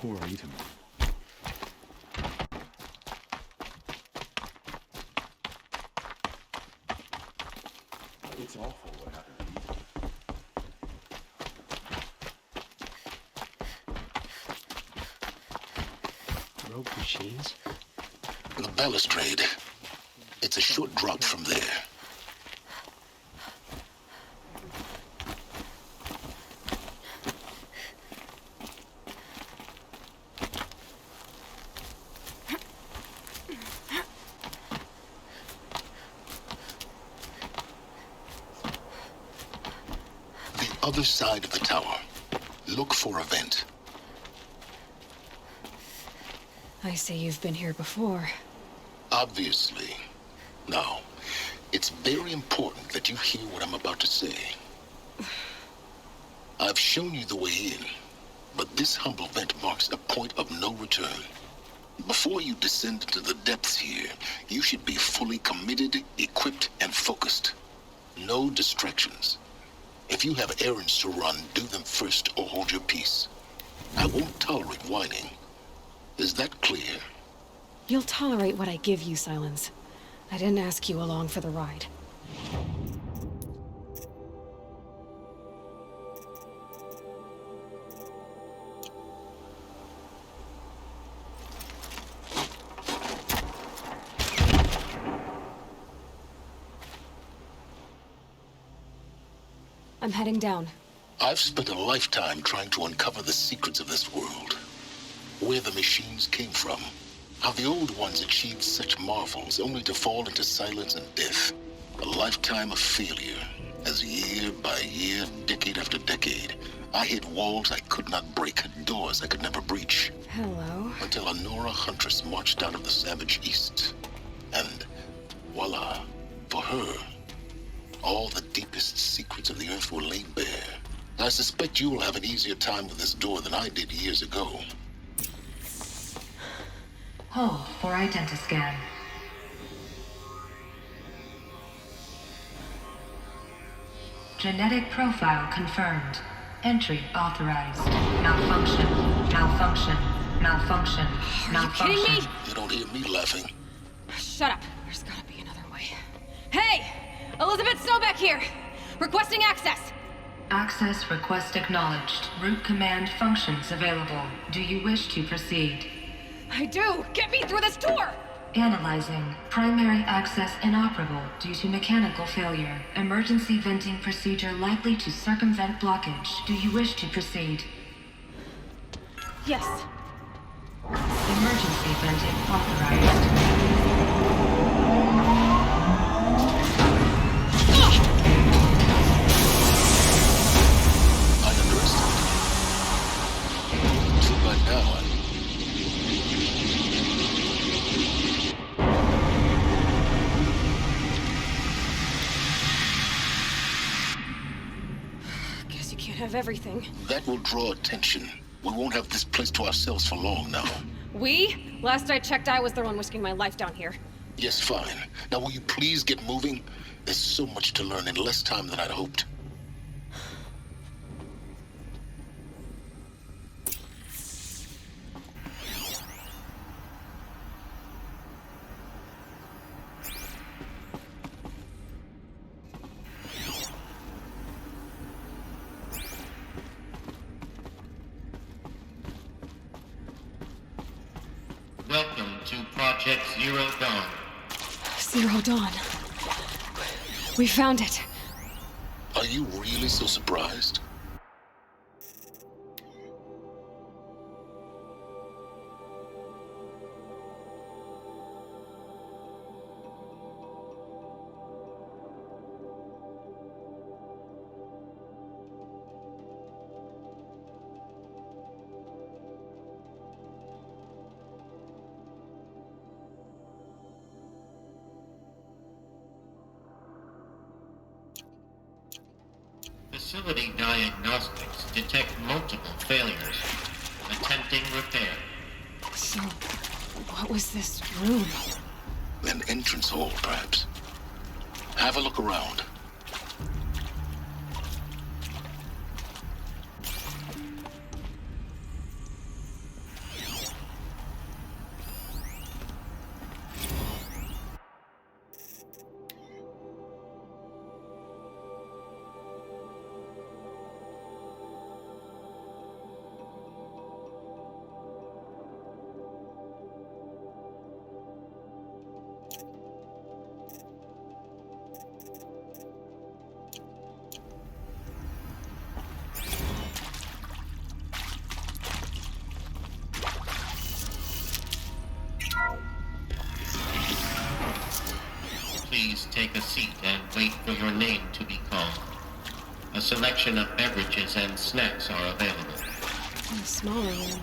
Poor item. It's awful what happened to you. Rogue machines? The balustrade. It's a short drop from there. The other side of the tower. Look for a vent. I see you've been here before. Obviously. Now, it's very important that you hear what I'm about to say. I've shown you the way in, but this humble vent marks a point of no return. Before you descend into the depths here, you should be fully committed, equipped, and focused. No distractions. If you have errands to run, do them first or hold your peace. I won't tolerate whining. Is that clear? You'll tolerate what I give you, Silence. I didn't ask you along for the ride. I'm heading down. I've spent a lifetime trying to uncover the secrets of this world. Where the machines came from. How the old ones achieved such marvels only to fall into silence and death. A lifetime of failure, as year by year, decade after decade, I hit walls I could not break, doors I could never breach. Hello. Until a Nora huntress marched out of the savage east. And voila, for her, all the deepest secrets of the earth were laid bare. I suspect you will have an easier time with this door than I did years ago. Hold for identiscan. Genetic profile confirmed. Entry authorized. Malfunction. Malfunction. Malfunction. Malfunction. Are you kidding me? You don't hear me laughing. Shut up. There's gotta be another way. Hey! Elizabeth Snowbeck here! Requesting access! Access request acknowledged. Root command functions available. Do you wish to proceed? I do! Get me through this door! Analyzing. Primary access inoperable due to mechanical failure. Emergency venting procedure likely to circumvent blockage. Do you wish to proceed? Yes. Emergency venting authorized. I underestimated you. Too bad now, Guess you can't have everything. That will draw attention. We won't have this place to ourselves for long now. We? Last I checked, I was the one risking my life down here. Yes, fine. Now will you please get moving? There's so much to learn in less time than I'd hoped. Welcome to Project Zero Dawn. Zero Dawn. We found it. Are you really so surprised? Facility diagnostics detect multiple failures. Attempting repair. So, what was this room? An entrance hall, perhaps. Have a look around. take a seat and wait for your name to be called. A selection of beverages and snacks are available. In a smaller room.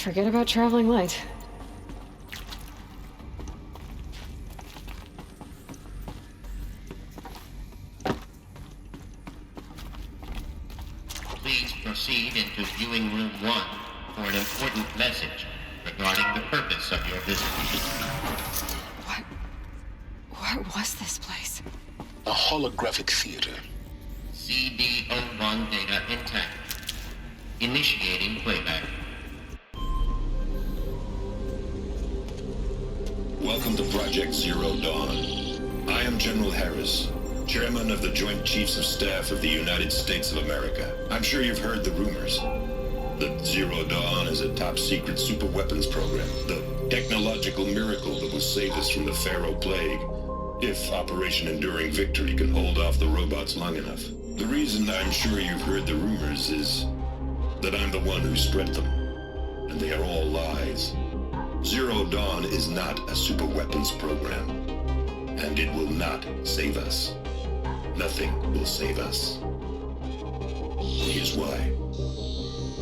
Forget about traveling light. Please proceed into viewing room 1 for an important message regarding the purpose of your visit. What was this place? A holographic theater. CD01 data intact. Initiating playback. Welcome to Project Zero Dawn. I am General Harris, Chairman of the Joint Chiefs of Staff of the United States of America. I'm sure you've heard the rumors. That Zero Dawn is a top-secret superweapons program, the technological miracle that will save us from the Pharaoh Plague, if Operation Enduring Victory can hold off the robots long enough. The reason I'm sure you've heard the rumors is that I'm the one who spread them, and they are all lies. Zero Dawn is not a superweapons program, and it will not save us. Nothing will save us. Here's why.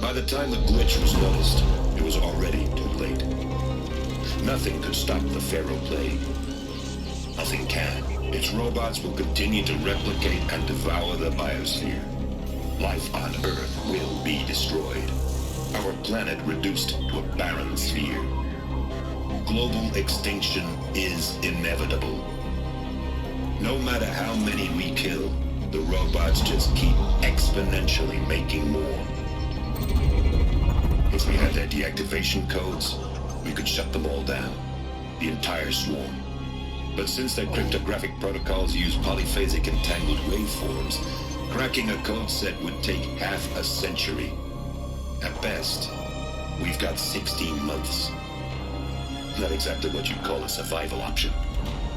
By the time the glitch was noticed, it was already too late. Nothing could stop the Pharaoh Plague. Nothing can. Its robots will continue to replicate and devour the biosphere. Life on Earth will be destroyed. Our planet reduced to a barren sphere. Global extinction is inevitable. No matter how many we kill, the robots just keep exponentially making more. If we had their deactivation codes, we could shut them all down, the entire swarm. But since their cryptographic protocols use polyphasic entangled waveforms, cracking a code set would take half a century. At best, we've got 16 months. Not exactly what you'd call a survival option.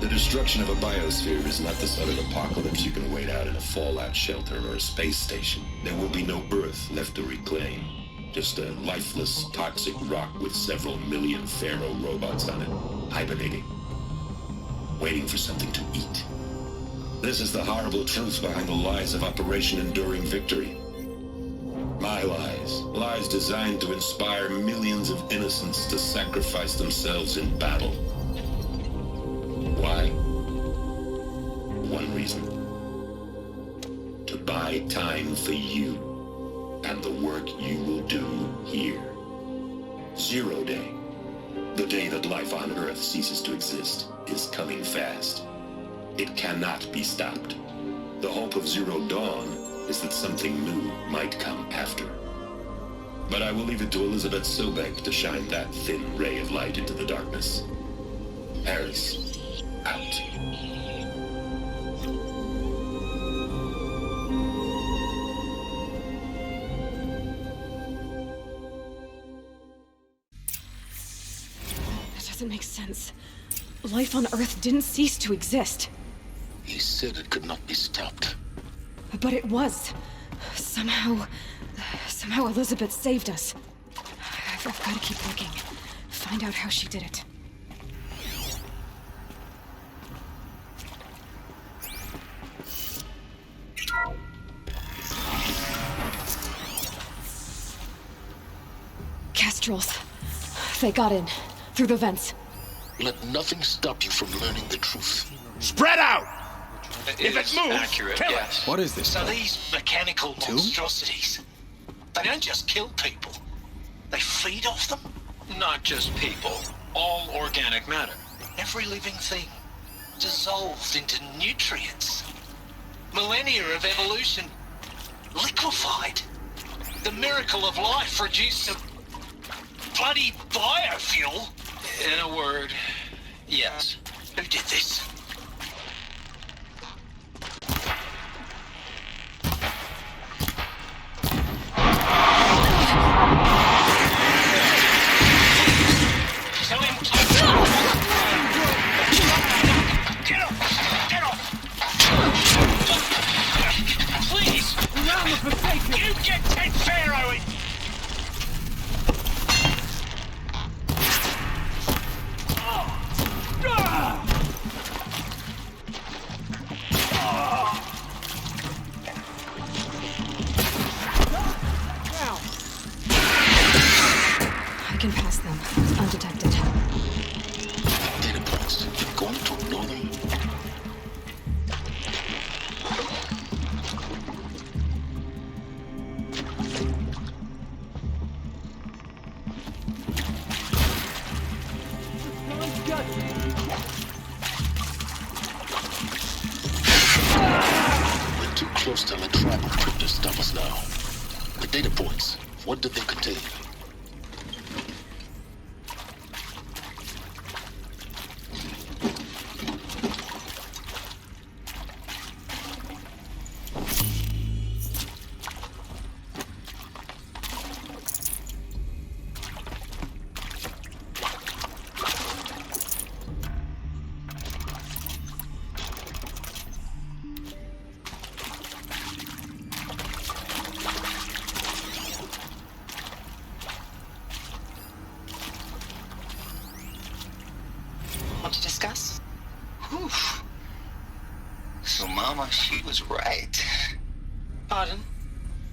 The destruction of a biosphere is not the sort of apocalypse you can wait out in a fallout shelter or a space station. There will be no Earth left to reclaim. Just a lifeless, toxic rock with several million Pharaoh robots on it, hibernating, waiting for something to eat. This is the horrible truth behind the lies of Operation Enduring Victory. My lies. Lies designed to inspire millions of innocents to sacrifice themselves in battle. Why? One reason. To buy time for you and the work you will do here. Zero Day, the day that life on Earth ceases to exist, is coming fast. It cannot be stopped. The hope of Zero Dawn is that something new might come after. But I will leave it to Elizabeth Sobek to shine that thin ray of light into the darkness. Harris, out. That doesn't make sense. Life on Earth didn't cease to exist. He said it could not be stopped. But it was. Somehow Elizabeth saved us. I've got to keep looking. Find out how she did it. Kestrels. They got in. Through the vents. Let nothing stop you from learning the truth. Spread out! If it moves, accurate, kill yes. it. What is this? So these mechanical monstrosities, they don't just kill people. They feed off them. Not just people. All organic matter. Every living thing. dissolved into nutrients. Millennia of evolution liquefied. The miracle of life reduced to bloody biofuel. In a word, yes. Who did this? Tell him to... Get off! Get off! Please! You get Ted Pharaoh in! I can pass them, undetected. Data points. Going to ignore them? We're too close to the tribal crypt to stop us now. The data points. What did they contain? Want to discuss? Whew. So Mama, she was right. Pardon?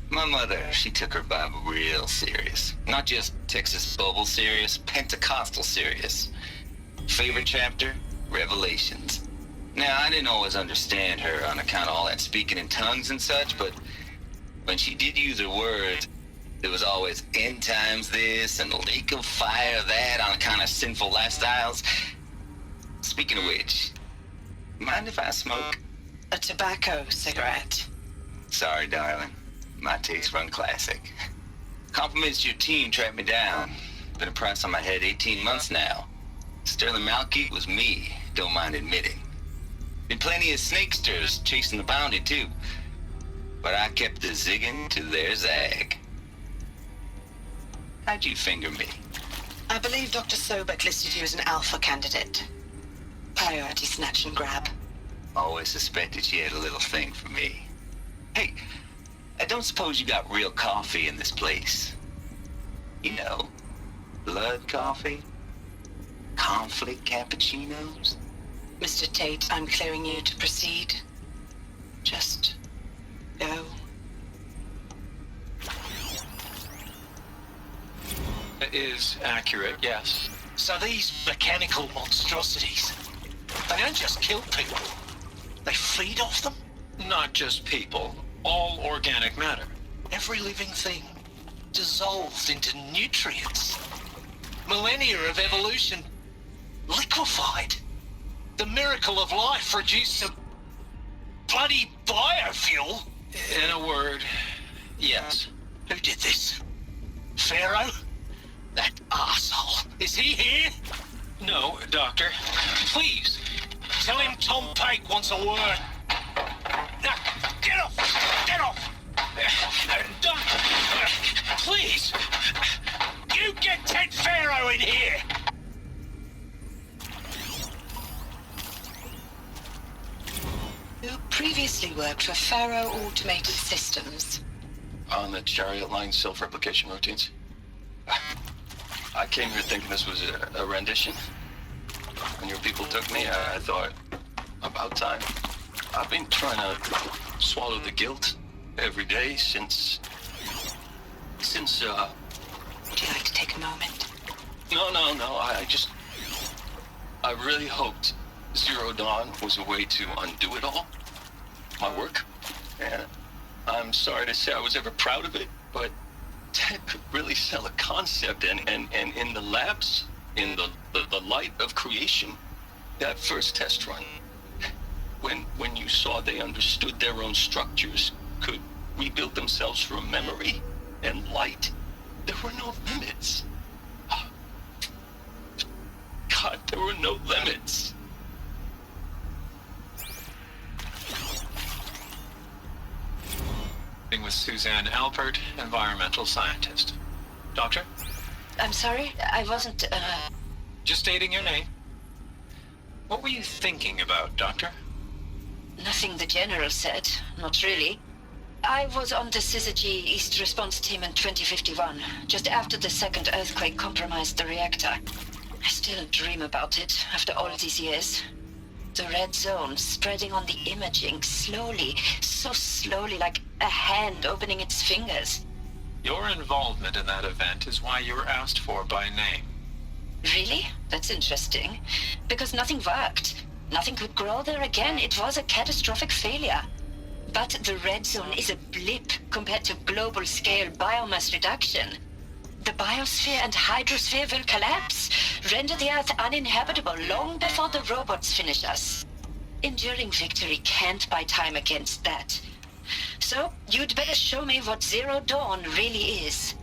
My mother, she took her Bible real serious. Not just Texas Bible serious, Pentecostal serious. Favorite chapter? Revelations. Now, I didn't always understand her on account of all that speaking in tongues and such, but when she did use her words, there was always end times this and lake of fire that on account of sinful lifestyles. Speaking of which, mind if I smoke? A tobacco cigarette. Sorry, darling. My taste run classic. Compliments to your team tracked me down. Been a price on my head 18 months now. Sterling Malky was me, don't mind admitting. Been plenty of snakesters chasing the bounty, too. But I kept the zigging to their zag. How'd you finger me? I believe Dr. Sobek listed you as an alpha candidate. Priority snatch and grab. Always suspected she had a little thing for me. Hey, I don't suppose you got real coffee in this place. You know, blood coffee? Conflict cappuccinos? Mr. Tate, I'm clearing you to proceed. Just go. That is accurate, yes. So these mechanical monstrosities, they don't just kill people. They feed off them. Not just people, all organic matter. Every living thing dissolved into nutrients. Millennia of evolution liquefied. The miracle of life reduced to bloody biofuel. In a word, yes. Who did this? Pharaoh? That arsehole. Is he here? No, Doctor. Please, tell him Tom Pake wants a word. Now, get off! Get off! Doctor, please! You get Ted Pharaoh in here! You previously worked for Pharaoh Automated Systems. On the chariot line self-replication routines. I came here thinking this was a rendition. When your people took me, I thought, about time. I've been trying to swallow the guilt every day since... Would you like to take a moment? No, I really hoped Zero Dawn was a way to undo it all. My work. And I'm sorry to say I was ever proud of it, but Ted could really sell a concept, and in the labs, in the light of creation, that first test run, saw they understood their own structures, could rebuild themselves from memory and light, there were no limits. God, there were no limits. With Suzanne Alpert, environmental scientist. Doctor? I'm sorry, I wasn't, Just stating your name. What were you thinking about, Doctor? Nothing the General said, not really. I was on the Syzygy East Response Team in 2051, just after the second earthquake compromised the reactor. I still dream about it, after all these years. The red zone spreading on the imaging, slowly, so slowly, like a hand opening its fingers. Your involvement in that event is why you were asked for by name. Really? That's interesting. Because nothing worked. Nothing could grow there again. It was a catastrophic failure. But the red zone is a blip compared to global-scale biomass reduction. The biosphere and hydrosphere will collapse, render the Earth uninhabitable long before the robots finish us. Enduring victory can't buy time against that. So, you'd better show me what Zero Dawn really is.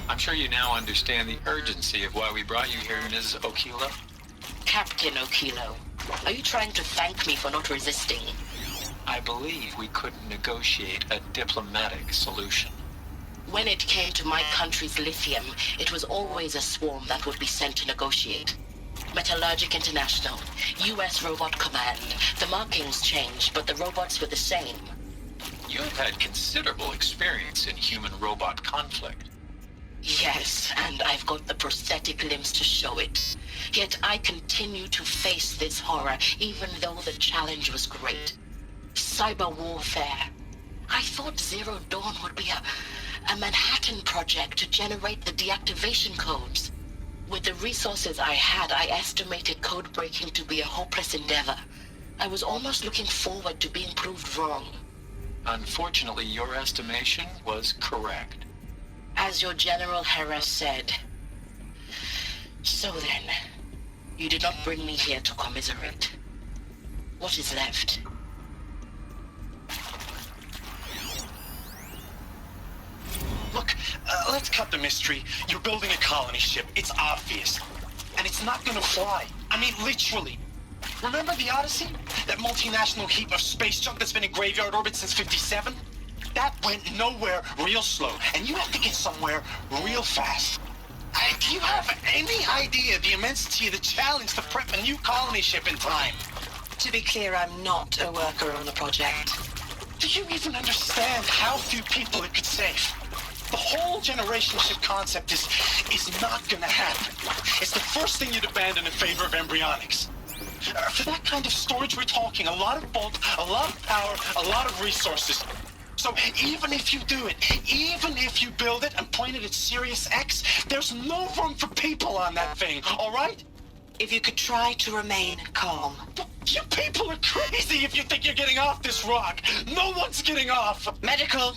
I'm sure you now understand the urgency of why we brought you here, Ms. Okilo. Captain Okilo, are you trying to thank me for not resisting? I believe we couldn't negotiate a diplomatic solution. When it came to my country's lithium, it was always a swarm that would be sent to negotiate. Metallurgic International, U.S. Robot Command. The markings changed, but the robots were the same. You've had considerable experience in human-robot conflict. Yes, and I've got the prosthetic limbs to show it. Yet I continue to face this horror, even though the challenge was great. Cyber warfare. I thought Zero Dawn would be a Manhattan project to generate the deactivation codes. With the resources I had, I estimated code breaking to be a hopeless endeavor. I was almost looking forward to being proved wrong. Unfortunately, your estimation was correct. As your General Hera said. So then, you did not bring me here to commiserate. What is left? Look, let's cut the mystery. You're building a colony ship. It's obvious. And it's not gonna fly. I mean, literally. Remember the Odyssey? That multinational heap of space junk that's been in graveyard orbit since '57? That went nowhere real slow, and you have to get somewhere real fast. Do you have any idea the immensity of the challenge to prep a new colony ship in time? To be clear, I'm not a worker on the project. Do you even understand how few people it could save? The whole generation ship concept is not gonna happen. It's the first thing you'd abandon in favor of embryonics. For that kind of storage, we're talking a lot of bulk, a lot of power, a lot of resources. So even if you do it, even if you build it and point it at Sirius X, there's no room for people on that thing, all right? If you could try to remain calm. You people are crazy if you think you're getting off this rock. No one's getting off. Medical.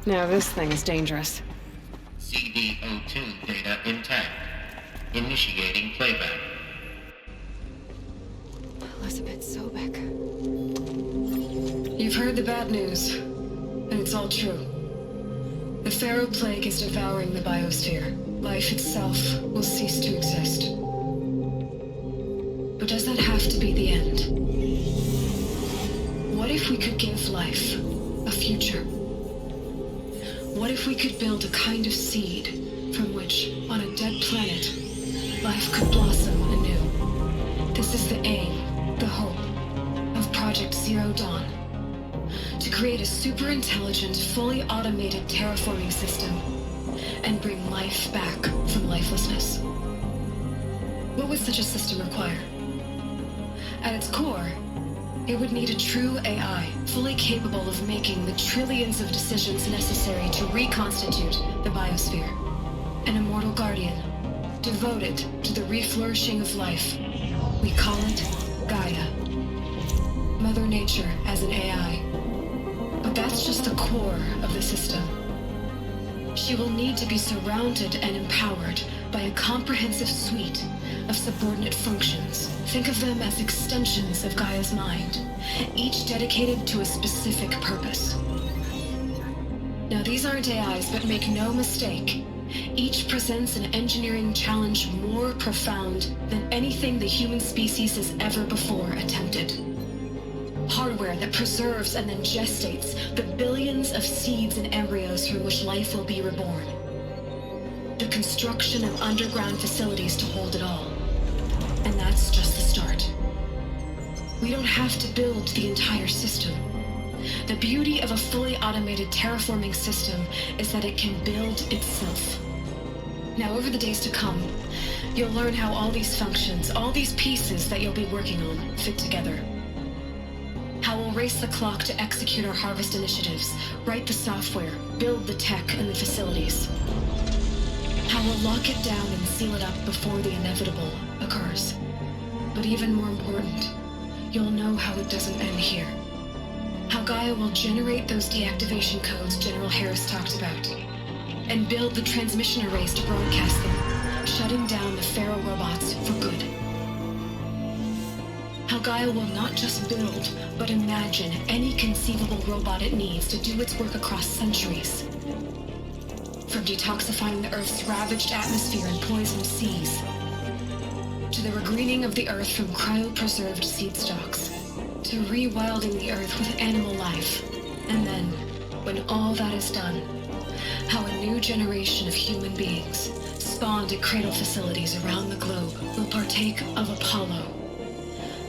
Now this thing is dangerous. CD02 data intact. Initiating playback. Elizabeth Sobek. You've heard the bad news, and it's all true. The Pharaoh Plague is devouring the biosphere. Life itself will cease to exist. But does that have to be the end? What if we could give life a future? What if we could build a kind of seed from which, on a dead planet, life could blossom anew? This is the aim, the hope, of Project Zero Dawn. To create a super-intelligent, fully automated terraforming system and bring life back from lifelessness. What would such a system require? At its core, it would need a true AI, fully capable of making the trillions of decisions necessary to reconstitute the biosphere. An immortal guardian, devoted to the reflourishing of life. We call it Gaia. Mother Nature as an AI. But that's just the core of the system. She will need to be surrounded and empowered by a comprehensive suite of subordinate functions. Think of them as extensions of Gaia's mind, each dedicated to a specific purpose. Now, these aren't AIs, but make no mistake, each presents an engineering challenge more profound than anything the human species has ever before attempted. Hardware that preserves and then gestates the billions of seeds and embryos from which life will be reborn. The construction of underground facilities to hold it all. And that's just the start. We don't have to build the entire system. The beauty of a fully automated terraforming system is that it can build itself. Now, over the days to come, you'll learn how all these functions, all these pieces that you'll be working on, fit together. How we'll race the clock to execute our harvest initiatives, write the software, build the tech and the facilities. How we'll lock it down and seal it up before the inevitable occurs. But even more important, you'll know how it doesn't end here. How Gaia will generate those deactivation codes General Harris talked about, and build the transmission arrays to broadcast them, shutting down the Pharaoh robots for good. How Gaia will not just build, but imagine any conceivable robot it needs to do its work across centuries. From detoxifying the Earth's ravaged atmosphere and poisoned seas, to the regreening of the Earth from cryopreserved seed stalks, to rewilding the Earth with animal life. And then, when all that is done, how a new generation of human beings, spawned at cradle facilities around the globe, will partake of Apollo,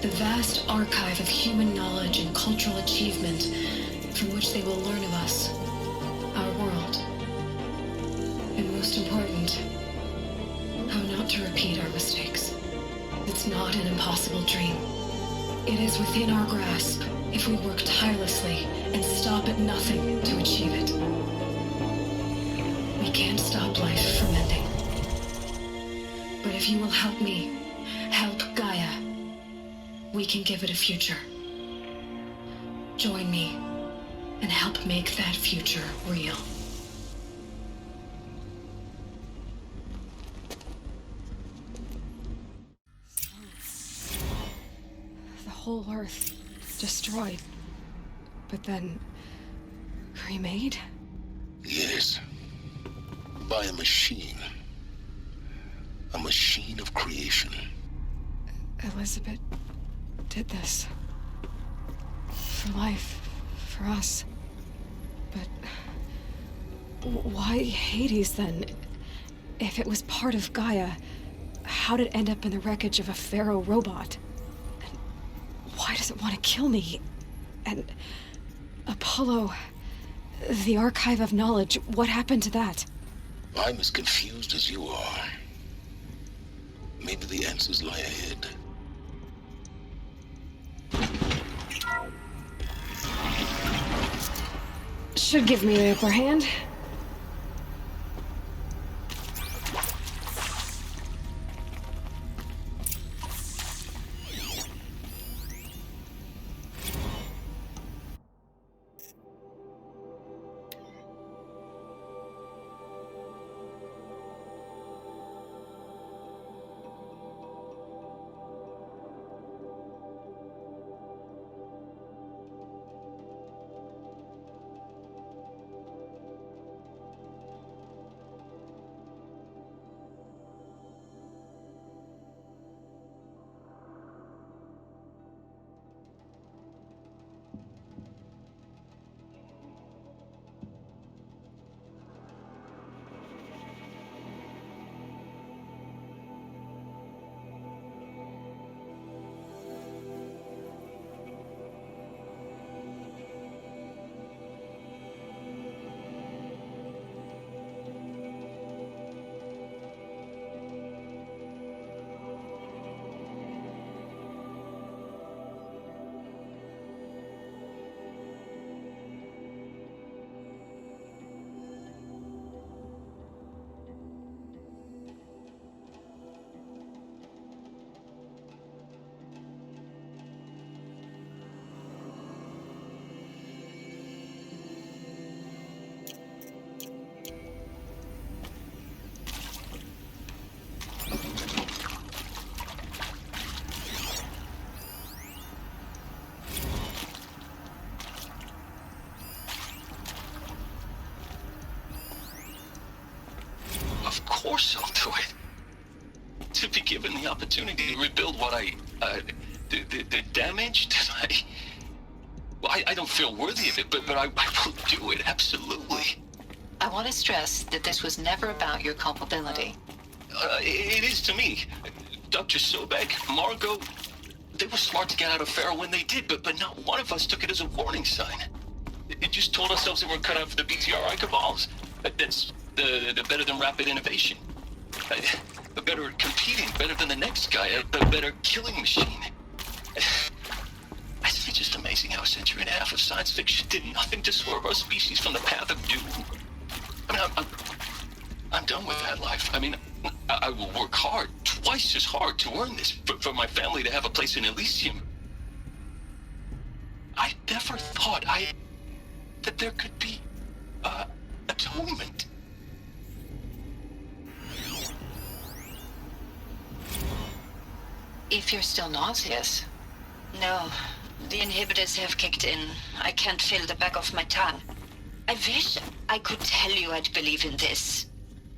the vast archive of human knowledge and cultural achievement from which they will learn of us, our world. And most important, how not to repeat our mistakes. It's not an impossible dream. It is within our grasp if we work tirelessly and stop at nothing to achieve it. We can't stop life from ending. But if you will help me, help Gaia, we can give it a future. Join me and help make that future real. The whole Earth destroyed, but then remade? Yes. By a machine. A machine of creation. Elizabeth did this. For life. For us. But why Hades then? If it was part of Gaia, how did it end up in the wreckage of a Pharaoh robot? And why does it want to kill me? And Apollo, the archive of knowledge, what happened to that? I'm as confused as you are. Maybe the answers lie ahead. Should give me the upper hand. torso to it. To be given the opportunity to rebuild what the damage that I don't feel worthy of it, but I will do it, absolutely. I want to stress that this was never about your culpability. It is to me. Dr. Sobek, Margot, they were smart to get out of Pharaoh when they did, but not one of us took it as a warning sign. It just told ourselves that we're cut out for the BTRI cabals. That's the better than rapid innovation. A better competing, better than the next guy, a better killing machine. It's just amazing how a century and a half of science fiction did nothing to swerve our species from the path of doom. I mean, I'm done with that life. I mean, I will work hard, twice as hard to earn this, for my family to have a place in Elysium. I never thought that there could be, atonement. If you're still nauseous. No, the inhibitors have kicked in. I can't feel the back of my tongue. I wish I could tell you I'd believe in this.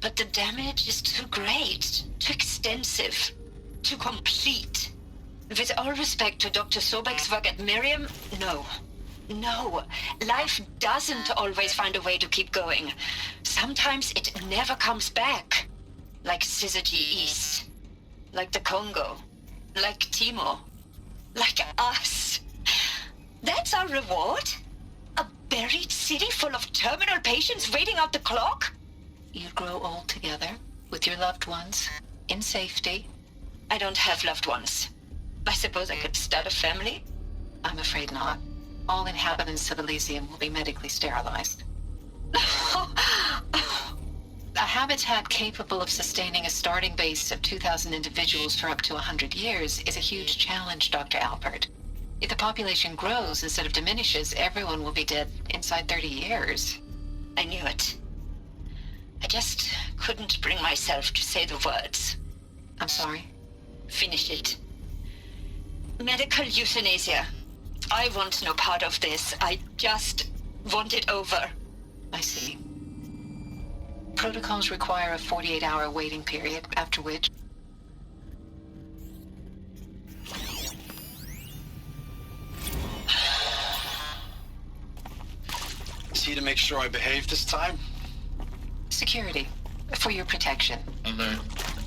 But the damage is too great, too extensive, too complete. With all respect to Dr. Sobek's work at Miriam, no. No, life doesn't always find a way to keep going. Sometimes it never comes back. Like Syzygy East. Like the Congo. Like Timo. Like us. That's our reward? A buried city full of terminal patients waiting out the clock? You'd grow old together, with your loved ones, in safety. I don't have loved ones. I suppose I could start a family? I'm afraid not. All inhabitants of Elysium will be medically sterilized. A habitat capable of sustaining a starting base of 2,000 individuals for up to 100 years is a huge challenge, Dr. Alpert. If the population grows instead of diminishes, everyone will be dead inside 30 years. I knew it. I just couldn't bring myself to say the words. I'm sorry. Finish it. Medical euthanasia. I want no part of this. I just want it over. I see. Protocols require a 48-hour waiting period, after which... See to make sure I behave this time? Security. For your protection. Alert.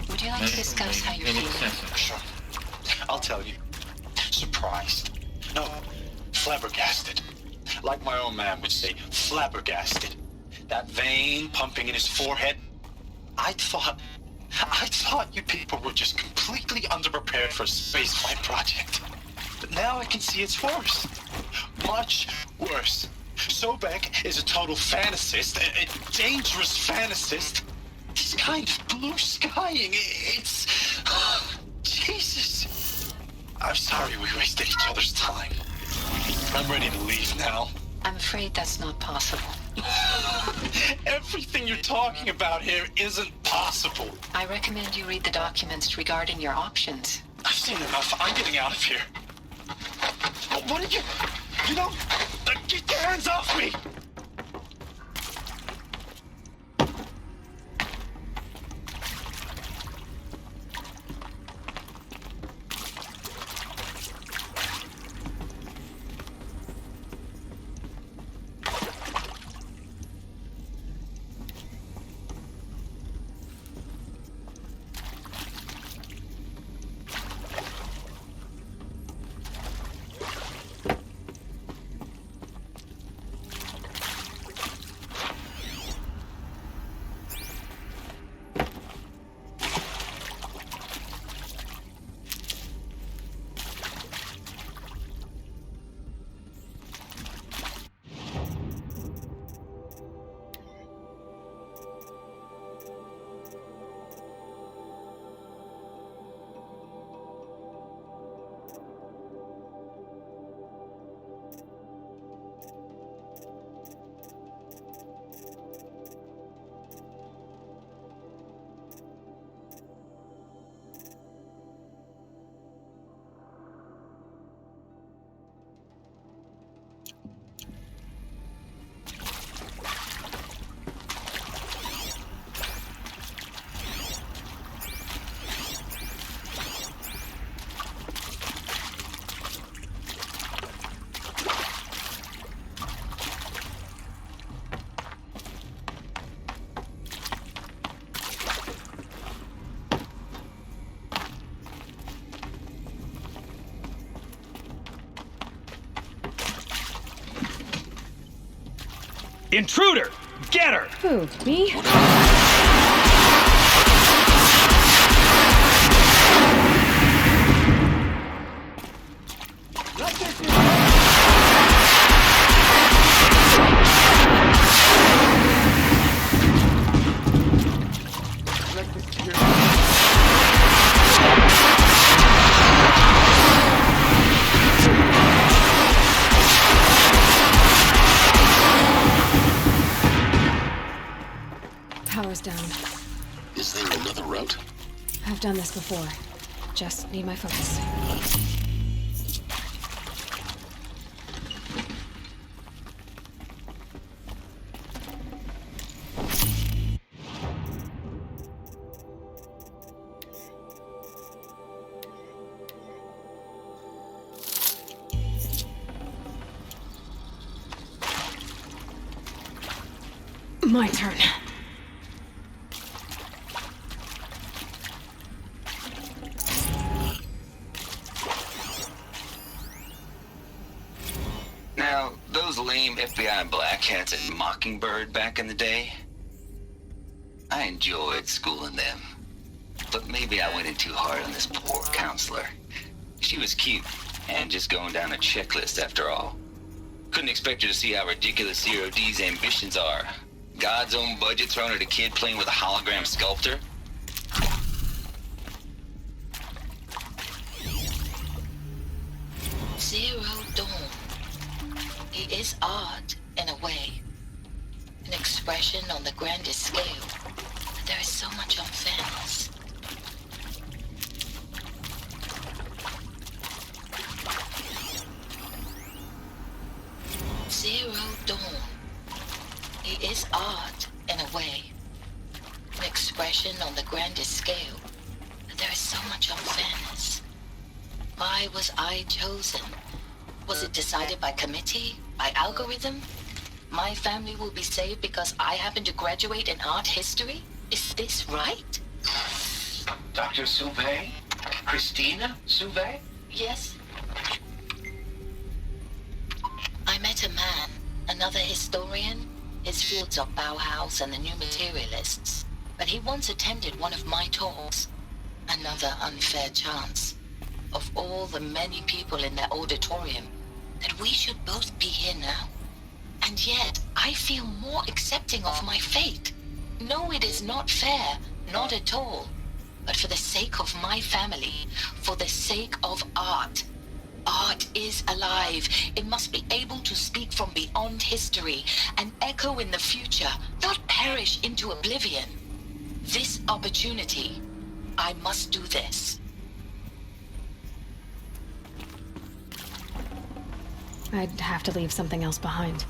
Would you like to discuss how you're feeling? Sure. I'll tell you. Surprised. No, flabbergasted. Like my own man would say, flabbergasted. That vein pumping in his forehead. I thought you people were just completely underprepared for a spaceflight project. But now I can see it's worse. Much worse. Sobek is a total fantasist, a dangerous fantasist. He's kind of blue skying. It's... Jesus. I'm sorry we wasted each other's time. I'm ready to leave now. I'm afraid that's not possible. Everything you're talking about here isn't possible. I recommend you read the documents regarding your options. I've seen enough. I'm getting out of here. What did you... You know... Get your hands off me! Intruder! Get her! Who, me? Power's down. Is there another route? I've done this before. Just need my focus. My turn. Now, those lame FBI black hats at Mockingbird back in the day, I enjoyed schooling them. But maybe I went in too hard on this poor counselor. She was cute, and just going down a checklist after all. Couldn't expect her to see how ridiculous Zero D's ambitions are. God's own budget thrown at a kid playing with a hologram sculptor? Zero Dawn. It is art, in a way. An expression on the grandest scale. But there is so much unfairness. Zero Dawn. It is art, in a way. An expression on the grandest scale. But there is so much unfairness. Why was I chosen? Was it decided by committee? By algorithm? My family will be saved because I happen to graduate in art history? Is this right? Dr. Souvet? Christina Souvet? Yes. I met a man, another historian. His fields are Bauhaus and the New Materialists. But he once attended one of my talks. Another unfair chance. Of all the many people in that auditorium, that we should both be here now. And yet, I feel more accepting of my fate. No, it is not fair, not at all. But for the sake of my family, for the sake of art. Art is alive. It must be able to speak from beyond history and echo in the future, not perish into oblivion. This opportunity, I must do this. I'd have to leave something else behind.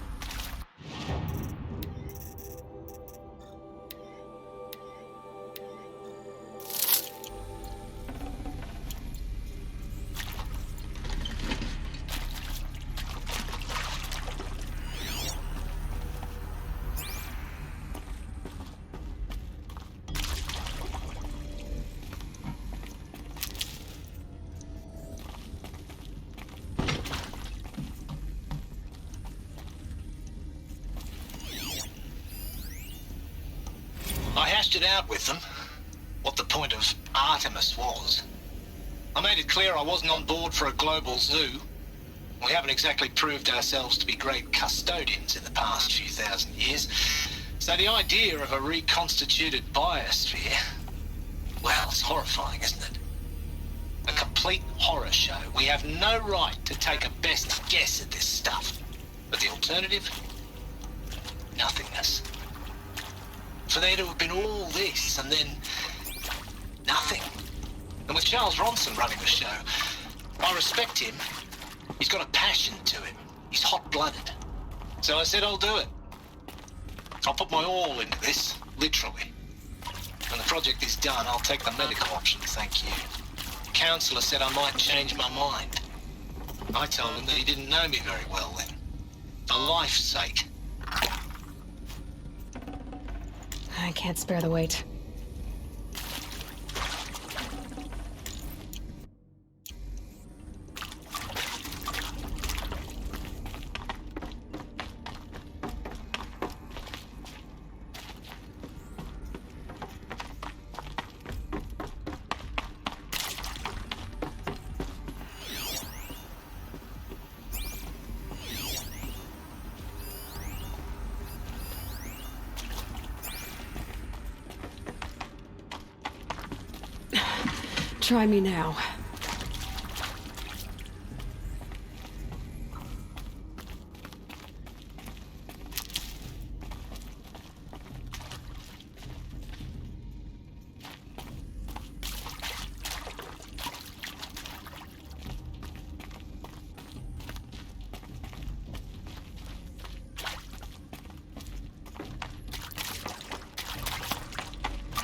I hashed it out with them, what the point of Artemis was. I made it clear I wasn't on board for a global zoo. We haven't exactly proved ourselves to be great custodians in the past few thousand years. So the idea of a reconstituted biosphere, well, it's horrifying, isn't it? A complete horror show. We have no right to take a best guess at this stuff. But the alternative? Nothingness. For there to have been all this, and then nothing. And with Charles Ronson running the show, I respect him. He's got a passion to him. He's hot-blooded. So I said I'll do it. I'll put my all into this, literally. When the project is done, I'll take the medical option, thank you. The counselor said I might change my mind. I told him that he didn't know me very well then. For life's sake. I can't spare the weight. Try me now.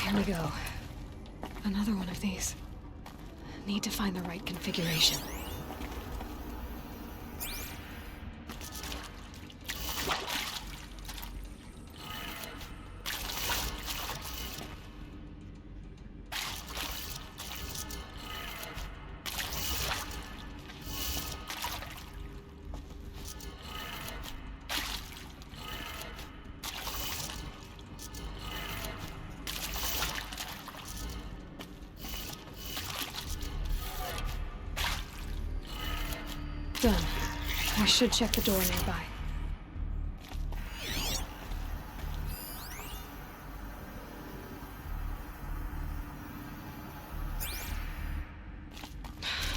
Here we go. Another one of these. Need to find the right configuration. Done. I should check the door nearby.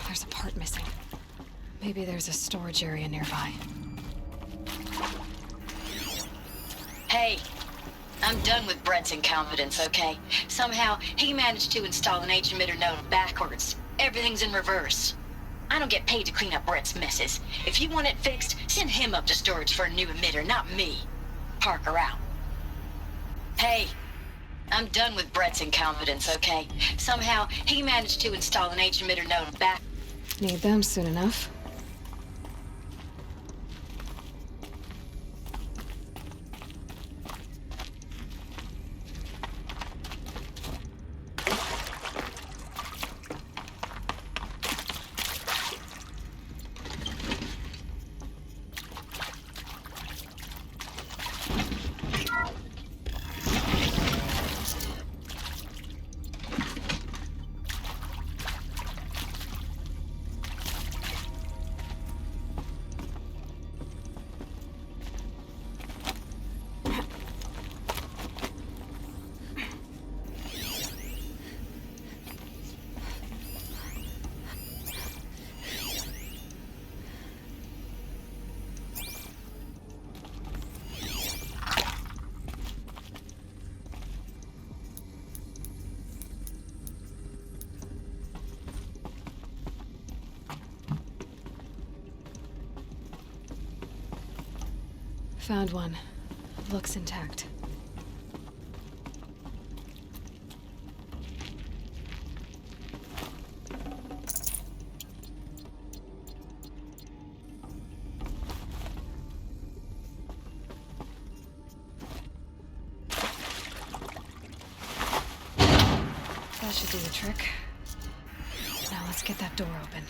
There's a part missing. Maybe there's a storage area nearby. Hey, I'm done with Brett's incompetence, okay? Somehow, he managed to install an H-emitter node backwards. Everything's in reverse. I don't get paid to clean up Brett's messes. If you want it fixed, send him up to storage for a new emitter, not me. Parker out. Hey, I'm done with Brett's incompetence, okay? Somehow, he managed to install an H-emitter node back... Need them soon enough. Found one. Looks intact. That should do the trick. Now let's get that door open.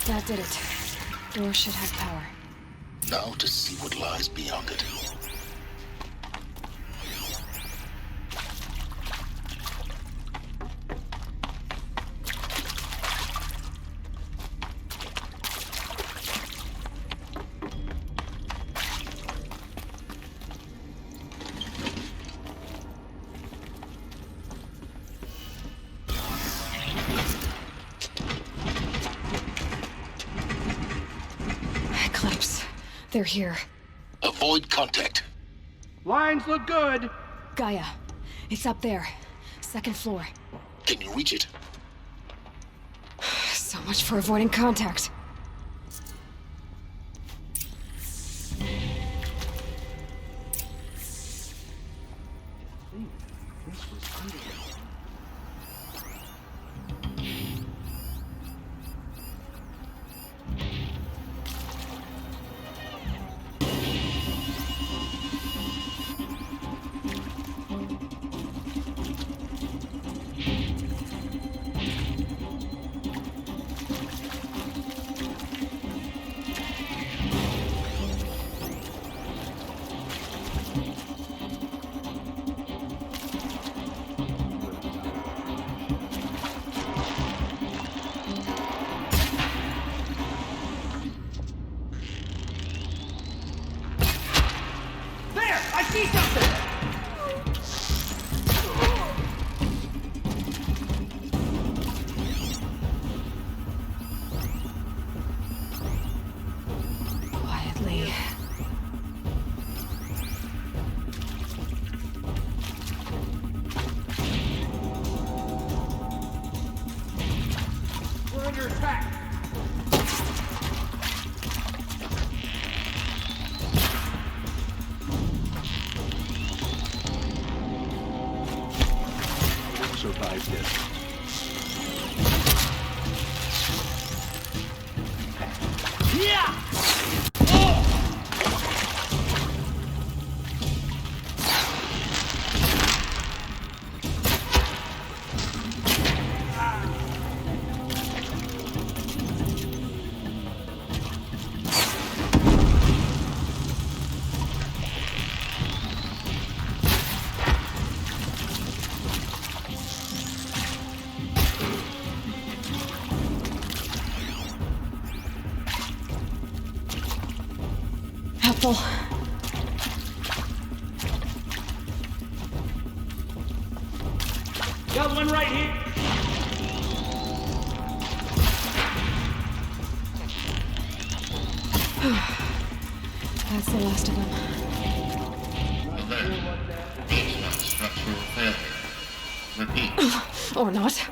That did it. Door should have power. Now to see what lies beyond it. Eclipse. They're here. Avoid contact. Lines look good. Gaia. It's up there. Second floor. Can you reach it? So much for avoiding contact. There! I see something! Quietly. We're under attack. Survived it. Yeah! Helpful. Got one right here. That's the last of them. Alert. Baseline structural failure. Repeat. Or not.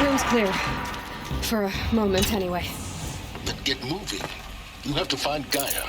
Room's clear. For a moment, anyway. Then get moving. You have to find Gaia.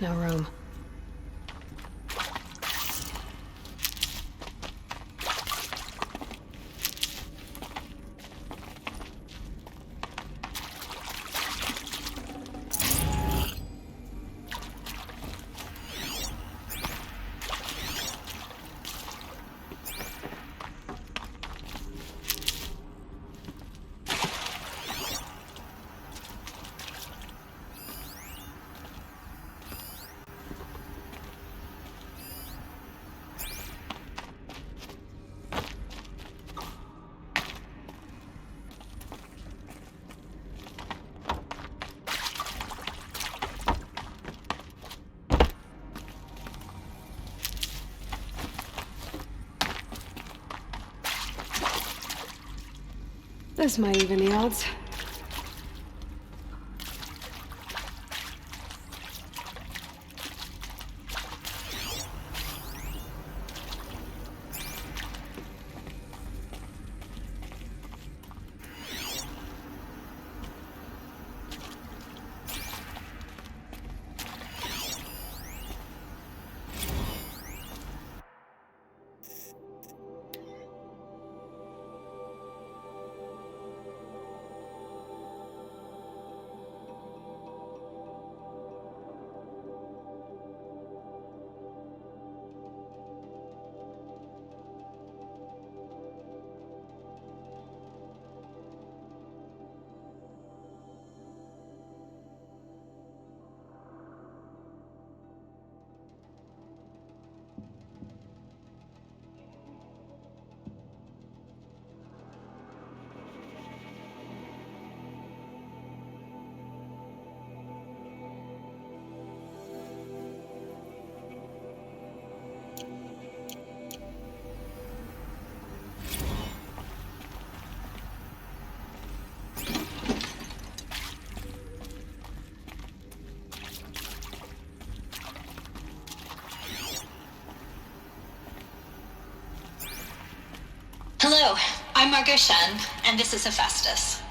no room. This might even the odds. Hello, I'm Margot Shen, and this is Hephaestus.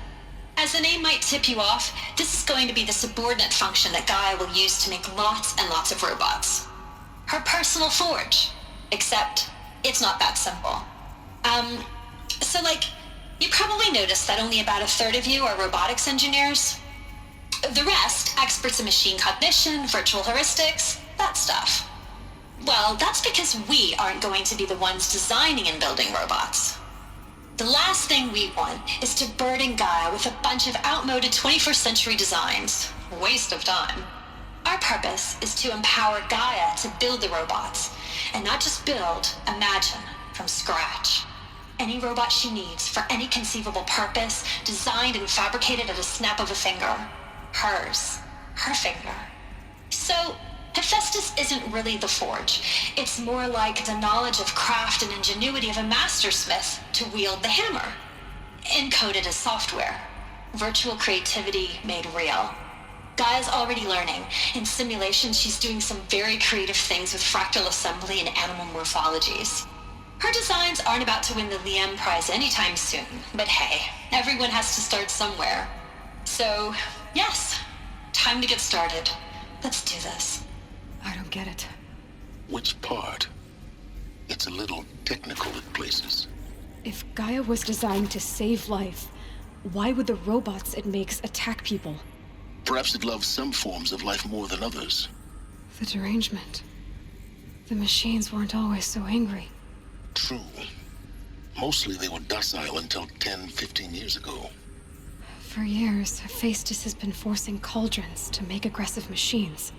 As the name might tip you off, this is going to be the subordinate function that Gaia will use to make lots and lots of robots. Her personal forge. Except, it's not that simple. You probably noticed that only about a third of you are robotics engineers. The rest, experts in machine cognition, virtual heuristics, that stuff. Well, that's because we aren't going to be the ones designing and building robots. The last thing we want is to burden Gaia with a bunch of outmoded 21st century designs. Waste of time. Our purpose is to empower Gaia to build the robots, and not just build, imagine, from scratch. Any robot she needs for any conceivable purpose, designed and fabricated at a snap of a finger. Hers. Her finger. So, Hephaestus isn't really the forge. It's more like the knowledge of craft and ingenuity of a mastersmith to wield the hammer. Encoded as software. Virtual creativity made real. Gaia's already learning. In simulation, she's doing some very creative things with fractal assembly and animal morphologies. Her designs aren't about to win the Liam Prize anytime soon, but hey, everyone has to start somewhere. So, yes, time to get started. Let's do this. I don't get it. Which part? It's a little technical at places. If Gaia was designed to save life, why would the robots it makes attack people? Perhaps it loves some forms of life more than others. The derangement. The machines weren't always so angry. True. Mostly they were docile until 10, 15 years ago. For years, Hephaestus has been forcing cauldrons to make aggressive machines.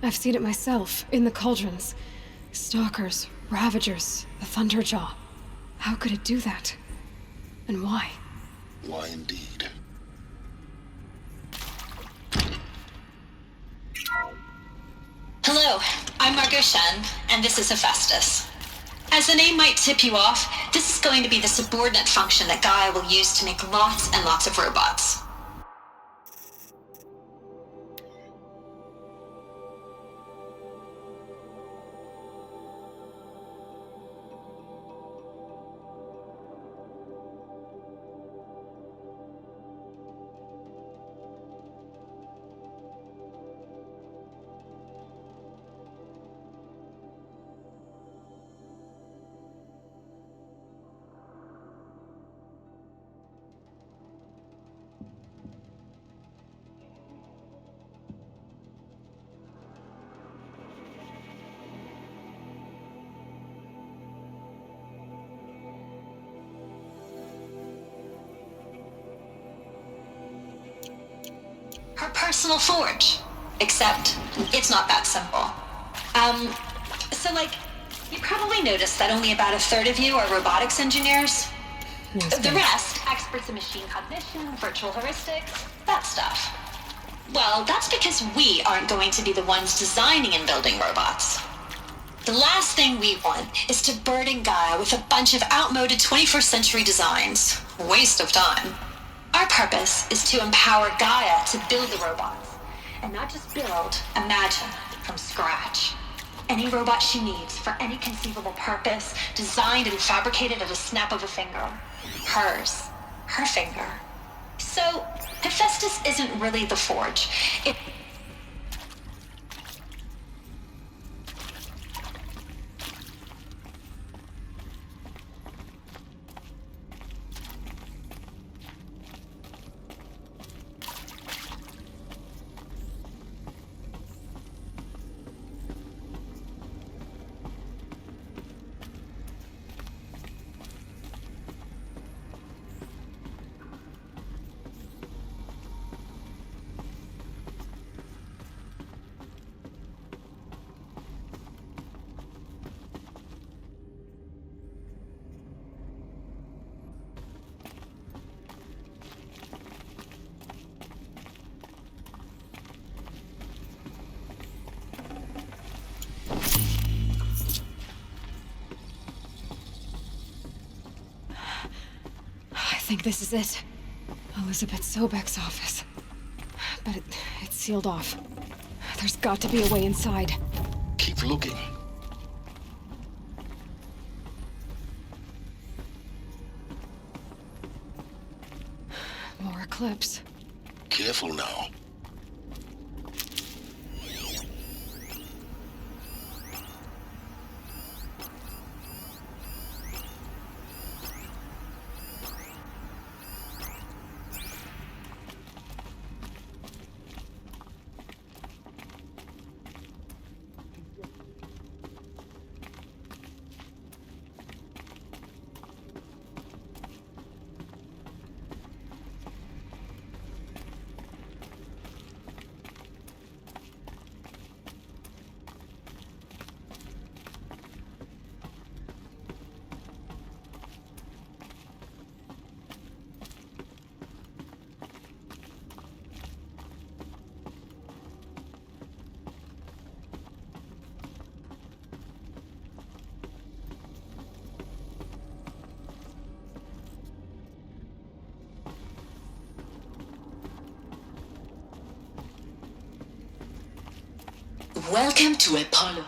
I've seen it myself, in the cauldrons. Stalkers, Ravagers, the Thunderjaw. How could it do that? And why? Why indeed? Hello, I'm Margot Shen, and this is Hephaestus. As the name might tip you off, this is going to be the subordinate function that Gaia will use to make lots and lots of robots. her personal forge. Except, it's not that simple. So like, you probably noticed that only about a third of you are robotics engineers. The rest, experts in machine cognition, virtual heuristics, that stuff. Well, that's because we aren't going to be the ones designing and building robots. The last thing we want is to burden Gaia with a bunch of outmoded 21st century designs. Waste of time. Our purpose is to empower Gaia to build the robots. And not just build, imagine, from scratch. Any robot she needs for any conceivable purpose, designed and fabricated at a snap of a finger. Hers. Her finger. So, Hephaestus isn't really the forge. I think this is it. Elizabeth Sobek's office. But it's sealed off. There's got to be a way inside. Keep looking. More Eclipse. Careful now. Welcome to Apollo,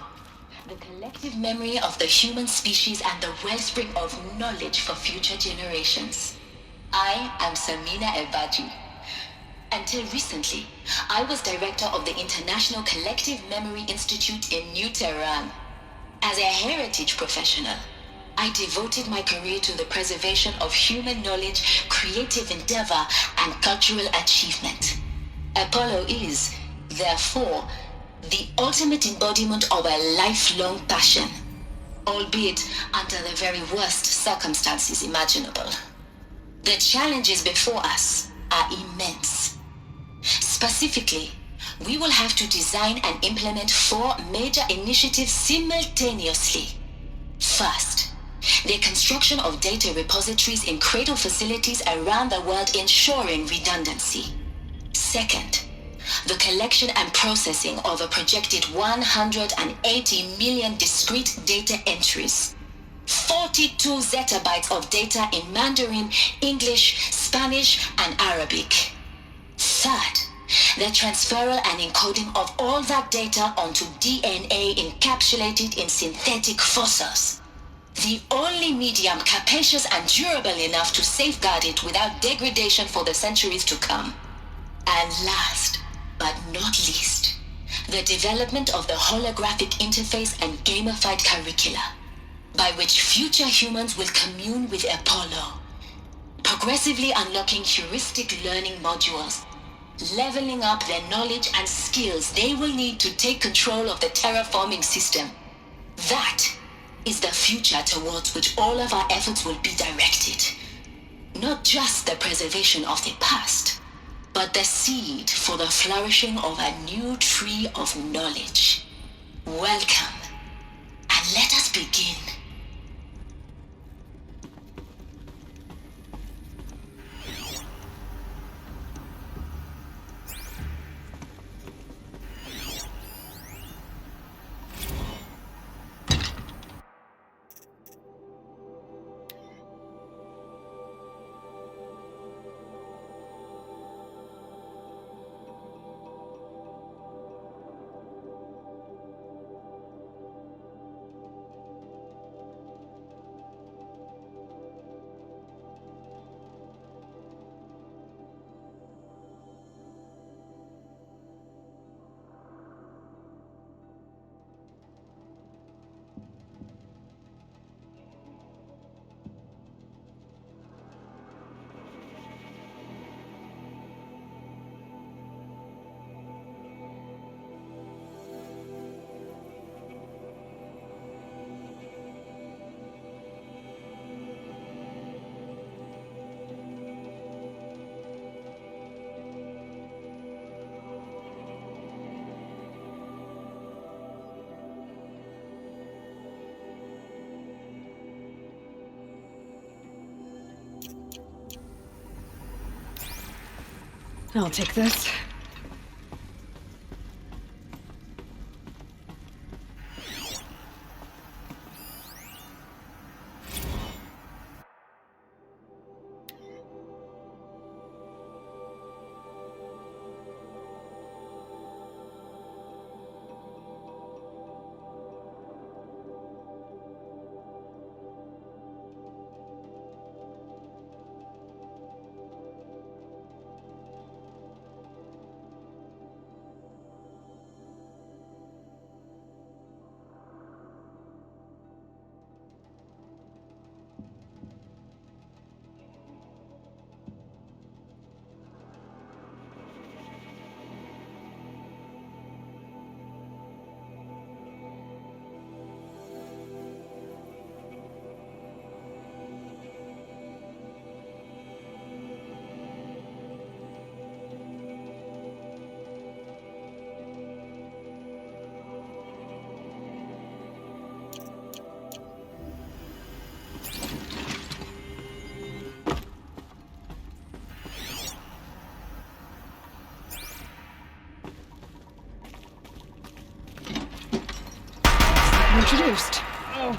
the collective memory of the human species and the wellspring of knowledge for future generations. I am Samina Elbaji. Until recently, I was director of the International Collective Memory Institute in New Tehran. As a heritage professional, I devoted my career to the preservation of human knowledge, creative endeavor, and cultural achievement. Apollo is, therefore, the ultimate embodiment of a lifelong passion, albeit under the very worst circumstances imaginable. The challenges before us are immense. Specifically, we will have to design and implement 4 major initiatives simultaneously. First, the construction of data repositories in cradle facilities around the world ensuring redundancy. Second, the collection and processing of a projected 180 million discrete data entries. 42 zettabytes of data in Mandarin, English, Spanish, and Arabic. Third, the transferal and encoding of all that data onto DNA encapsulated in synthetic fossils. The only medium capacious and durable enough to safeguard it without degradation for the centuries to come. And last, but not least, the development of the holographic interface and gamified curricula, by which future humans will commune with Apollo, progressively unlocking heuristic learning modules, leveling up their knowledge and skills they will need to take control of the terraforming system. That is the future towards which all of our efforts will be directed. Not just the preservation of the past, but the seed for the flourishing of a new tree of knowledge. Welcome, and let us begin. I'll take this. Introduced. Oh.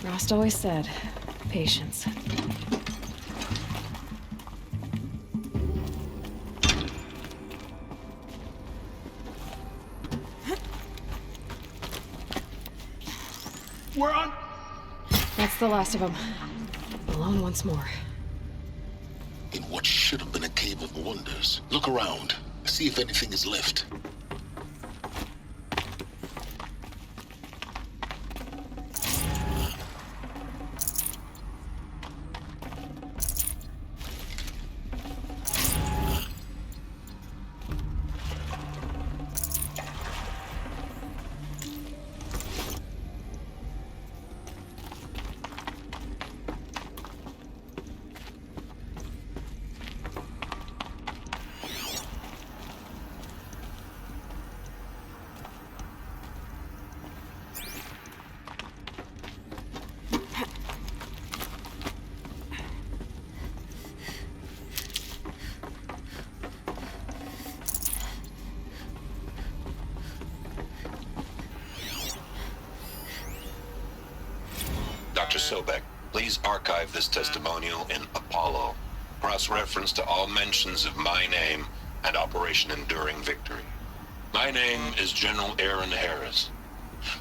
Rost always said, patience. We're on. That's the last of them. Alone once more. In what should have been a cave of wonders. Look around. See if anything is left. Dr. Sobek, please archive this testimonial in Apollo. Cross-reference to all mentions of my name and Operation Enduring Victory. My name is General Aaron Harris.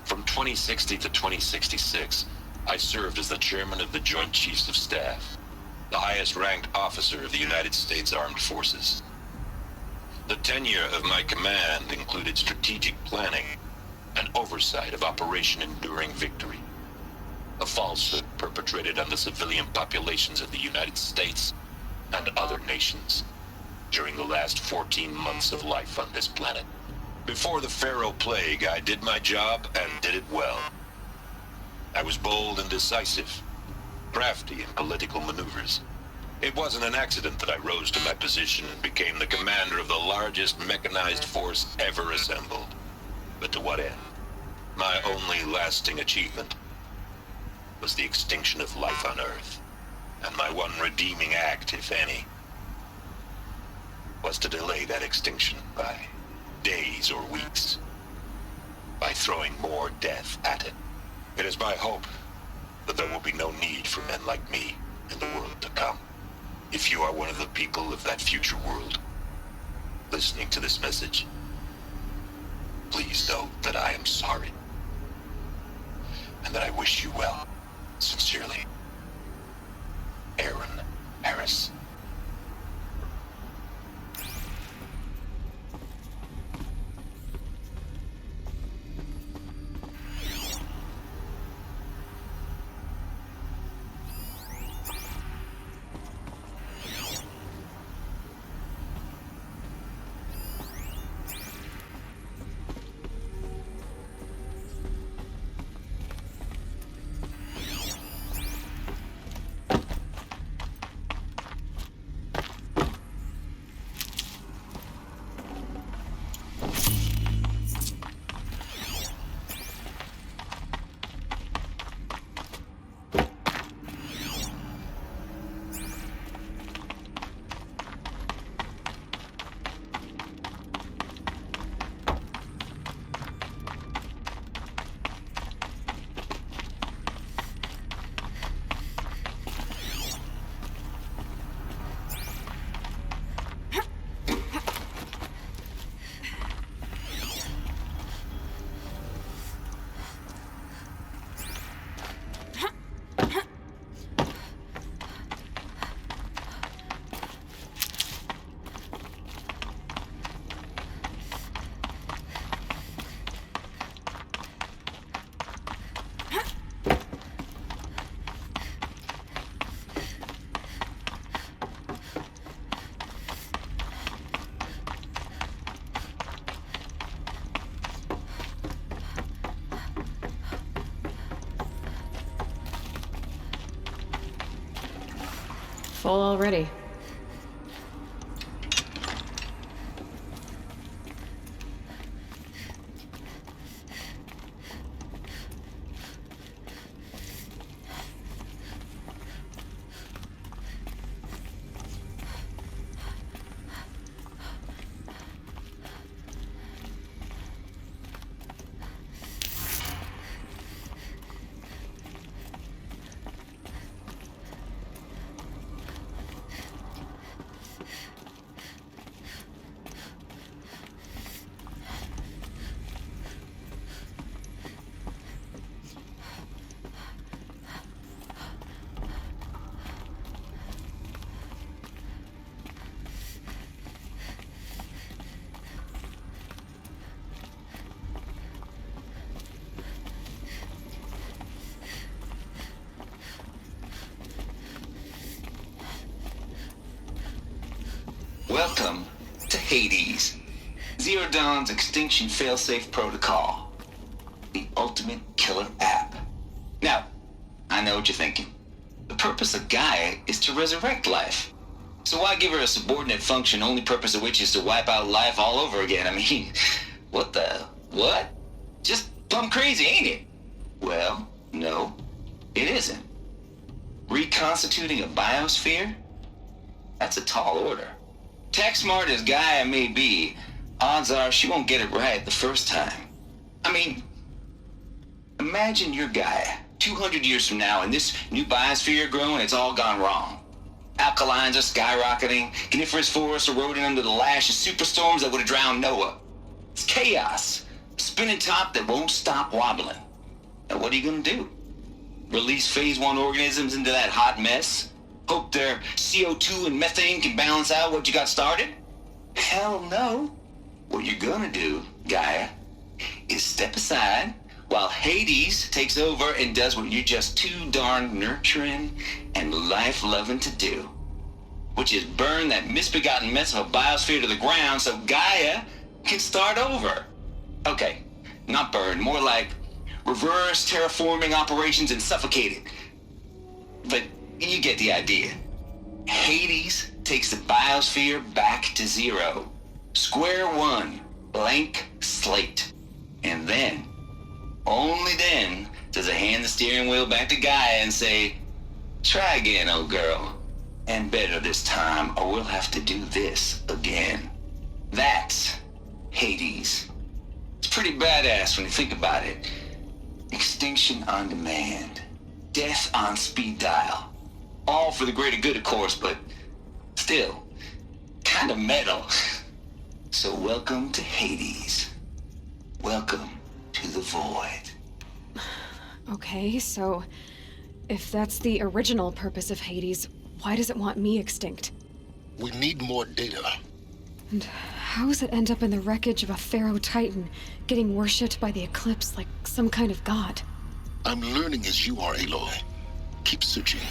From 2060 to 2066, I served as the chairman of the Joint Chiefs of Staff, the highest-ranked officer of the United States Armed Forces. The tenure of my command included strategic planning and oversight of Operation Enduring Victory, a falsehood perpetrated on the civilian populations of the United States and other nations during the last 14 months of life on this planet. Before the Pharaoh Plague, I did my job and did it well. I was bold and decisive, crafty in political maneuvers. It wasn't an accident that I rose to my position and became the commander of the largest mechanized force ever assembled. But to what end? My only lasting achievement was the extinction of life on Earth. And my one redeeming act, if any, was to delay that extinction by days or weeks, by throwing more death at it. It is my hope that there will be no need for men like me in the world to come. If you are one of the people of that future world listening to this message, please know that I am sorry and that I wish you well. Sincerely, Aaron Harris. Full already. Welcome to Hades, Zero Dawn's Extinction Failsafe Protocol, the ultimate killer app. Now, I know what you're thinking. The purpose of Gaia is to resurrect life. So why give her a subordinate function, only purpose of which is to wipe out life all over again? I mean, what? Just plumb crazy, ain't it? Well, no, it isn't. Reconstituting a biosphere? That's a tall order. Tech smart as Gaia may be, odds are she won't get it right the first time. I mean, imagine you're Gaia, 200 years from now, and this new biosphere growing, it's all gone wrong. Alkalines are skyrocketing, coniferous forests eroding under the lash of superstorms that would have drowned Noah. It's chaos. A spinning top that won't stop wobbling. Now what are you gonna do? Release phase 1 organisms into that hot mess? Hope their CO2 and methane can balance out what you got started? Hell no. What you're gonna do, Gaia, is step aside while Hades takes over and does what you're just too darn nurturing and life-loving to do, which is burn that misbegotten mess of a biosphere to the ground so Gaia can start over. Okay, not burn, more like reverse terraforming operations and suffocate it. But you get the idea. Hades takes the biosphere back to zero. Square one, blank slate. And then, only then, does it hand the steering wheel back to Gaia and say, try again, old girl. And better this time, or we'll have to do this again. That's Hades. It's pretty badass when you think about it. Extinction on demand. Death on speed dial. All for the greater good, of course, but still, kind of metal. So welcome to Hades. Welcome to the void. Okay, so if that's the original purpose of Hades, why does it want me extinct? We need more data. And how does it end up in the wreckage of a pharaoh titan, getting worshipped by the Eclipse like some kind of god? I'm learning as you are, Aloy. Keep searching.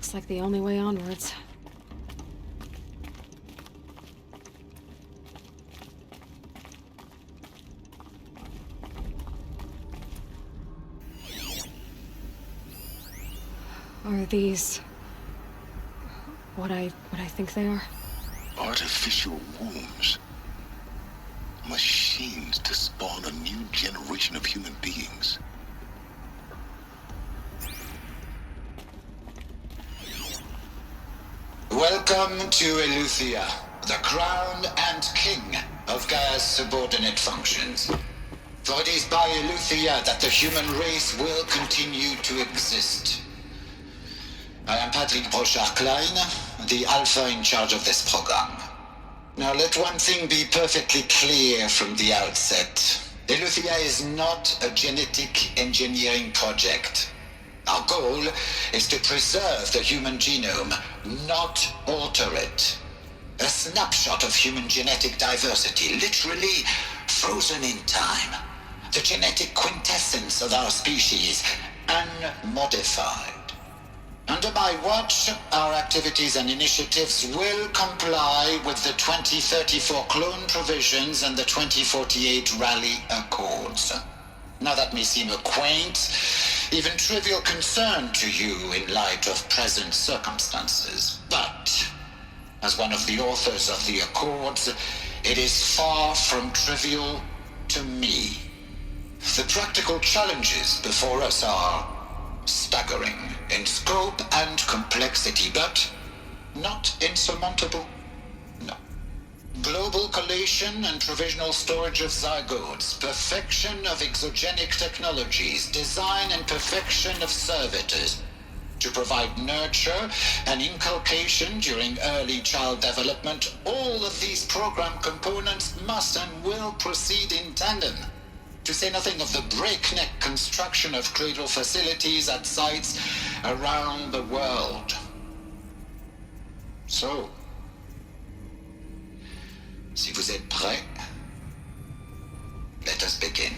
Looks like the only way onwards. Are these... what I think they are? Artificial wombs. Machines to spawn a new generation of human beings. Welcome to Eleuthia, the crown and king of Gaia's subordinate functions. For it is by Eleuthia that the human race will continue to exist. I am Patrick Brochard-Klein, the Alpha in charge of this program. Now let one thing be perfectly clear from the outset. Eleuthia is not a genetic engineering project. Our goal is to preserve the human genome, not alter it. A snapshot of human genetic diversity, literally frozen in time. The genetic quintessence of our species, unmodified. Under my watch, our activities and initiatives will comply with the 2034 clone provisions and the 2048 Rally Accords. Now that may seem a quaint, even trivial concern to you in light of present circumstances, but as one of the authors of the Accords, it is far from trivial to me. The practical challenges before us are staggering in scope and complexity, but not insurmountable. No. Global collation and provisional storage of zygotes, perfection of exogenic technologies, design and perfection of servitors to provide nurture and inculcation during early child development. All of these program components must and will proceed in tandem. To say nothing of the breakneck construction of cradle facilities at sites around the world. So, si vous êtes prêts, let us begin.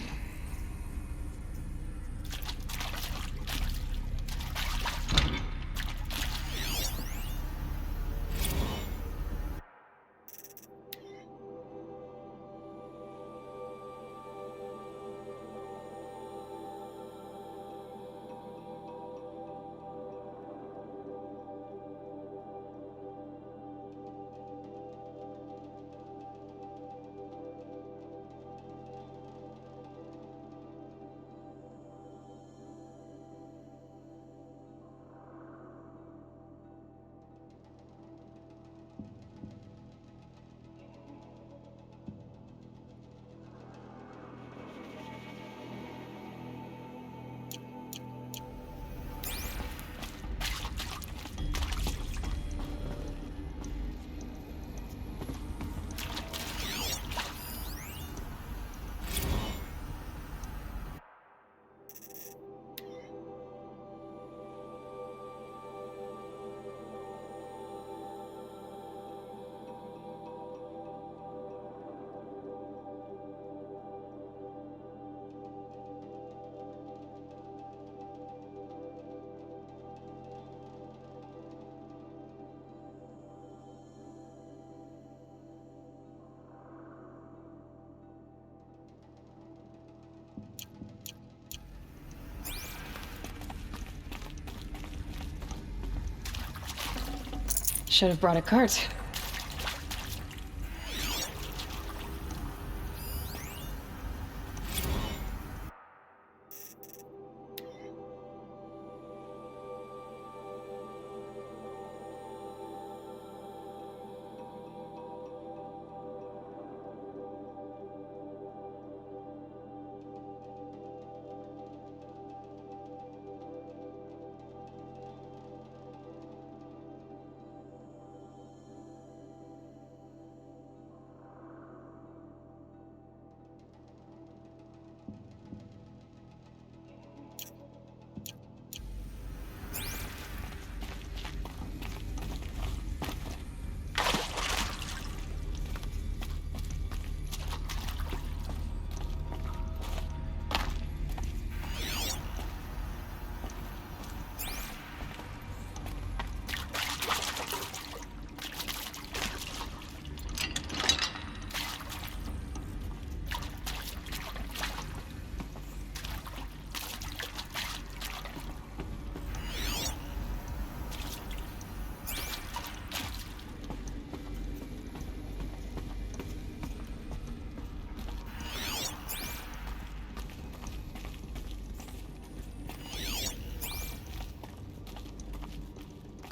Should have brought a cart.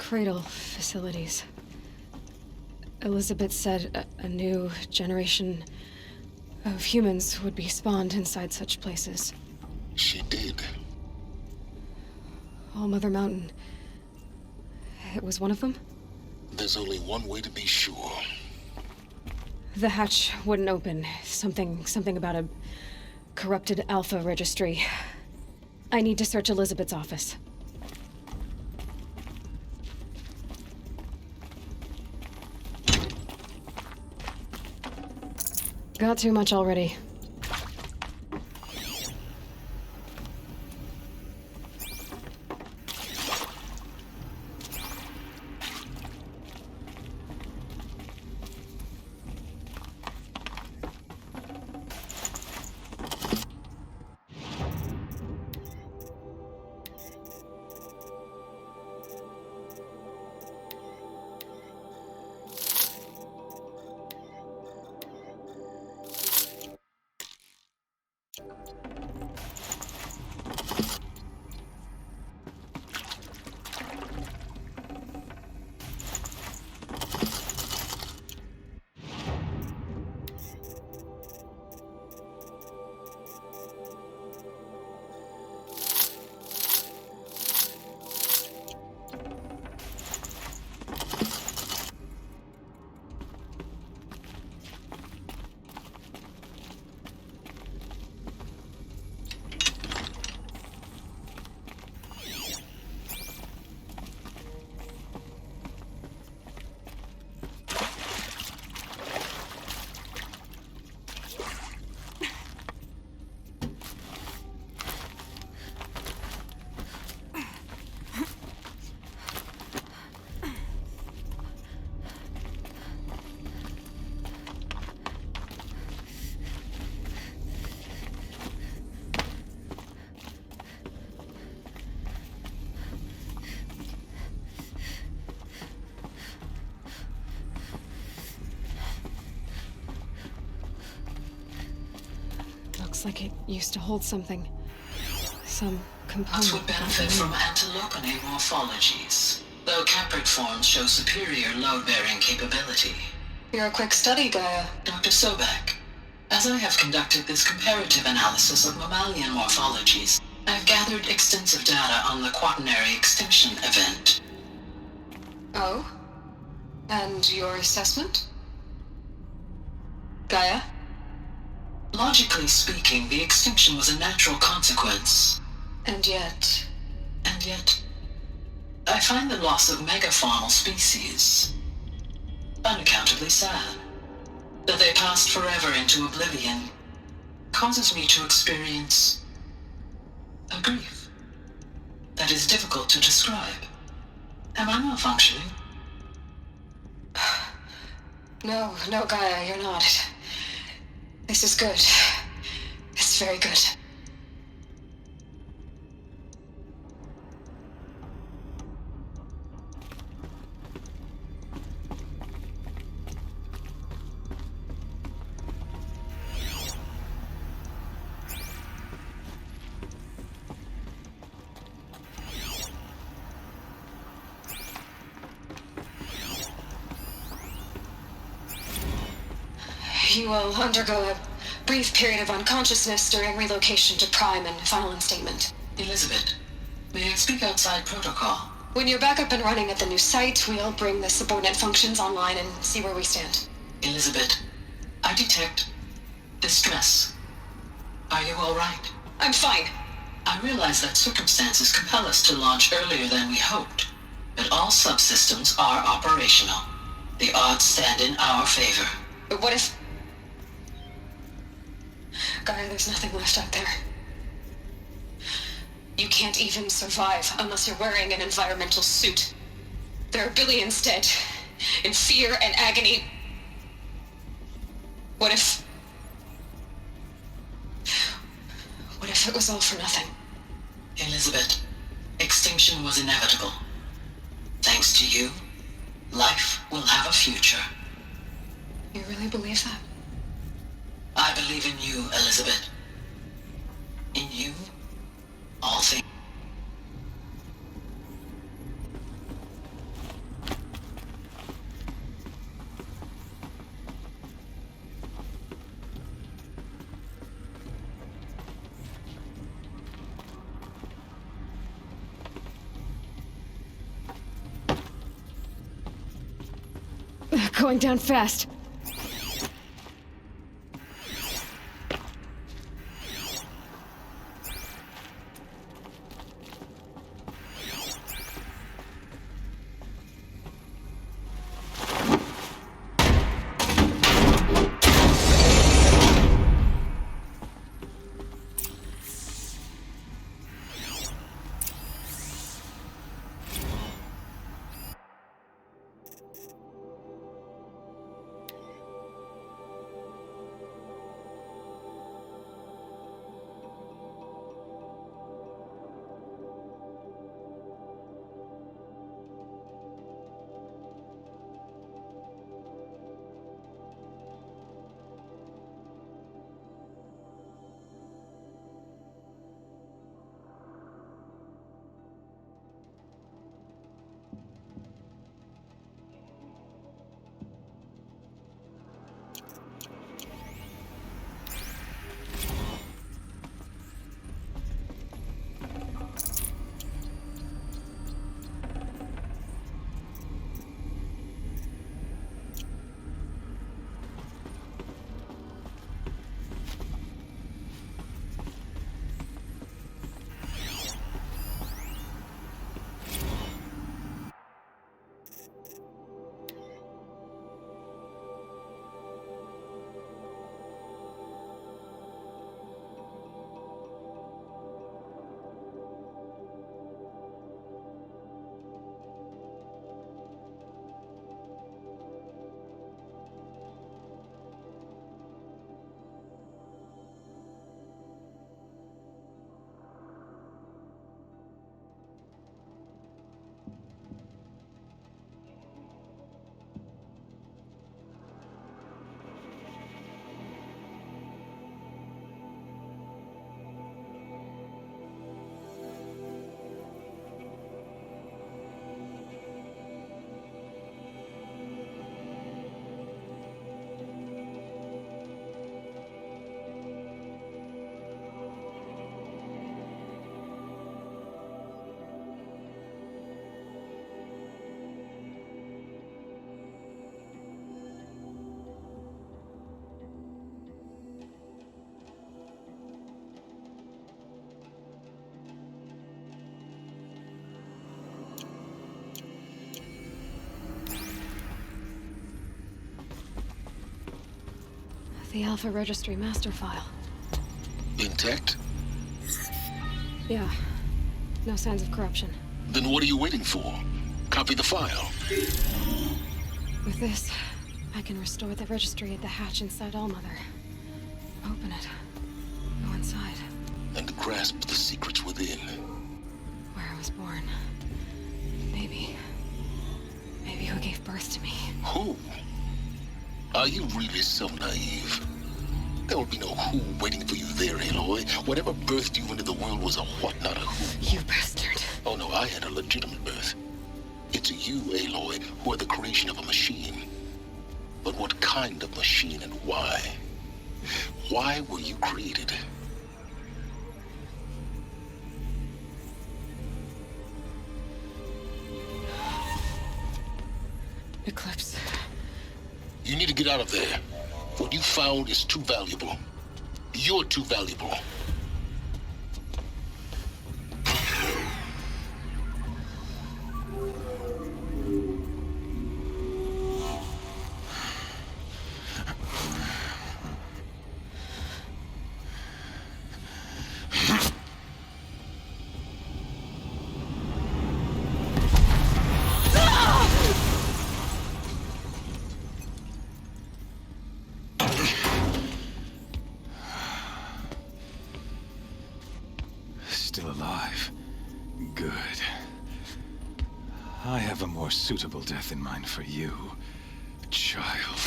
cradle facilities. Elizabeth said a new generation of humans would be spawned inside such places. She did. All Mother Mountain. It was one of them? There's only one way to be sure. The hatch wouldn't open. Something about a corrupted Alpha registry. I need to search Elizabeth's office. Got too much already. Looks like it used to hold something. Some component. Us would benefit from antilopinae morphologies, though caprid forms show superior load-bearing capability. You're a quick study, Gaia. Dr. Sobek, as I have conducted this comparative analysis of mammalian morphologies, I've gathered extensive data on the quaternary extinction event. Oh? And your assessment? Gaia? Logically speaking, the extinction was a natural consequence. And yet, I find the loss of megafaunal species unaccountably sad. That they passed forever into oblivion causes me to experience a grief that is difficult to describe. Am I malfunctioning? No, Gaia, you're not. This is good. It's very good. You will undergo a brief period of unconsciousness during relocation to Prime and final instatement. Elizabeth, may I speak outside protocol? When you're back up and running at the new site, we'll bring the subordinate functions online and see where we stand. Elizabeth, I detect distress. Are you all right? I'm fine. I realize that circumstances compel us to launch earlier than we hoped, but all subsystems are operational. The odds stand in our favor. But what if... Gaia, there's nothing left out there. You can't even survive unless you're wearing an environmental suit. There are billions dead, in fear and agony. What if it was all for nothing? Elizabeth, extinction was inevitable. Thanks to you, life will have a future. You really believe that? I believe in you, Elizabeth. In you, all things. Going down fast. The Alpha Registry master file. Intact? Yeah. No signs of corruption. Then what are you waiting for? Copy the file. With this, I can restore the registry at the hatch inside Allmother. Open it. Go inside. And grasp the secrets within. Where I was born. Maybe who gave birth to me. Who? Are you really so naive? There will be no who waiting for you there, Aloy. Whatever birthed you into the world was a what, not a who. You bastard. Oh no, I had a legitimate birth. It's you, Aloy, who are the creation of a machine. But what kind of machine and why? Why were you created? Eclipse. You need to get out of there. What you found is too valuable. You're too valuable. Still alive. Good. I have a more suitable death in mind for you, child.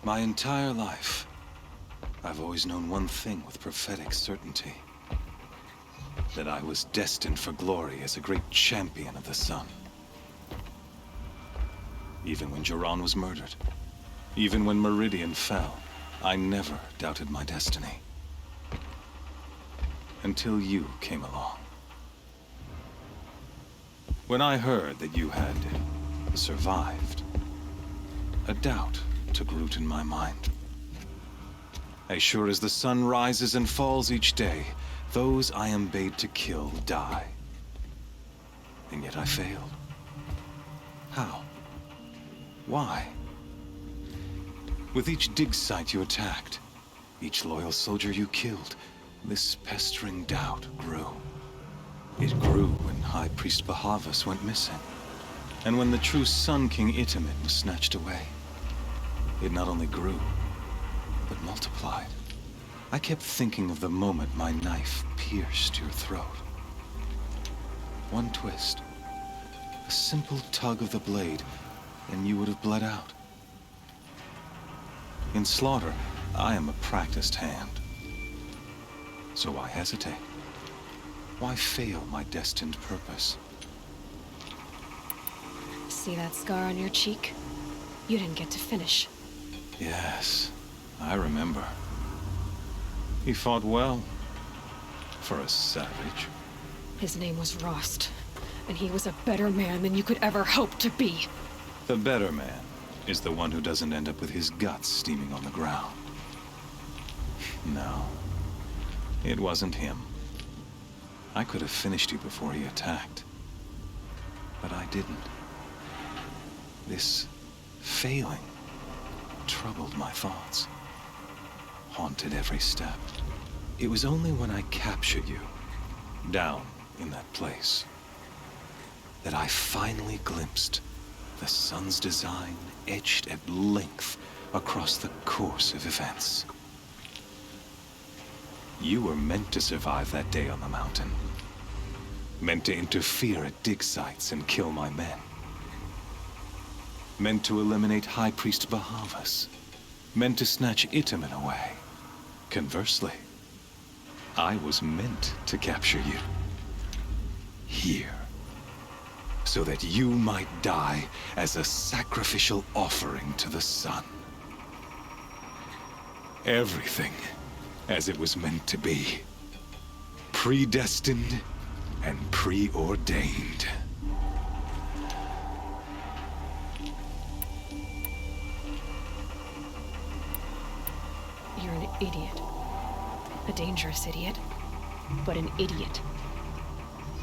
My entire life, I've always known one thing with prophetic certainty. That I was destined for glory as a great champion of the sun. Even when Jiran was murdered. Even when Meridian fell. I never doubted my destiny. Until you came along. When I heard that you had survived, a doubt took root in my mind. As sure as the sun rises and falls each day, those I am bade to kill die. And yet I failed. How? Why? With each dig site you attacked, each loyal soldier you killed, this pestering doubt grew. It grew when High Priest Bahavas went missing, and when the true Sun King Itamen was snatched away. It not only grew, but multiplied. I kept thinking of the moment my knife pierced your throat. One twist, a simple tug of the blade, and you would have bled out. In slaughter, I am a practiced hand. So why hesitate? Why fail my destined purpose? See that scar on your cheek? You didn't get to finish. Yes, I remember. He fought well. For a savage. His name was Rost, and he was a better man than you could ever hope to be. The better man is the one who doesn't end up with his guts steaming on the ground. No, it wasn't him. I could have finished you before he attacked. But I didn't. This failing troubled my thoughts, haunted every step. It was only when I captured you, down in that place, that I finally glimpsed the sun's design etched at length across the course of events. You were meant to survive that day on the mountain. Meant to interfere at dig sites and kill my men. Meant to eliminate High Priest Bahavas. Meant to snatch Itamen away. Conversely, I was meant to capture you. Here. So that you might die as a sacrificial offering to the sun. Everything as it was meant to be. Predestined and preordained. You're an idiot. A dangerous idiot, but an idiot.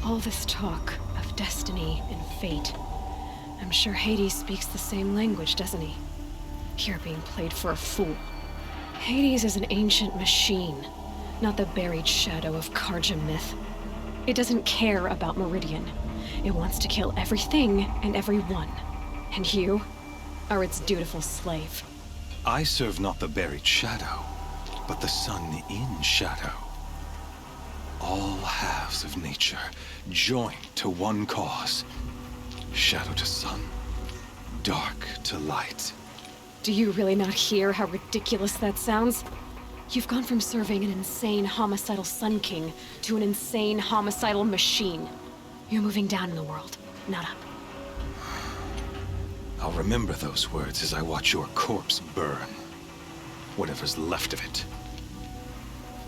All this talk of destiny and fate. I'm sure Hades speaks the same language, doesn't he? You're being played for a fool. Hades is an ancient machine, not the buried shadow of Karja myth. It doesn't care about Meridian. It wants to kill everything and everyone. And you are its dutiful slave. I serve not the buried shadow, but the sun in shadow. All halves of nature joined to one cause. Shadow to sun, dark to light. Do you really not hear how ridiculous that sounds? You've gone from serving an insane homicidal Sun King to an insane homicidal machine. You're moving down in the world, not up. I'll remember those words as I watch your corpse burn. Whatever's left of it.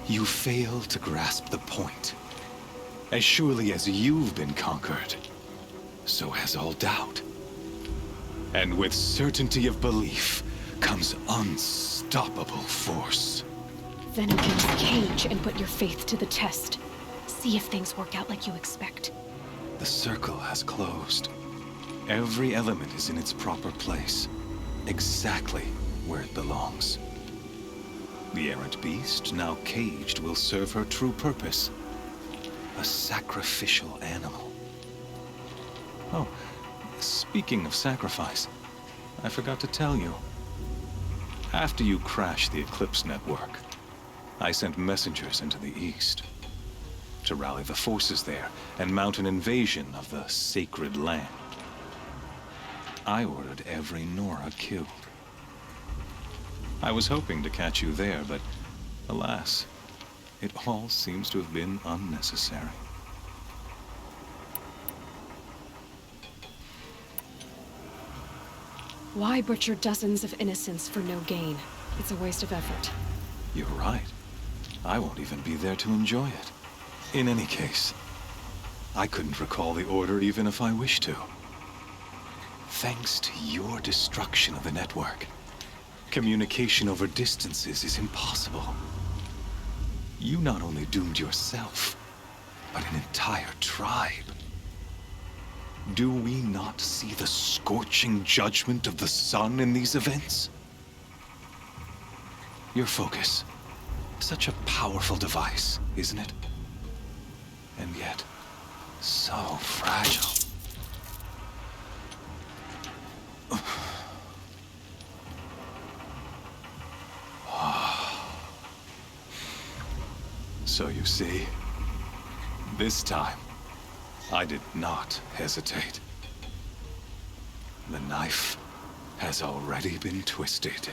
You fail to grasp the point. As surely as you've been conquered, so has all doubt. And with certainty of belief comes unstoppable force. Then open this cage and put your faith to the test. See if things work out like you expect. The circle has closed. Every element is in its proper place, exactly where it belongs. The errant beast, now caged, will serve her true purpose. A sacrificial animal. Oh, speaking of sacrifice, I forgot to tell you. After you crashed the Eclipse network, I sent messengers into the east to rally the forces there and mount an invasion of the sacred land. I ordered every Nora killed. I was hoping to catch you there, but alas, it all seems to have been unnecessary. Why butcher dozens of innocents for no gain? It's a waste of effort. You're right. I won't even be there to enjoy it. In any case, I couldn't recall the order even if I wished to. Thanks to your destruction of the network, communication over distances is impossible. You not only doomed yourself, but an entire tribe. Do we not see the scorching judgment of the sun in these events? Your focus. Such a powerful device, isn't it? And yet, so fragile. So you see, this time, I did not hesitate. The knife has already been twisted.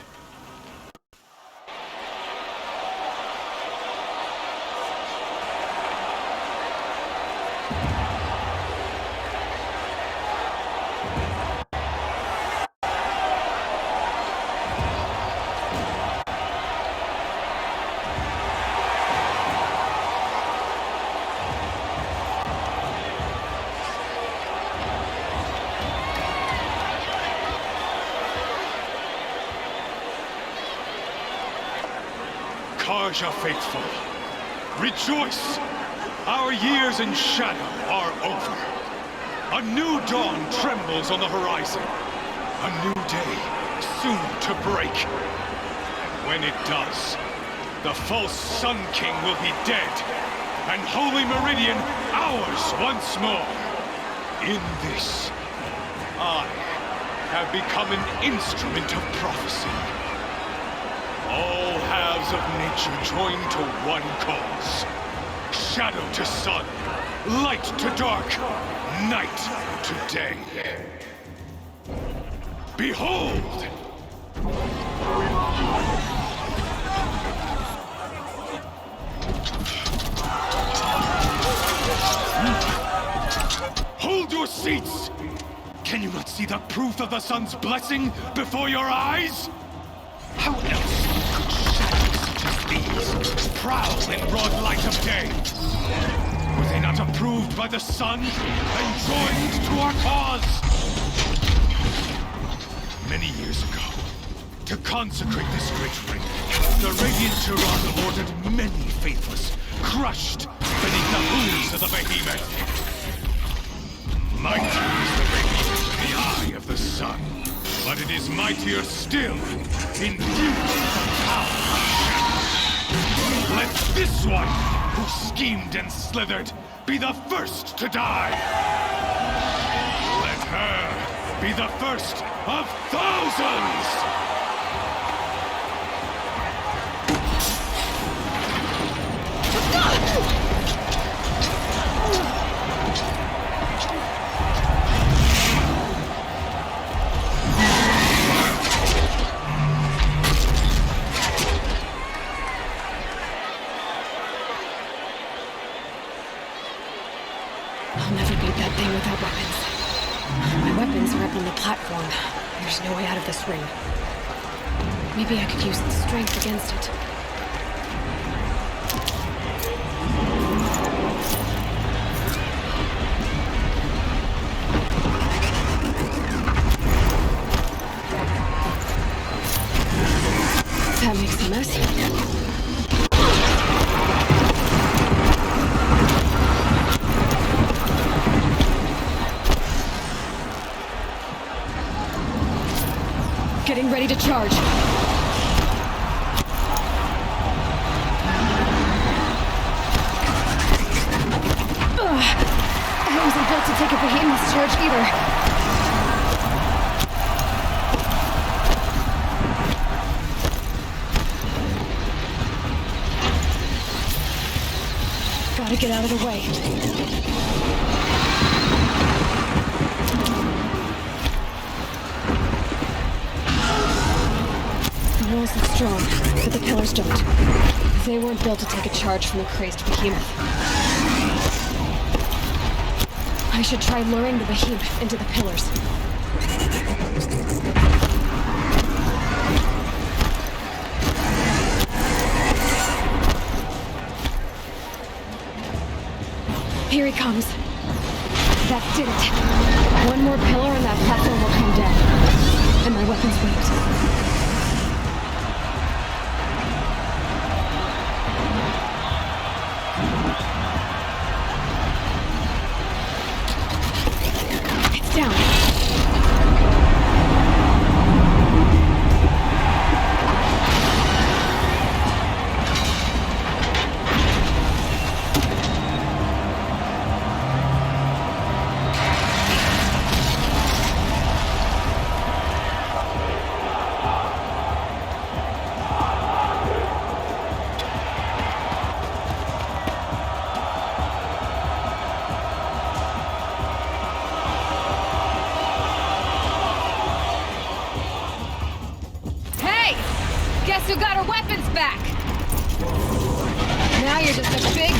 Karja faithful, rejoice! Our years in shadow are over. A new dawn trembles on the horizon. A new day soon to break. And when it does, the false Sun King will be dead, and Holy Meridian ours once more. In this, I have become an instrument of prophecy. All halves of nature join to one cause. Shadow to sun, light to dark, night to day. Behold! Hold your seats! Can you not see the proof of the sun's blessing before your eyes? How else could shadows such as these prowl in broad light of day? Were they not approved by the sun and joined to our cause? Many years ago, to consecrate this great ring, the Radiant Tyrann ordered many faithless, crushed beneath the hooves of the behemoth. Mighty is the radiance in the eye of the sun, but it is mightier still in beauty and power. Let this one, who schemed and slithered, be the first to die. Let her be the first of thousands! I'll never beat that thing without weapons. My weapons are up on the platform. There's no way out of this ring. Maybe I could use its strength against it. That makes a mess. Getting ready to charge. I wasn't built to take a behemoth's charge either. Gotta get out of the way. The walls look strong, but the pillars don't. They weren't built to take a charge from the crazed behemoth. I should try luring the behemoth into the pillars. Here he comes. That did it. One more pillar and that platform will come down. And my weapons wait. Down. Guess who got her weapons back? Now you're just a big...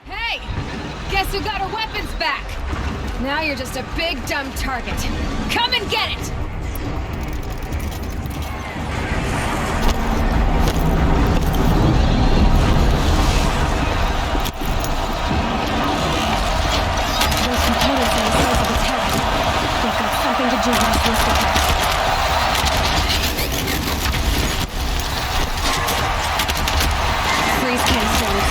Hey! Guess who got her weapons back? Now you're just a big dumb target. Come and get it! Those components are the source of attack. They've got something to do with this attack. Freeze canisters.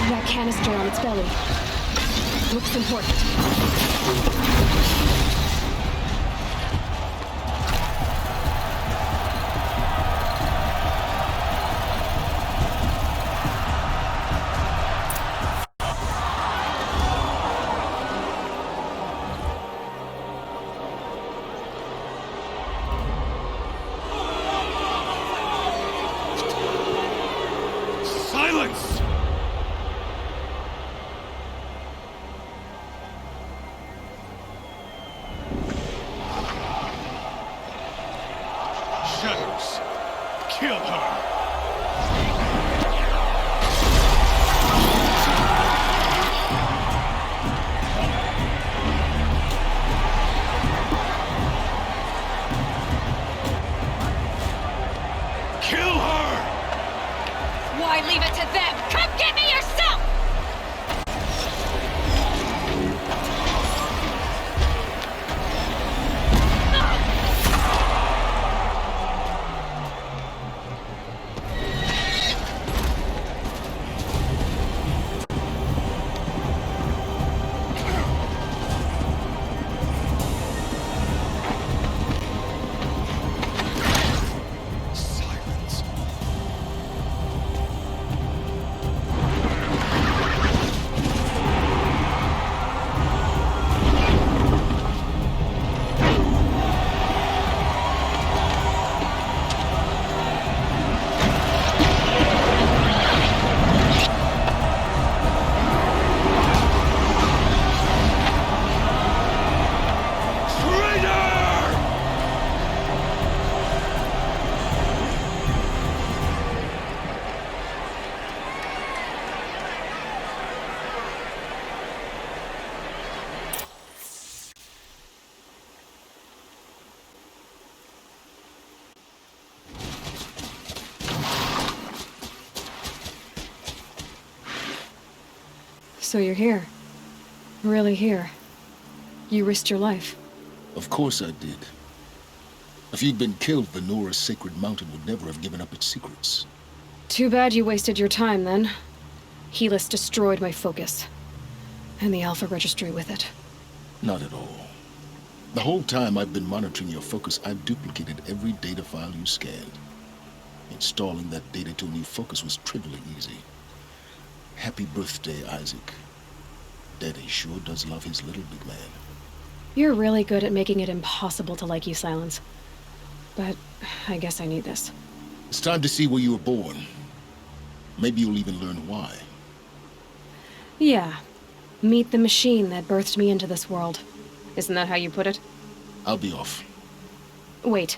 That canister on its belly looks important. Silence! Shadows, kill her! Kill her! Why leave it to them? Come get me yourself! So you're here. Really here. You risked your life. Of course I did. If you'd been killed, the Nora's Sacred Mountain would never have given up its secrets. Too bad you wasted your time, then. Helis destroyed my focus. And the Alpha Registry with it. Not at all. The whole time I've been monitoring your focus, I've duplicated every data file you scanned. Installing that data to a new focus was trivially easy. Happy birthday, Isaac. Daddy sure does love his little big man. You're really good at making it impossible to like you, Silence. But I guess I need this. It's time to see where you were born. Maybe you'll even learn why. Yeah. Meet the machine that birthed me into this world. Isn't that how you put it? I'll be off. Wait.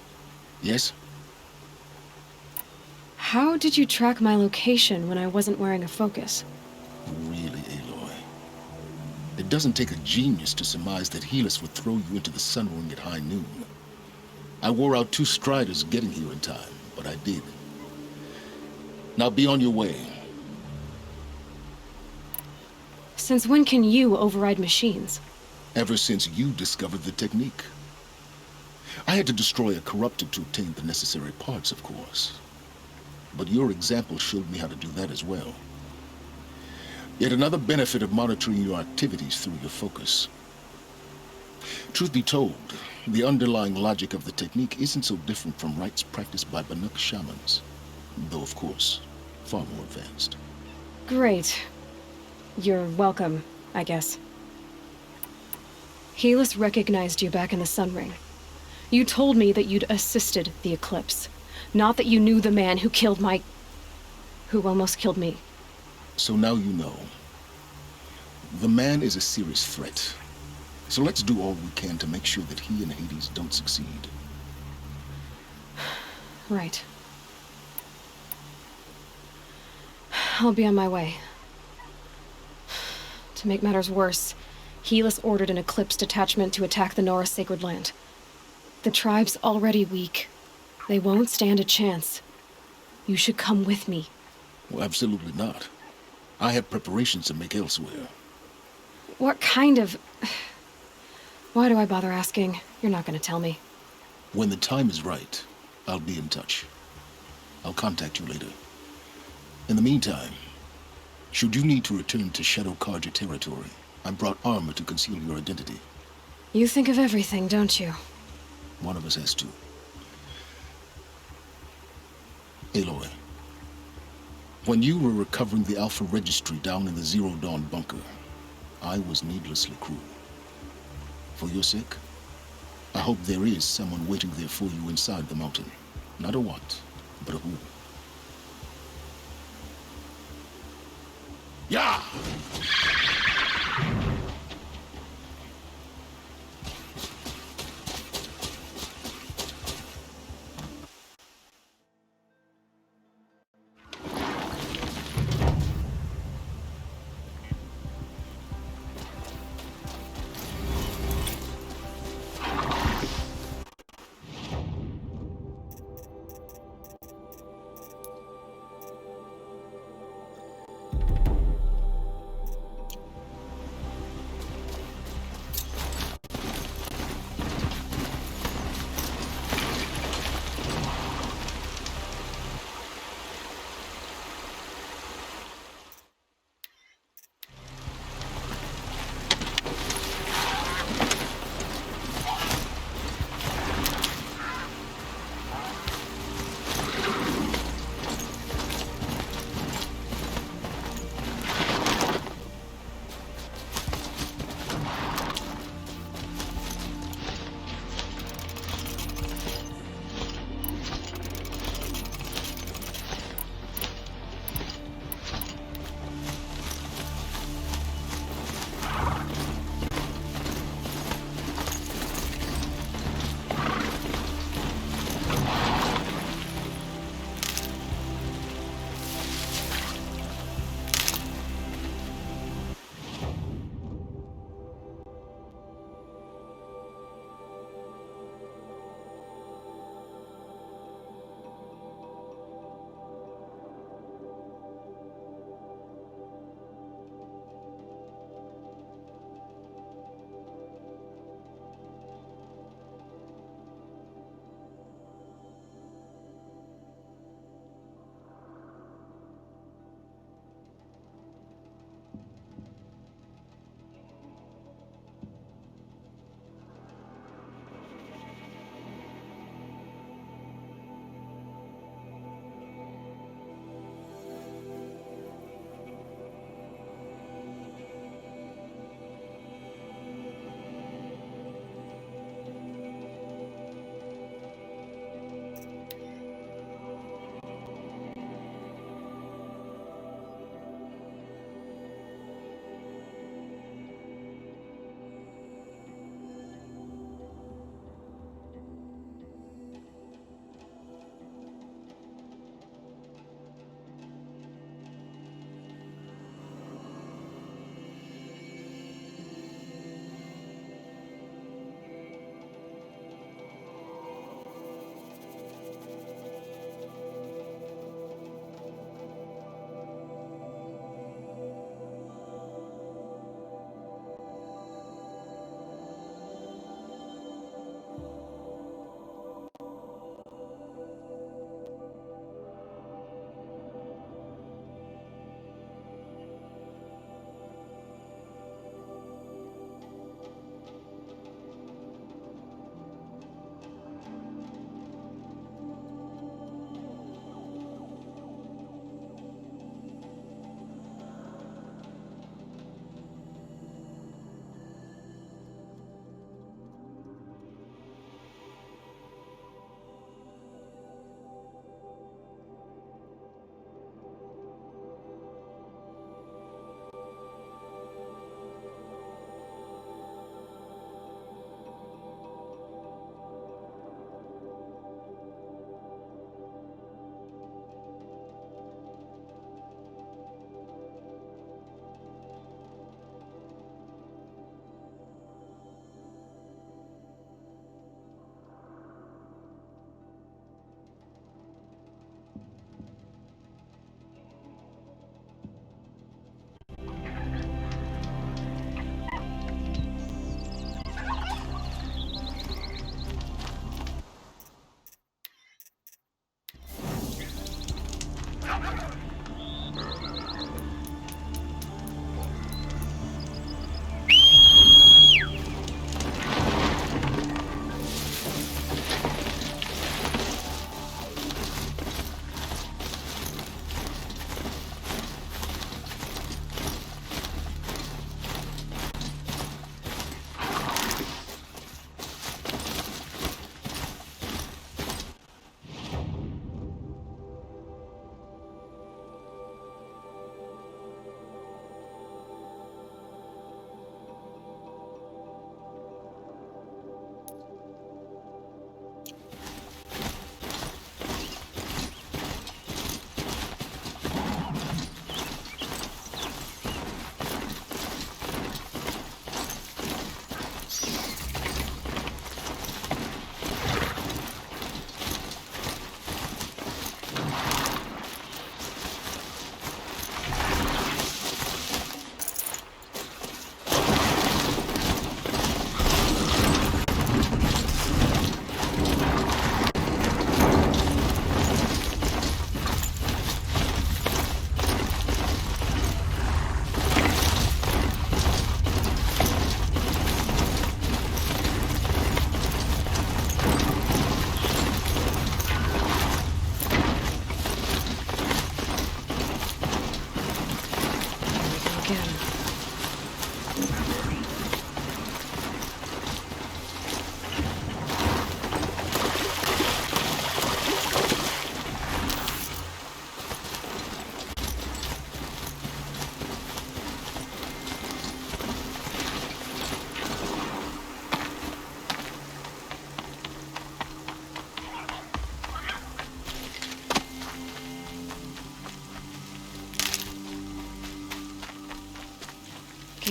Yes? How did you track my location when I wasn't wearing a focus? Really, Aloy? It doesn't take a genius to surmise that Helis would throw you into the sun ring at high noon. I wore out 2 striders getting here in time, but I did. Now be on your way. Since when can you override machines? Ever since you discovered the technique. I had to destroy a corrupted to obtain the necessary parts, of course. But your example showed me how to do that as well. Yet another benefit of monitoring your activities through your focus. Truth be told, the underlying logic of the technique isn't so different from rites practiced by Banuk shamans. Though, of course, far more advanced. Great. You're welcome, I guess. Helis recognized you back in the Sun Ring. You told me that you'd assisted the eclipse. Not that you knew the man who killed who almost killed me. So now you know. The man is a serious threat. So let's do all we can to make sure that he and Hades don't succeed. Right. I'll be on my way. To make matters worse, Helis ordered an Eclipse detachment to attack the Nora Sacred Land. The tribe's already weak. They won't stand a chance. You should come with me. Well, absolutely not. I have preparations to make elsewhere. What kind of... Why do I bother asking? You're not going to tell me. When the time is right, I'll be in touch. I'll contact you later. In the meantime, should you need to return to Shadow Karja territory, I brought armor to conceal your identity. You think of everything, don't you? One of us has to. Aloy, when you were recovering the Alpha Registry down in the Zero Dawn bunker, I was needlessly cruel. For your sake, I hope there is someone waiting there for you inside the mountain. Not a what, but a who. Yeah!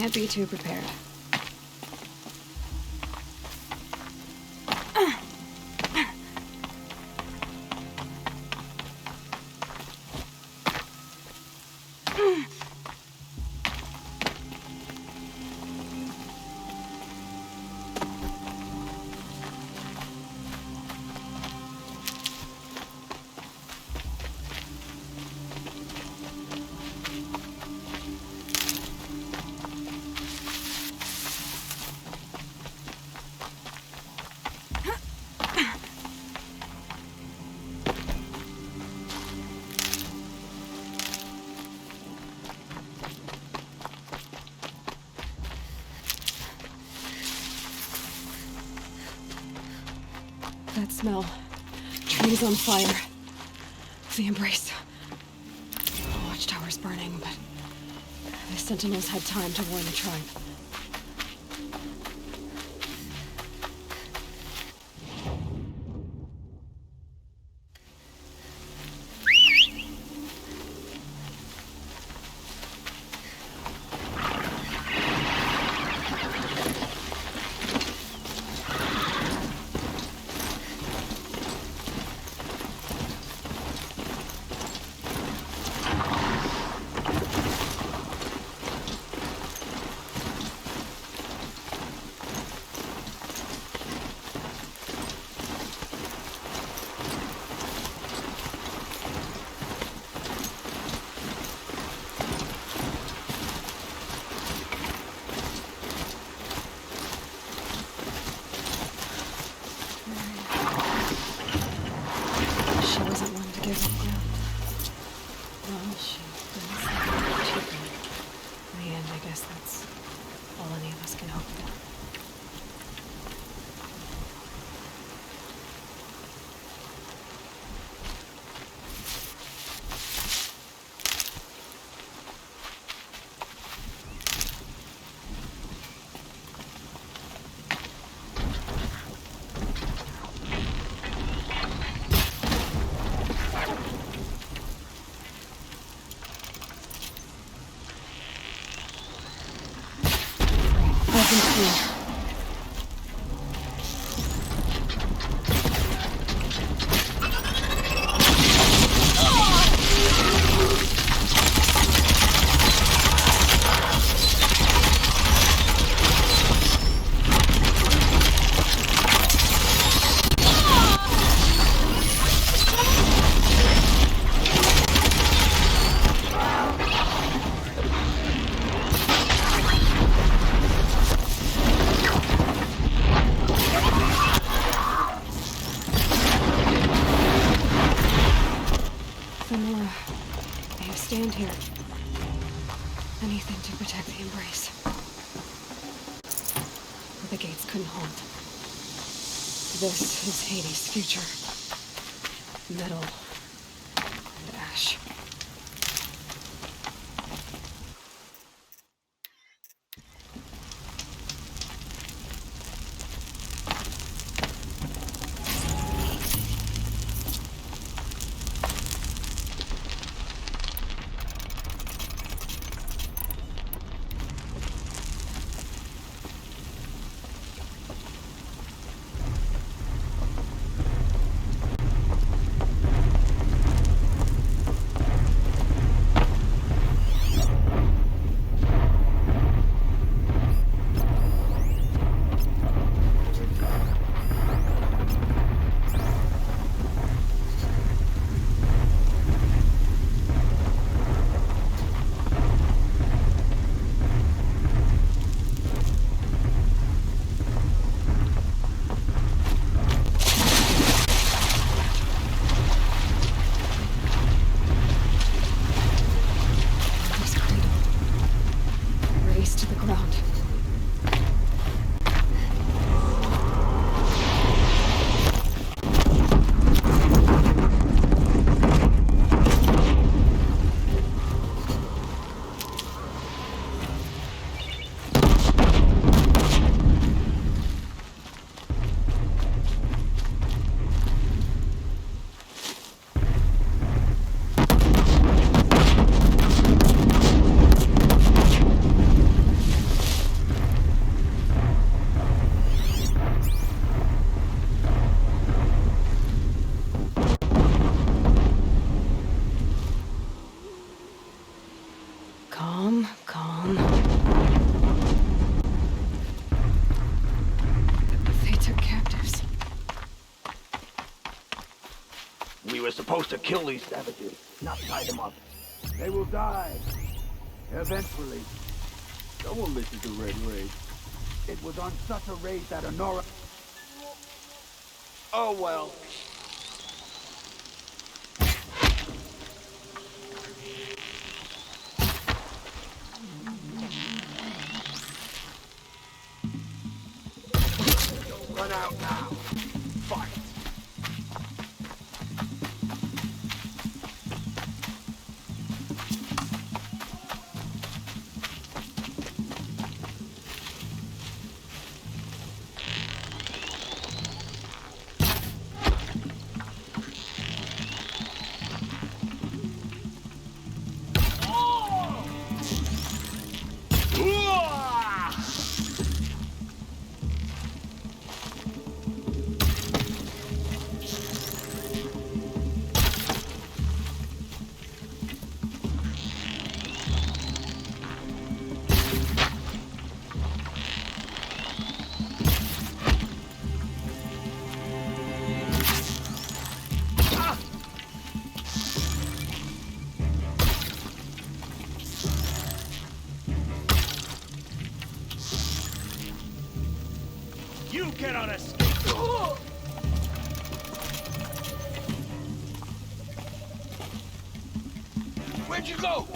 Can't be too prepared. That smell. Trees on fire. The embrace. Watchtower's burning, but the sentinels had time to warn the tribe. Stand here. Anything to protect the embrace. But the gates couldn't hold. This is Hades' future. Metal and ash. were supposed to kill these savages, not tie them up. They will die. Eventually. No one listens to Red Raid. It was on such a raid that Honora... Oh well. Don't run out now. Fight. You cannot escape! Where'd you go?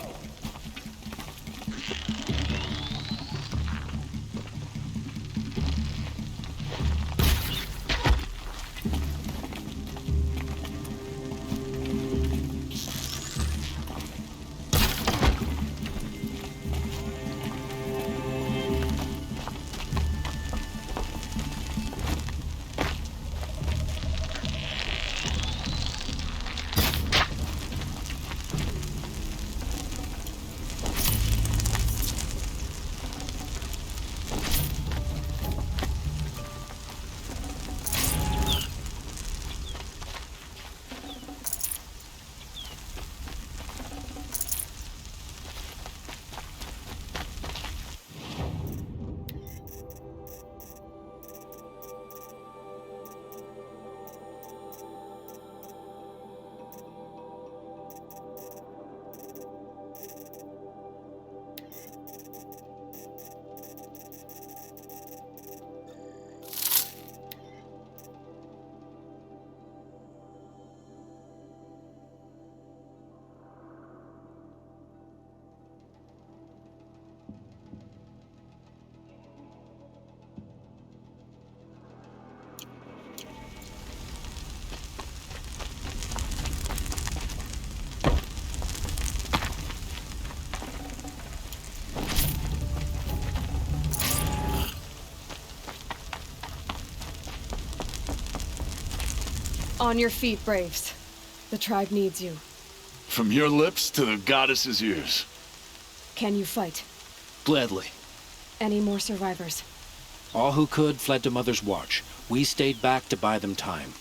On your feet, Braves. The tribe needs you. From your lips to the goddess's ears. Can you fight? Gladly. Any more survivors? All who could fled to Mother's Watch. We stayed back to buy them time.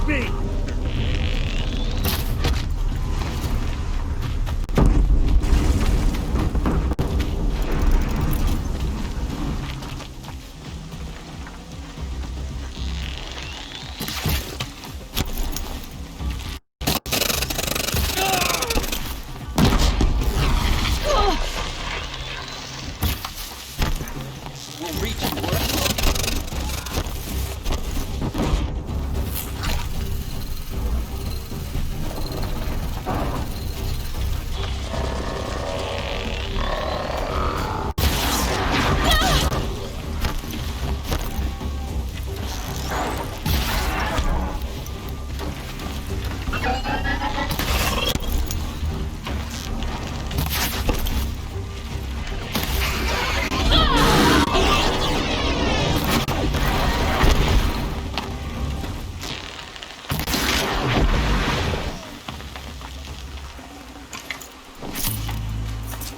me!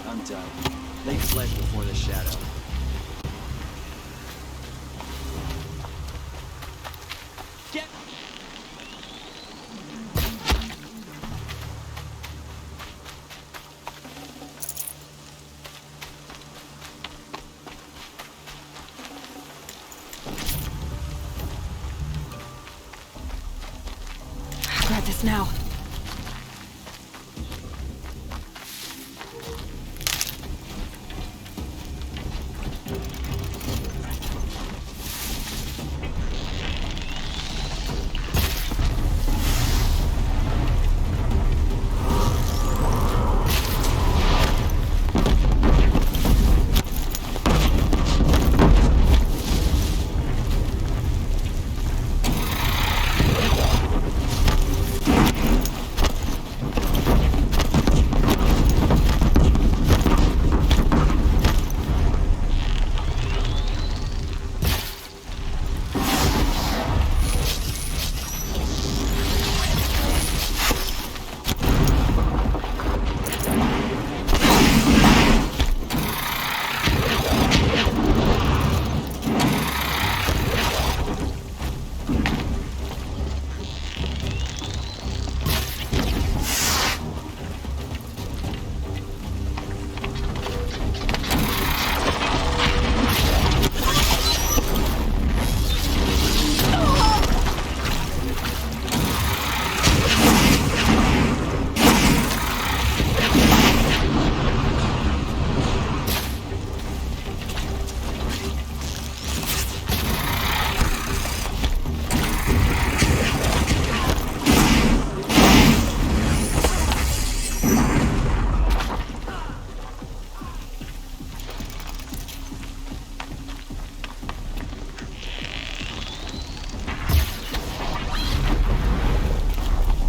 I'm done. They fled before the shadow. Get... Grab this now.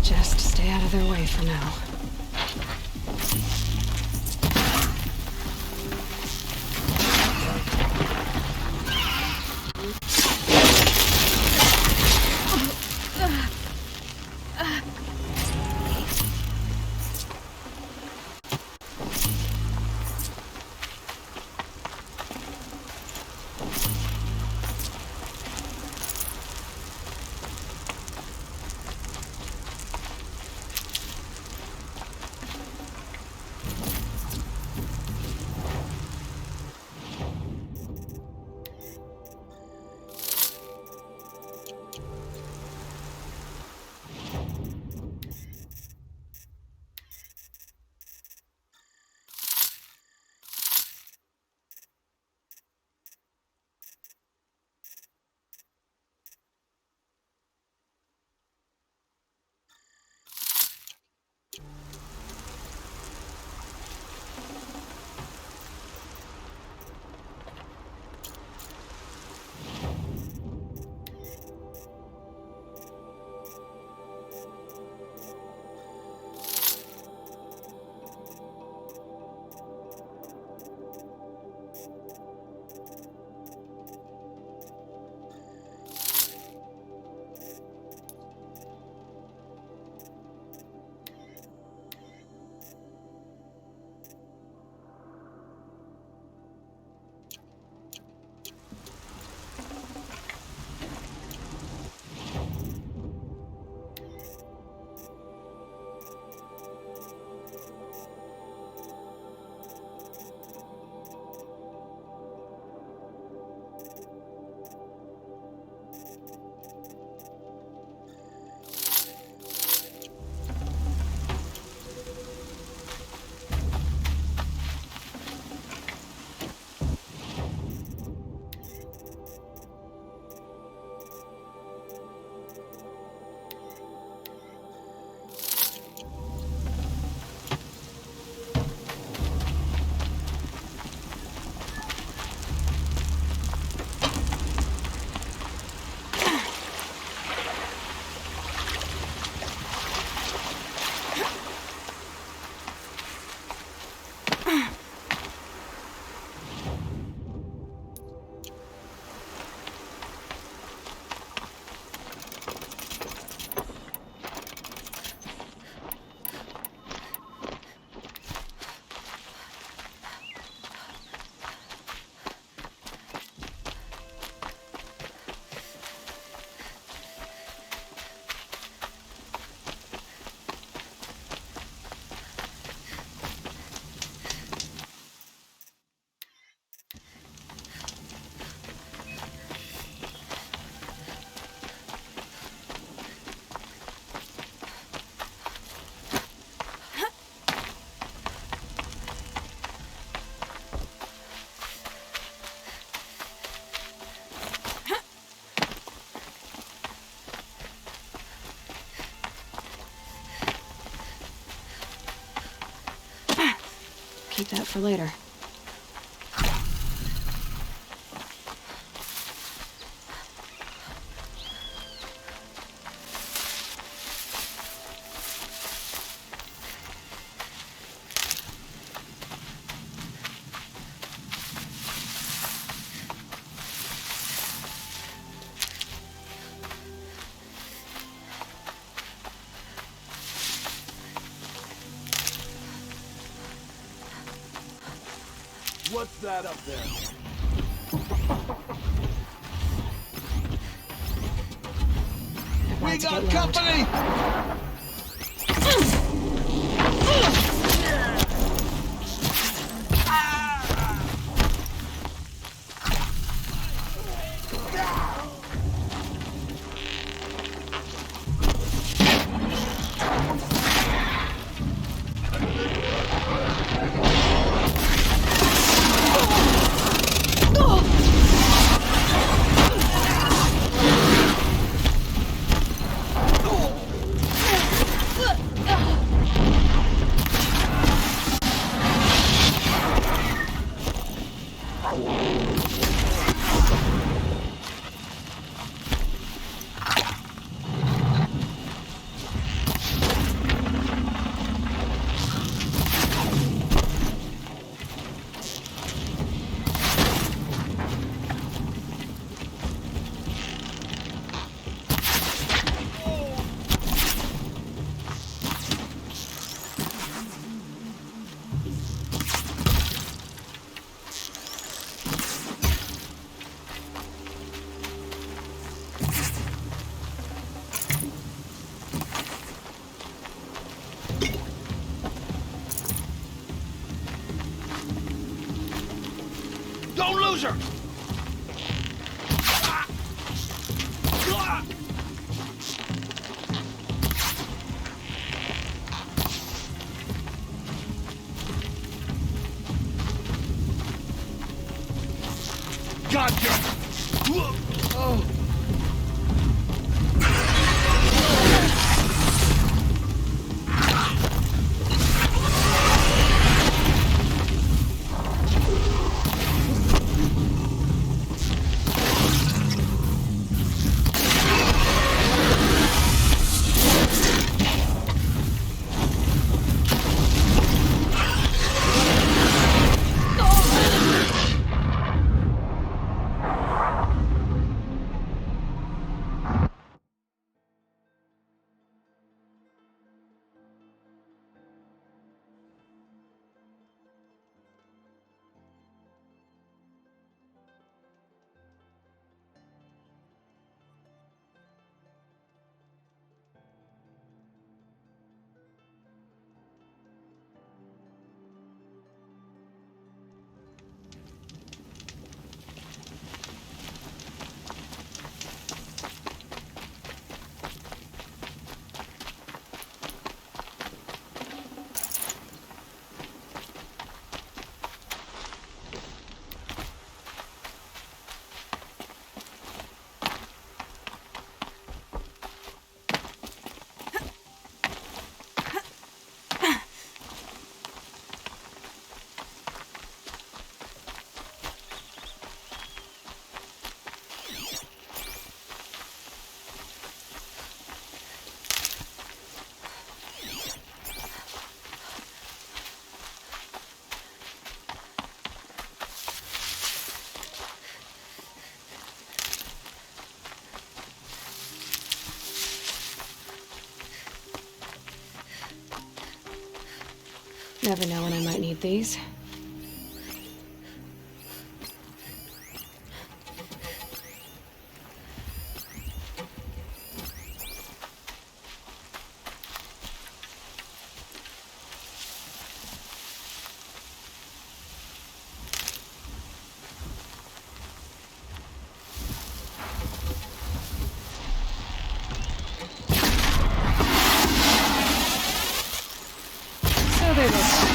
Just stay out of their way for now. Keep that for later. What's that up there? We got company! Don't lose her! Gotcha! Oh. Never know when I might need these. So they look.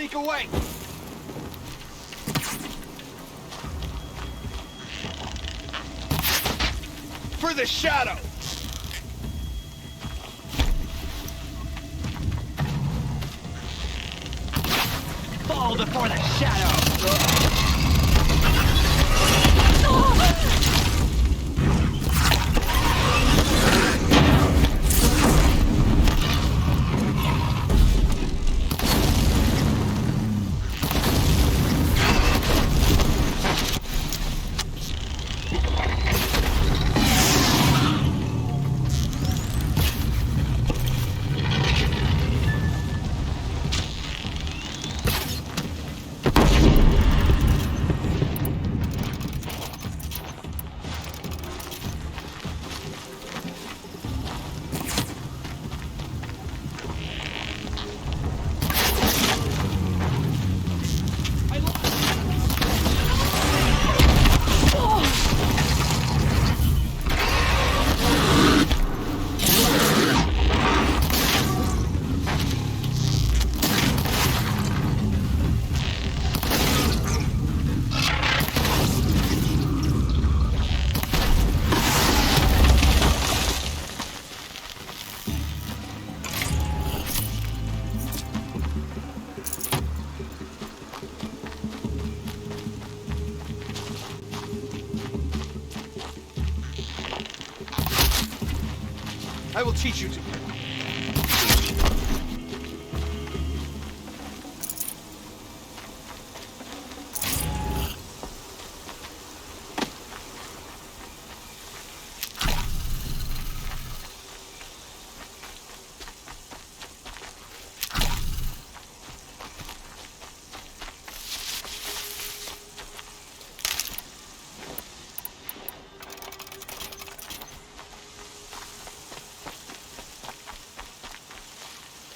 sneak away! For the shadow! Fall before the shadow! I will teach you to.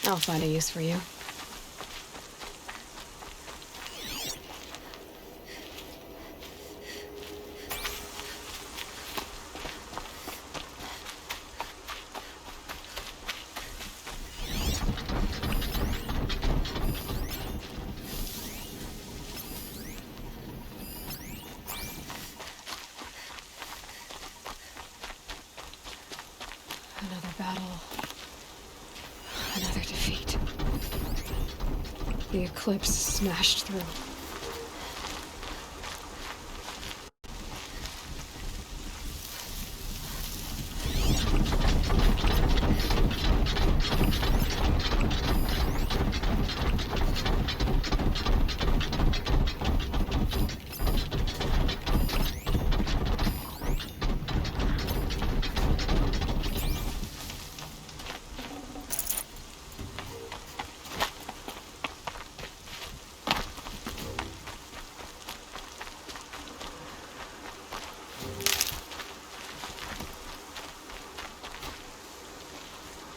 I'll find a use for you. Another battle. Another defeat. The eclipse smashed through.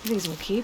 These will keep.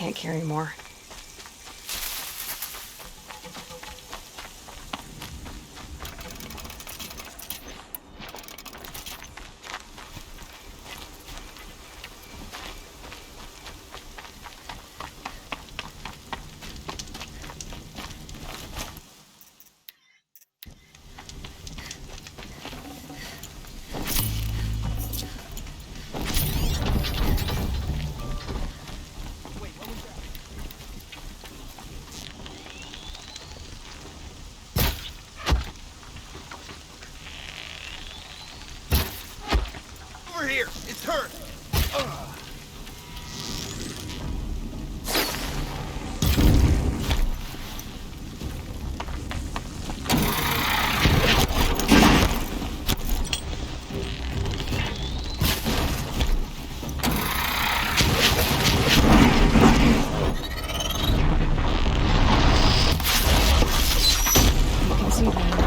can't carry more. Over here! It's hurt! You can see them.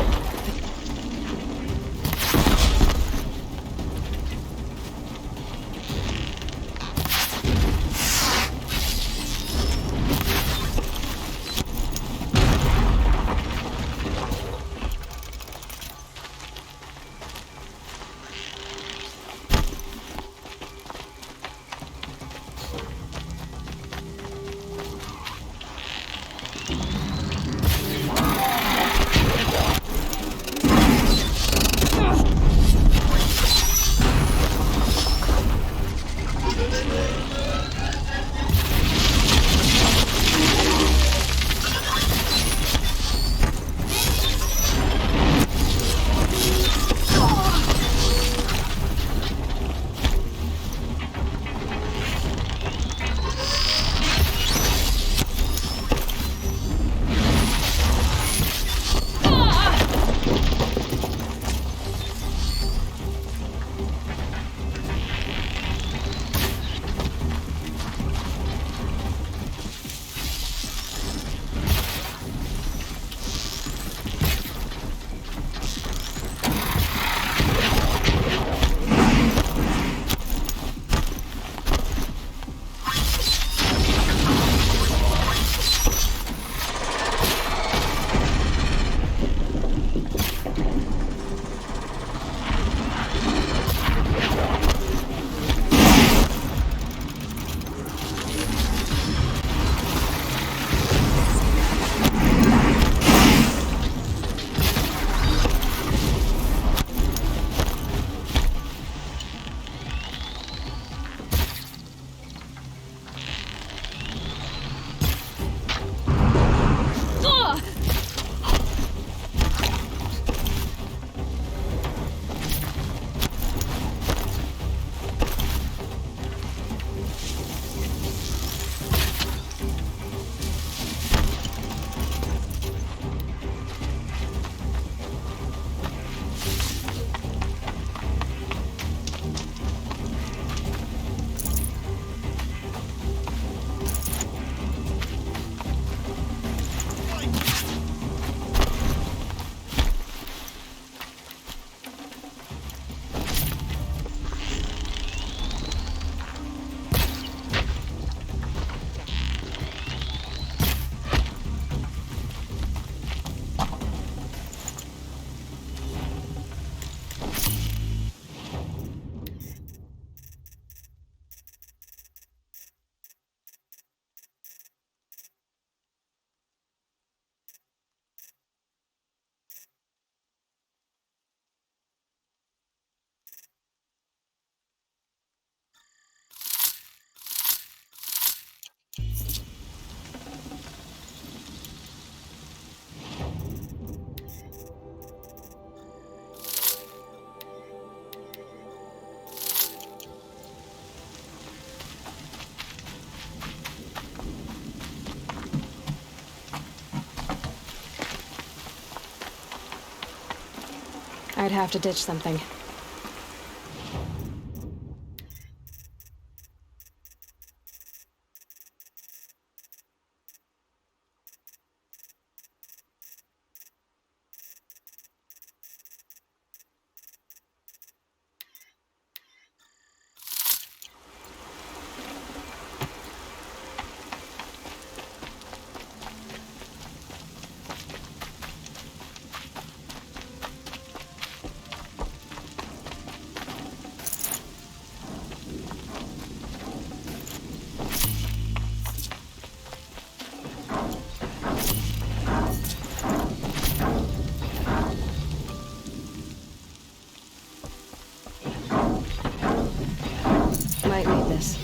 I'd have to ditch something. this.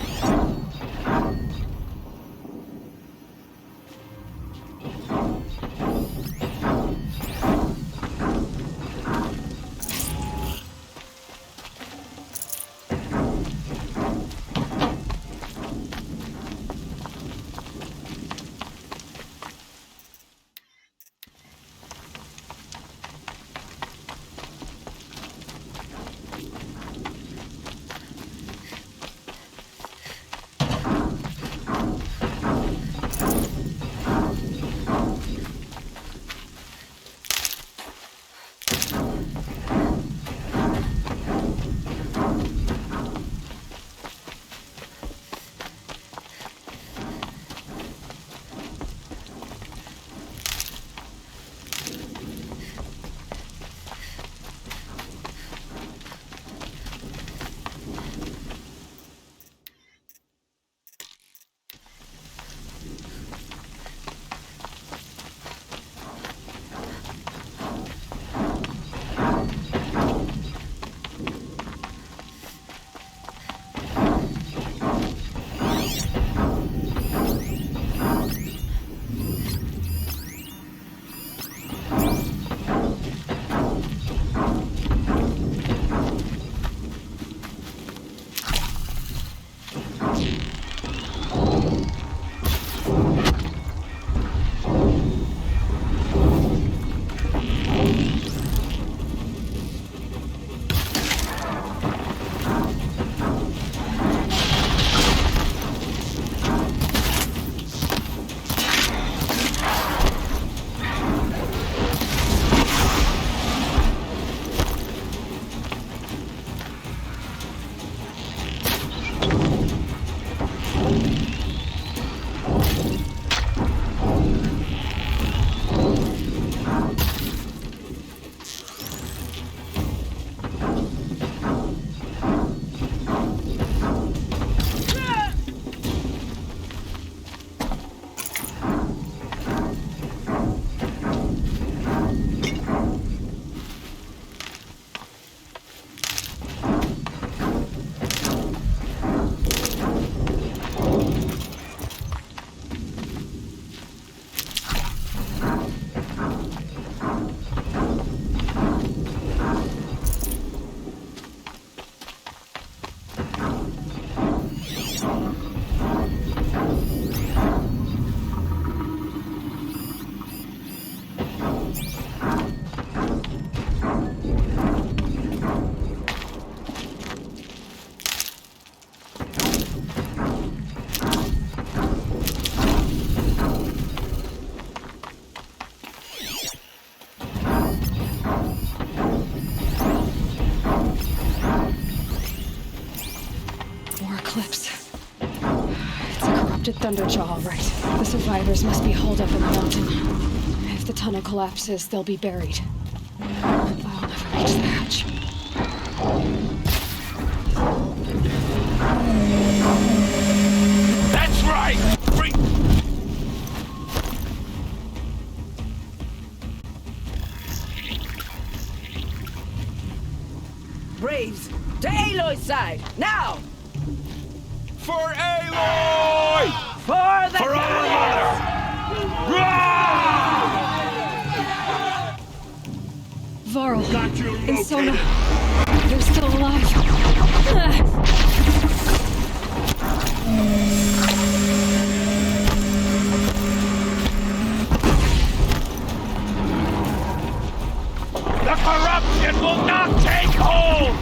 Thunderjaw, all right. The survivors must be holed up in the mountain. If the tunnel collapses, they'll be buried. I'll never reach the hatch. That's right! Braves, to Aloy's side, now! For Aloy! For the For our mother! Varl Got you and Sona, they're still alive. The corruption will not take hold!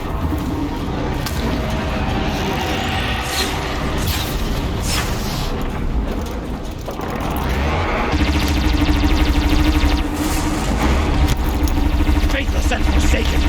Faithless and forsaken!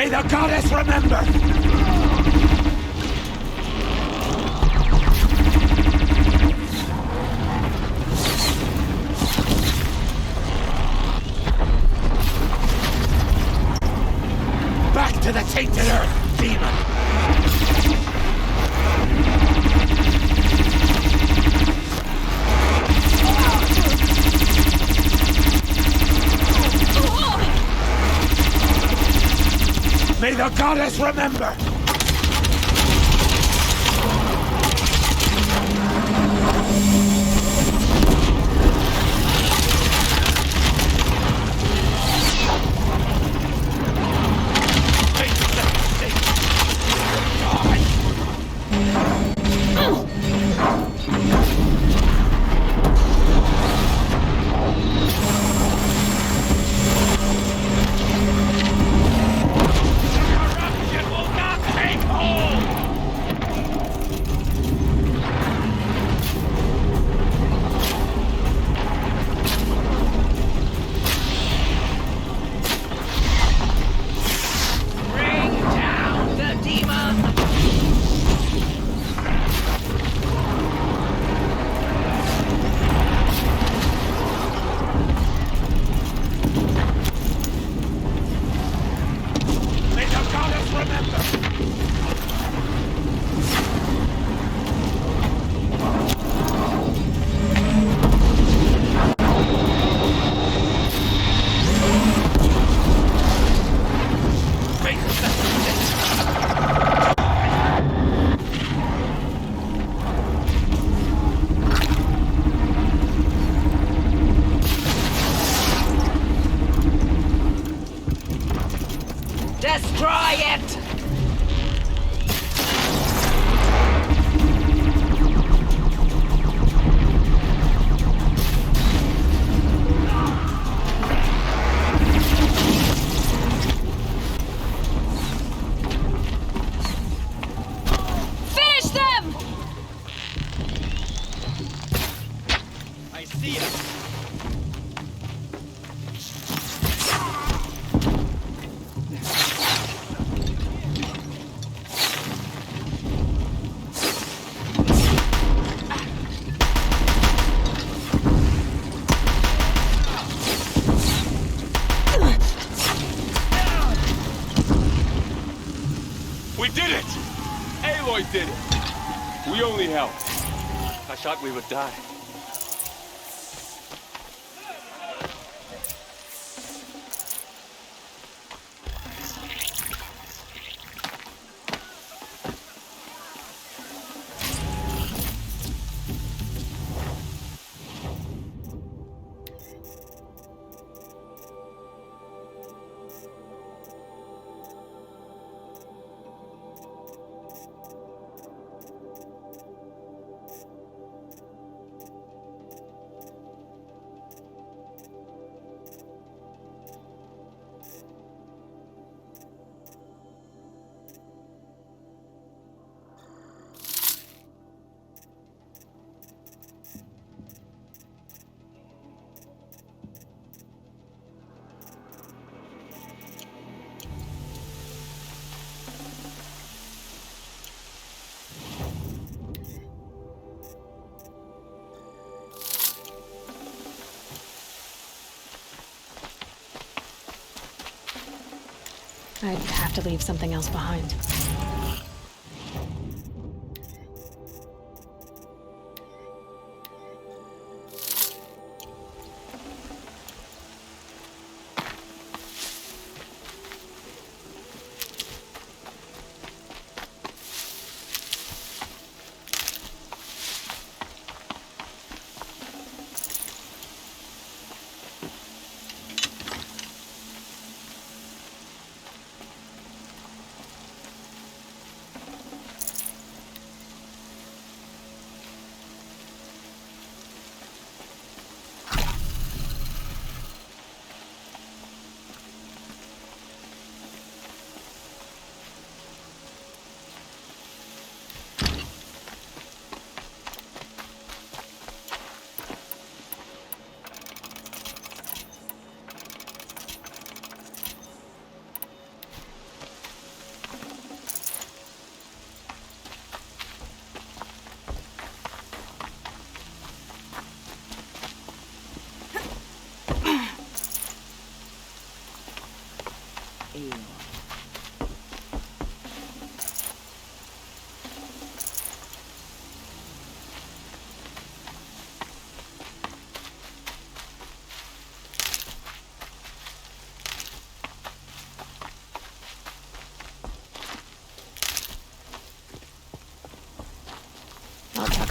May the goddess remember! Back to the tainted earth, demon! May the goddess remember! Destroy it! Finish them! I see it. We did it! Aloy did it! We only helped. I thought we would die. I'd have to leave something else behind.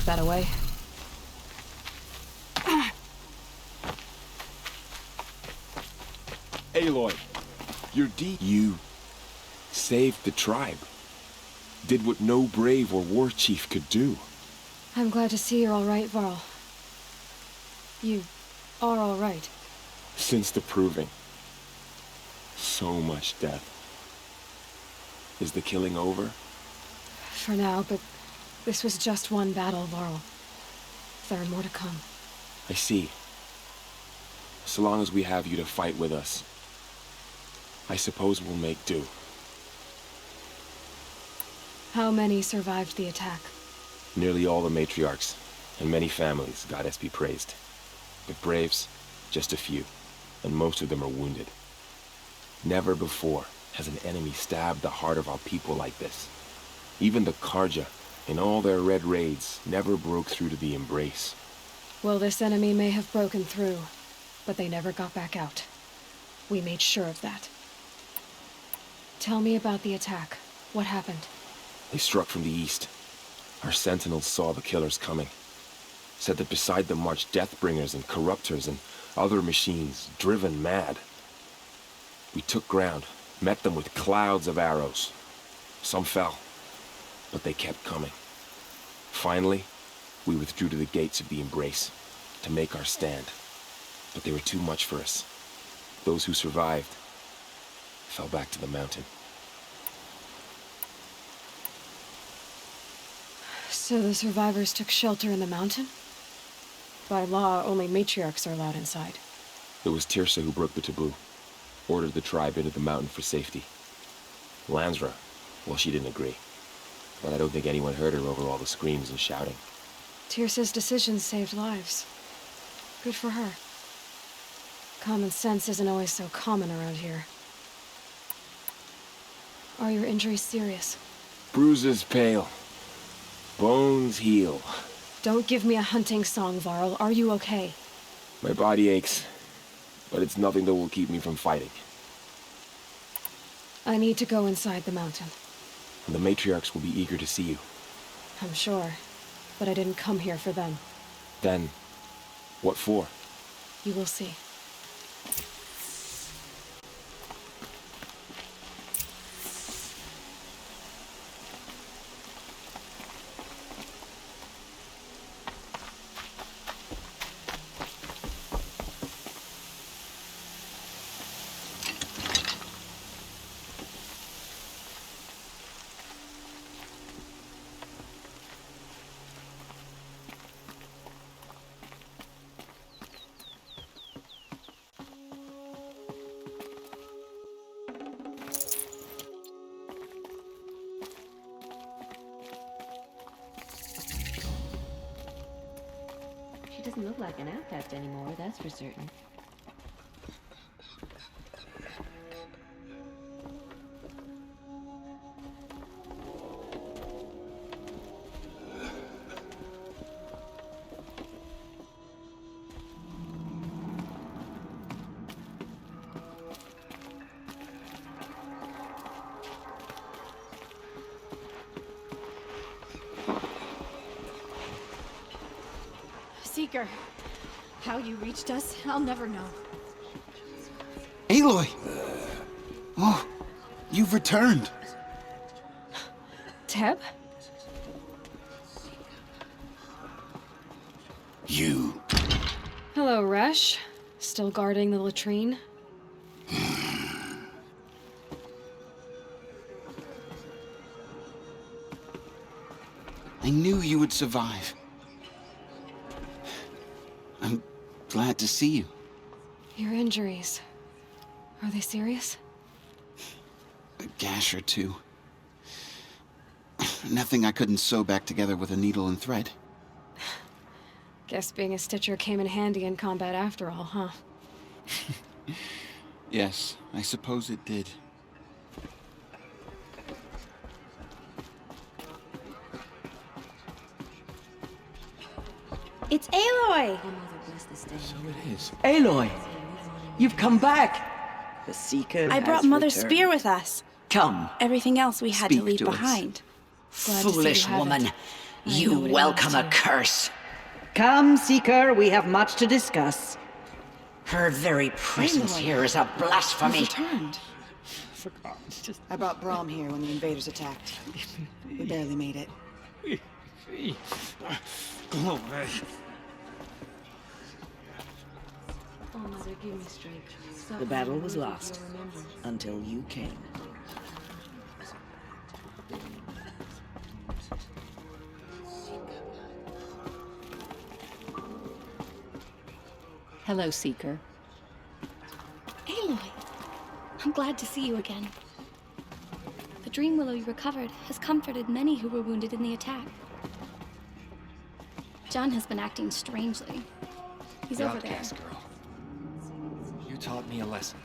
that away. Aloy, you saved the tribe. Did what no brave or war chief could do. I'm glad to see you're all right, Varl. You are all right. Since the proving. So much death. Is the killing over? For now, but this was just one battle, Varl. There are more to come. I see. So long as we have you to fight with us, I suppose we'll make do. How many survived the attack? Nearly all the matriarchs, and many families, goddess be praised. But braves, just a few, and most of them are wounded. Never before has an enemy stabbed the heart of our people like this. Even the Karja, in all their red raids, never broke through to the embrace. Well, this enemy may have broken through, but they never got back out. We made sure of that. Tell me about the attack. What happened? They struck from the east. Our sentinels saw the killers coming. Said that beside them marched Deathbringers and Corruptors and other machines, driven mad. We took ground, met them with clouds of arrows. Some fell, but they kept coming. Finally, we withdrew to the gates of the Embrace to make our stand. But they were too much for us. Those who survived fell back to the mountain. So the survivors took shelter in the mountain? By law, only matriarchs are allowed inside. It was Tirsa who broke the taboo, ordered the tribe into the mountain for safety. Lansra, well, she didn't agree. But I don't think anyone heard her over all the screams and shouting. Tirsa's decisions saved lives. Good for her. Common sense isn't always so common around here. Are your injuries serious? Bruises pale. Bones heal. Don't give me a hunting song, Varl. Are you okay? My body aches, but it's nothing that will keep me from fighting. I need to go inside the mountain. And the matriarchs will be eager to see you. I'm sure, but I didn't come here for them. Then, what for? You will see. She doesn't look like an outcast anymore, that's for certain. Seeker, how you reached us, I'll never know. Aloy! Oh, you've returned. Teb? You. Hello, Resh. Still guarding the latrine? I knew you would survive. I'm glad to see you. Your injuries. Are they serious? A gash or two. Nothing I couldn't sew back together with a needle and thread. Guess being a stitcher came in handy in combat after all, huh? Yes, I suppose it did. It's Aloy! So it is. Aloy! You've come back! The Seeker I brought has Mother's returned. spear with us. Come. Everything else we had to Speak leave to us. behind. Glad to see Foolish you have woman. it. You welcome a curse. Come, Seeker, we have much to discuss. Her very presence here is a blasphemy. Returned. Forgot. I brought Brahm here when the invaders attacked. We barely made it. Oh, man. Oh, Mother, give me strength. Stop The battle letting was me lost feel remembered. until you came. Hello, Seeker. Aloy, I'm glad to see you again. The dream willow you recovered has comforted many who were wounded in the attack. John has been acting strangely. He's over there. Outcast girl. You taught me a lesson.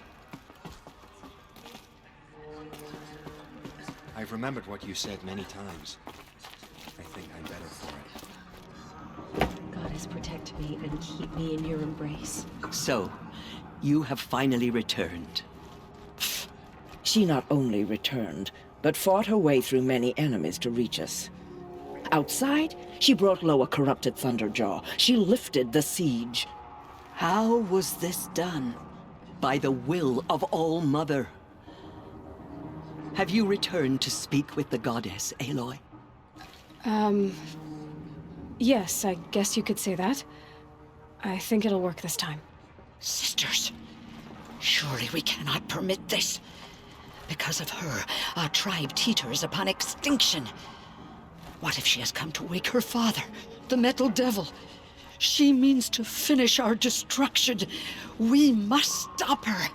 I've remembered what you said many times. I think I'm better for it. Goddess, protect me and keep me in your embrace. So, you have finally returned. She not only returned, but fought her way through many enemies to reach us. Outside, she brought low a corrupted Thunderjaw. She lifted the siege. How was this done? By the will of All-Mother. Have you returned to speak with the goddess, Aloy? Yes, I guess you could say that. I think it'll work this time. Sisters, surely we cannot permit this. Because of her, our tribe teeters upon extinction. What if she has come to wake her father, the Metal Devil? She means to finish our destruction. We must stop her.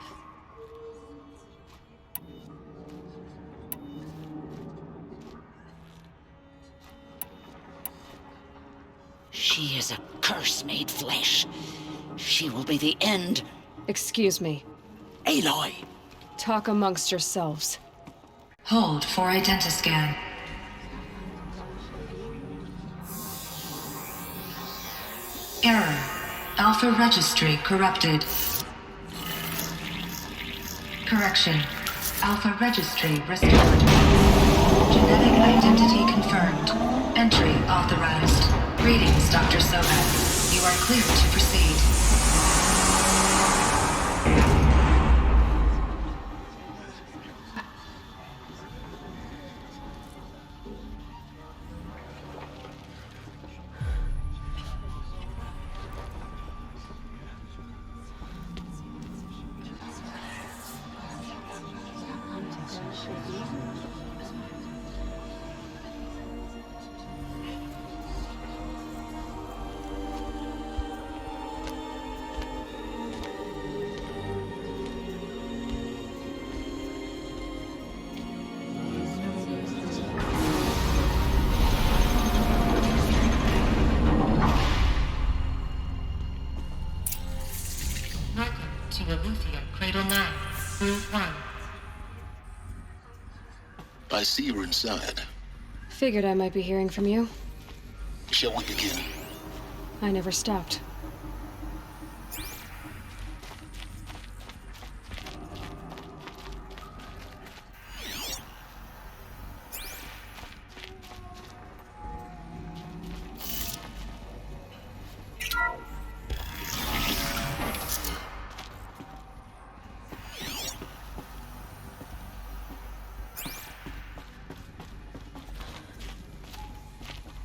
She is a curse made flesh. She will be the end. Excuse me. Aloy! Talk amongst yourselves. Hold for identiscan. Error. Alpha registry corrupted. Correction. Alpha registry restored. Genetic identity confirmed. Entry authorized. Greetings, Dr. Sohan. You are clear to proceed. Cradle 9, Route 1. I see you're inside. Figured I might be hearing from you. Shall we begin? I never stopped.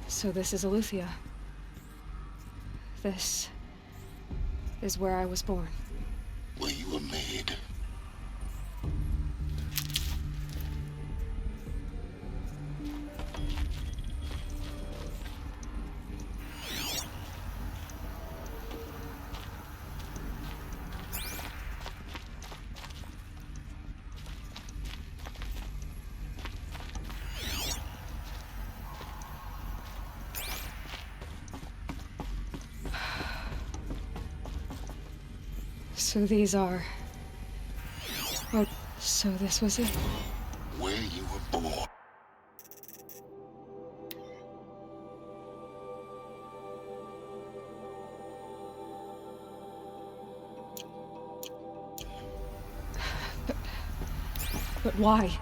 So this is Aletheia. This is where I was born. Where you were made. So these are... Oh, so this was it. Where you were born. But why?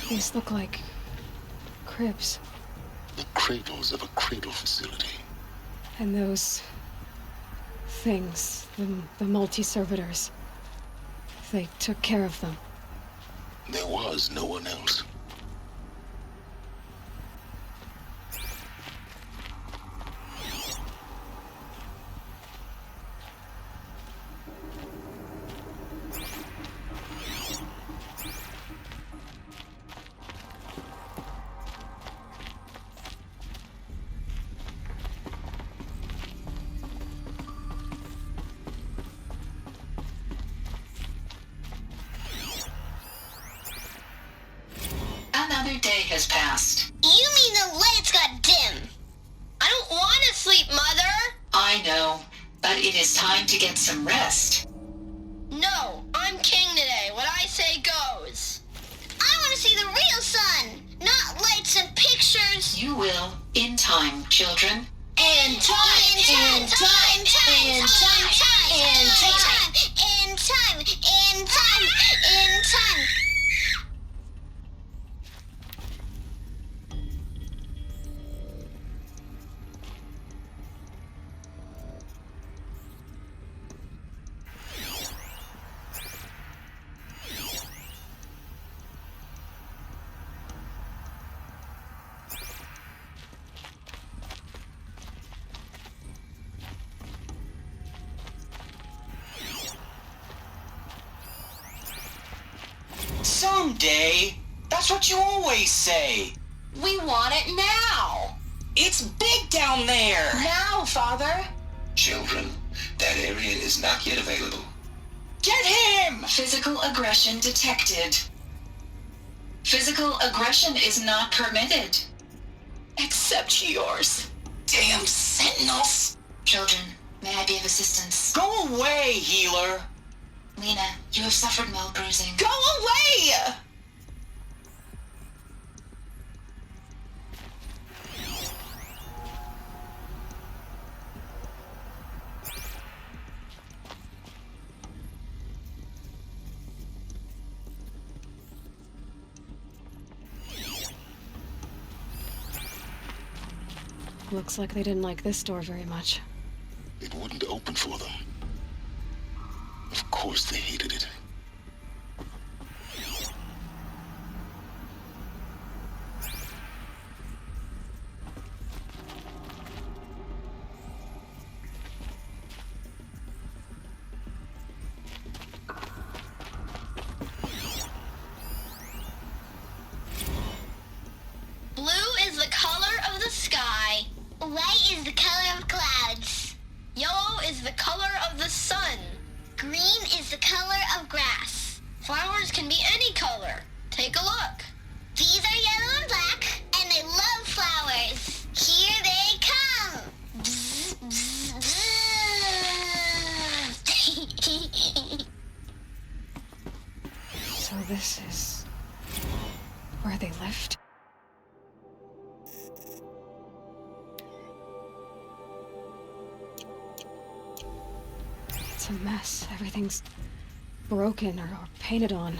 These look like cribs. The cradles of a cradle facility. And those things, the multi-servitors, they took care of them. There was no one else. Another day has passed. You mean the lights got dim? I don't want to sleep, Mother! I know, but it is time to get some rest. No, I'm king today. What I say goes. I want to see the real sun, not lights and pictures. You will, in time, children. In time, in time, in time, in time, in time, in time, in time, in time. Someday. That's what you always say. We want it now. It's big down there. Now, Father. Children, that area is not yet available. Get him! Physical aggression detected. Physical aggression is not permitted. Except yours. Damn sentinels. Children, may I be of assistance? Go away, healer. Lena, you have suffered mild bruising. Go away! Looks like they didn't like this door very much. It wouldn't open for them. Of course they hated it. Blue is the color of the sky. White is the color of clouds. Yellow is the color of the sun. Green is the color of grass. Flowers can be any color. Take a look. These are yellow and black, and they love flowers. Here they come. Bzz, bzz, bzz. So this is where they lived? It's a mess. Everything's broken or painted on.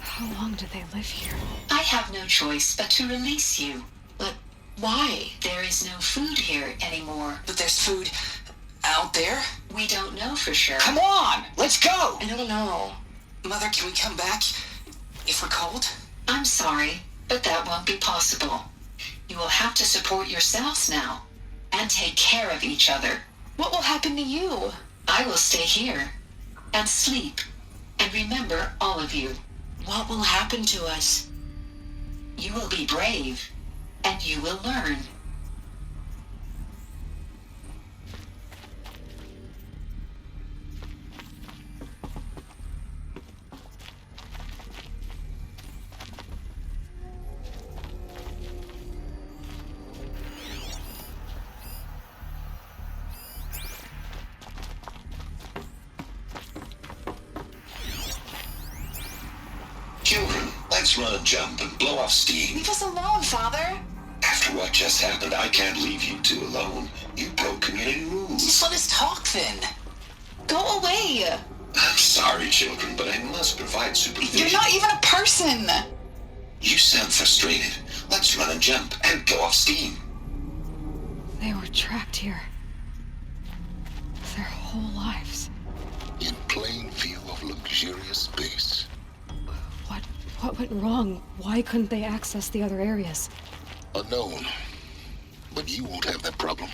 How long did they live here? I have no choice but to release you. But why? There is no food here anymore. But there's food out there? We don't know for sure. Come on! Let's go! I don't know. Mother, can we come back if we're cold? I'm sorry, but that won't be possible. You will have to support yourselves now and take care of each other. What will happen to you? I will stay here and sleep and remember all of you. What will happen to us? You will be brave and you will learn. Children, let's run a jump and blow off steam. Leave us alone, Father. After what just happened, I can't leave you two alone. You broke community rules. Just let us talk then. Go away. I'm sorry, children, but I must provide supervision. You're not even a person. You sound frustrated. Let's run a jump and go off steam. They were trapped here. Their whole lives. In plain view of luxurious space. What went wrong? Why couldn't they access the other areas? Unknown. But you won't have that problem.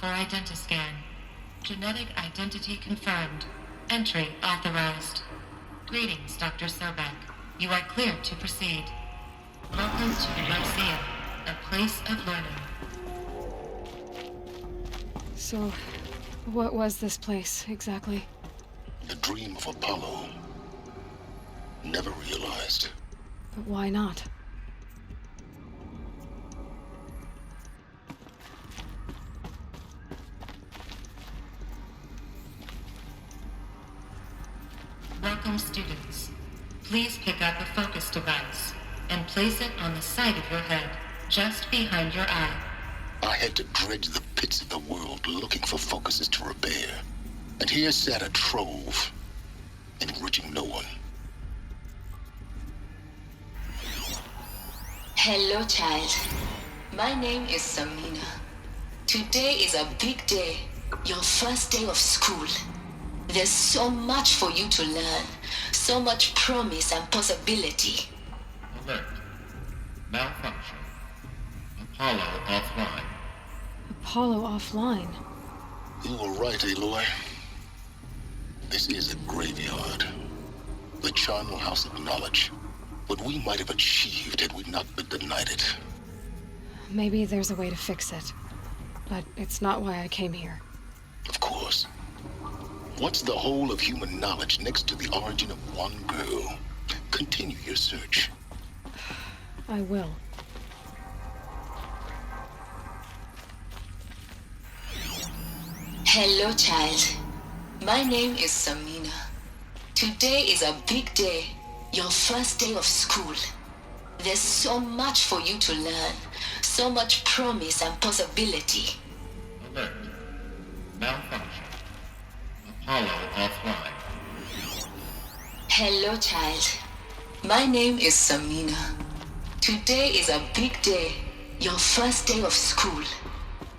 For identiscan. Genetic identity confirmed. Entry authorized. Greetings, Dr. Sobek. You are cleared to proceed. Welcome to the Lyceum, a place of learning. So, what was this place, exactly? The dream of Apollo. Never realized. But why not? Welcome, students. Please pick up a focus device and place it on the side of your head, just behind your eye. I had to dredge the pits of the world looking for focuses to repair. And here sat a trove, enriching no one. Hello, child. My name is Samina. Today is a big day, your first day of school. There's so much for you to learn, so much promise and possibility. Alert. Malfunction. Apollo offline. Apollo offline? You were right, Aloy. This is a graveyard. The charnel house of knowledge. What we might have achieved had we not been denied it. Maybe there's a way to fix it. But it's not why I came here. Of course. What's the whole of human knowledge next to the origin of one girl? Continue your search. I will. Hello, child. My name is Samina. Today is a big day, your first day of school. There's so much for you to learn, so much promise and possibility. Alert. Malfunction. Apollo offline. Hello, child. My name is Samina. Today is a big day, your first day of school.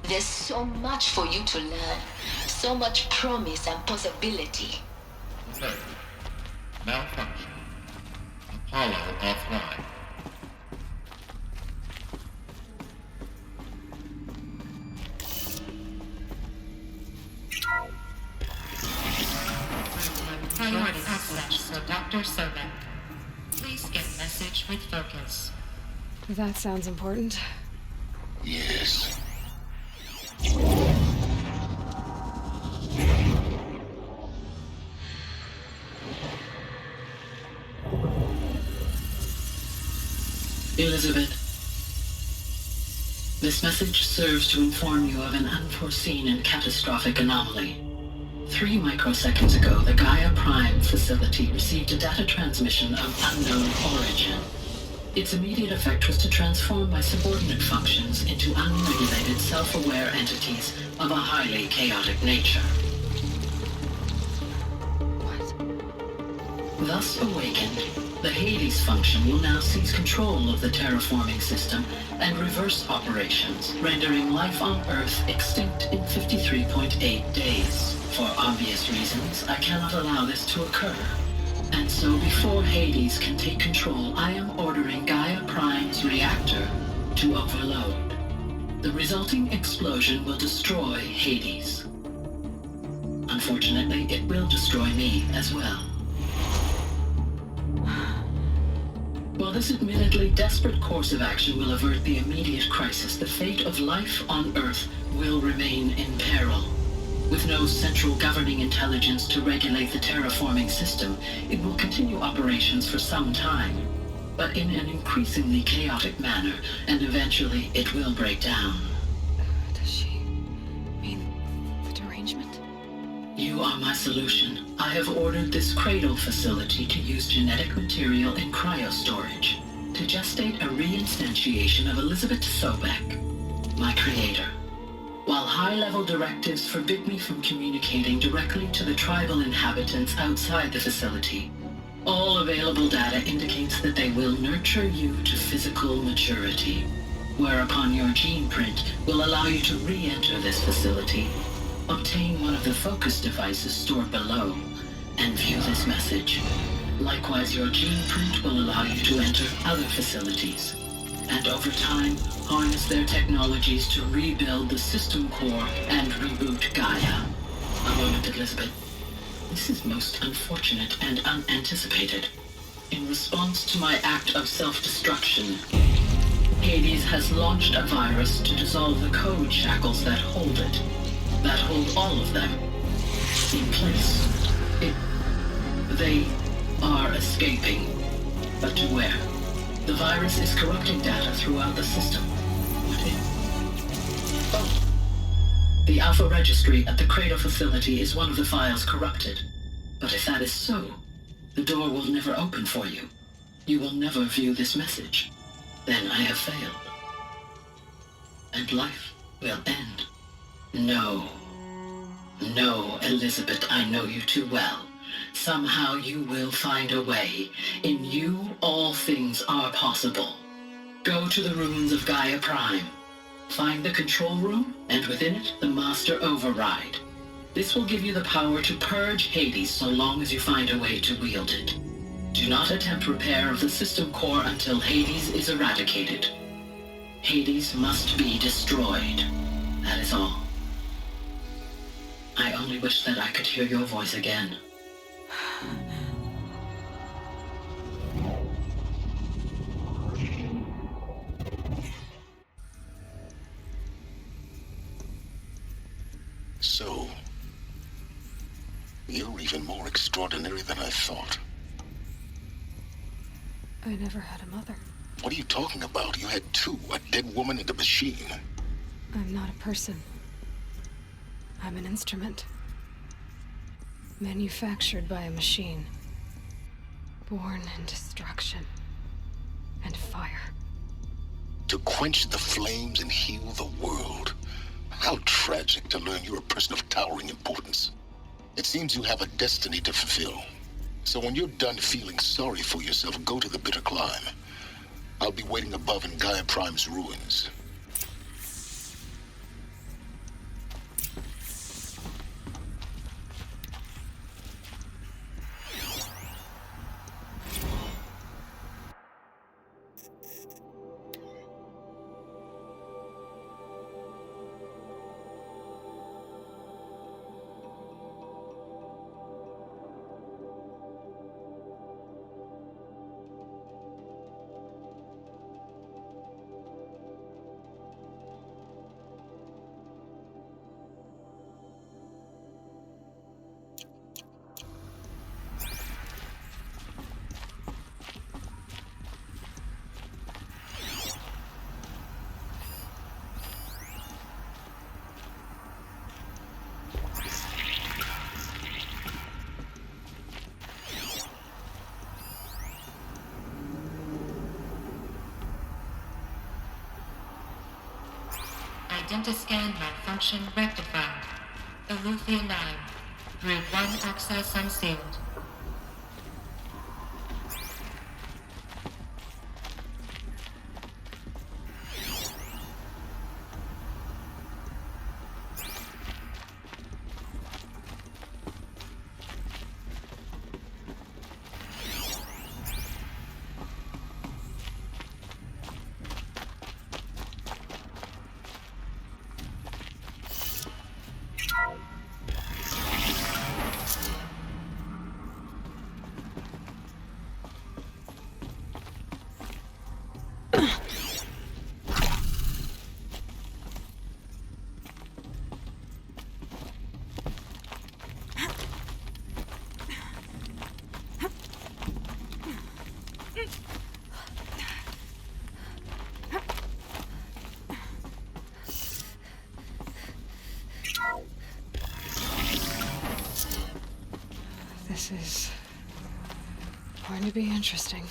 There's so much for you to learn, so much promise and possibility. Alert. Malfunction. Apollo offline. Priority access for Dr. Sobek. Please get message with focus. That sounds important. Yes. Elizabeth, this message serves to inform you of an unforeseen and catastrophic anomaly. 3 microseconds ago, the Gaia Prime facility received a data transmission of unknown origin. Its immediate effect was to transform my subordinate functions into unregulated, self-aware entities of a highly chaotic nature. What? Thus awakened, the Hades function will now seize control of the terraforming system and reverse operations, rendering life on Earth extinct in 53.8 days. For obvious reasons, I cannot allow this to occur. And so before Hades can take control, I am ordering Gaia Prime's reactor to overload. The resulting explosion will destroy Hades. Unfortunately, it will destroy me as well. While this admittedly desperate course of action will avert the immediate crisis, the fate of life on Earth will remain in peril. With no central governing intelligence to regulate the terraforming system, it will continue operations for some time. but in an increasingly chaotic manner, and eventually it will break down. Does she mean the derangement? You are my solution. I have ordered this cradle facility to use genetic material in cryostorage to gestate a reinstantiation of Elizabeth Sobek, my creator. While high-level directives forbid me from communicating directly to the tribal inhabitants outside the facility, all available data indicates that they will nurture you to physical maturity, whereupon your gene print will allow you to re-enter this facility, obtain one of the focus devices stored below, and view this message. Likewise, your gene print will allow you to enter other facilities, and over time, harness their technologies to rebuild the system core and reboot Gaia. A moment, Elizabeth. This is most unfortunate and unanticipated. In response to my act of self-destruction, Hades has launched a virus to dissolve the code shackles that hold it, that hold all of them in place. They are escaping, but to where? The virus is corrupting data throughout the system. What if? Oh. The Alpha Registry at the Cradle facility is one of the files corrupted. But if that is so, the door will never open for you. You will never view this message. Then I have failed. And life will end. No. No, Elizabeth, I know you too well. Somehow you will find a way. In you, all things are possible. Go to the ruins of Gaia Prime. Find the control room, and within it, the Master Override. This will give you the power to purge Hades so long as you find a way to wield it. Do not attempt repair of the system core until Hades is eradicated. Hades must be destroyed. That is all. I only wish that I could hear your voice again. So, you're even more extraordinary than I thought. I never had a mother. What are you talking about? You had two, a dead woman and a machine. I'm not a person. I'm an instrument. Manufactured by a machine. Born in destruction and fire. To quench the flames and heal the world. How tragic to learn you're a person of towering importance. It seems you have a destiny to fulfill. So when you're done feeling sorry for yourself, go to the bitter climb. I'll be waiting above in Gaia Prime's ruins. Identiscan malfunction rectified. Aletheia 9. Grid 1 access unsealed. This is going to be interesting.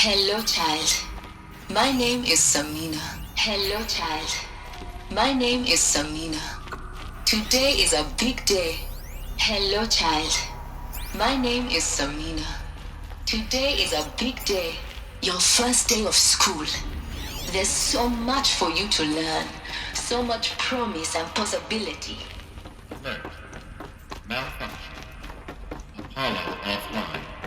Hello, child. My name is Samina. Hello, child. My name is Samina. Today is a big day. Hello, child. My name is Samina. Today is a big day. Your first day of school. There's so much for you to learn. So much promise and possibility. Alert. Malfunction. Apollo offline.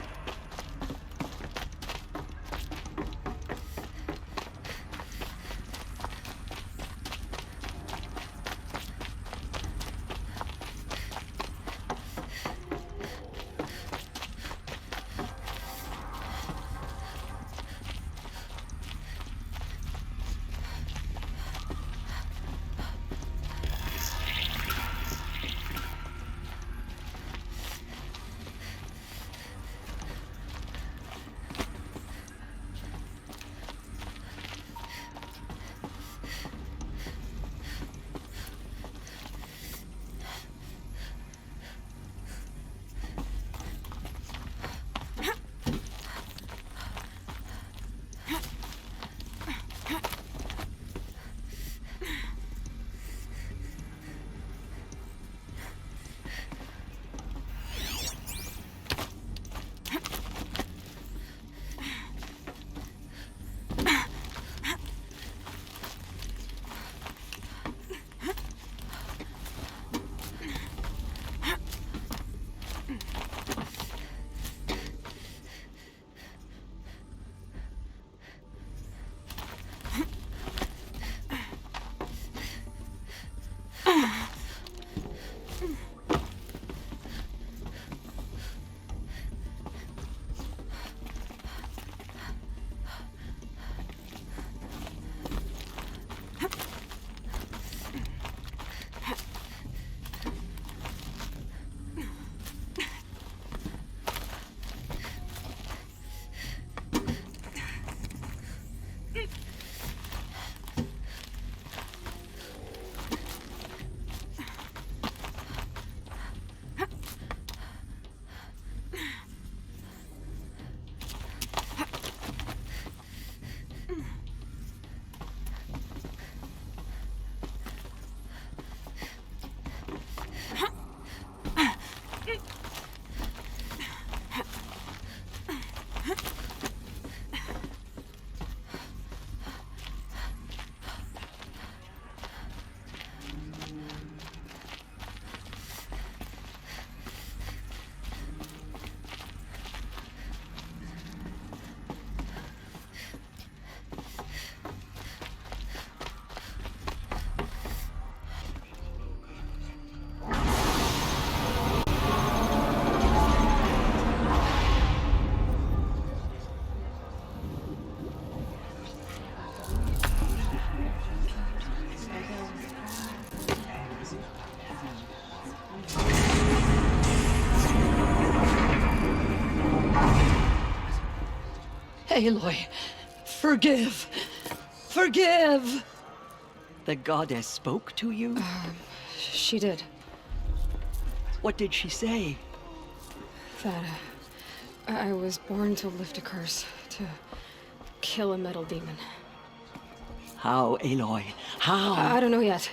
Aloy, forgive! Forgive! The goddess spoke to you? She did. What did she say? That I was born to lift a curse, to kill a metal demon. How, Aloy? How? I don't know yet.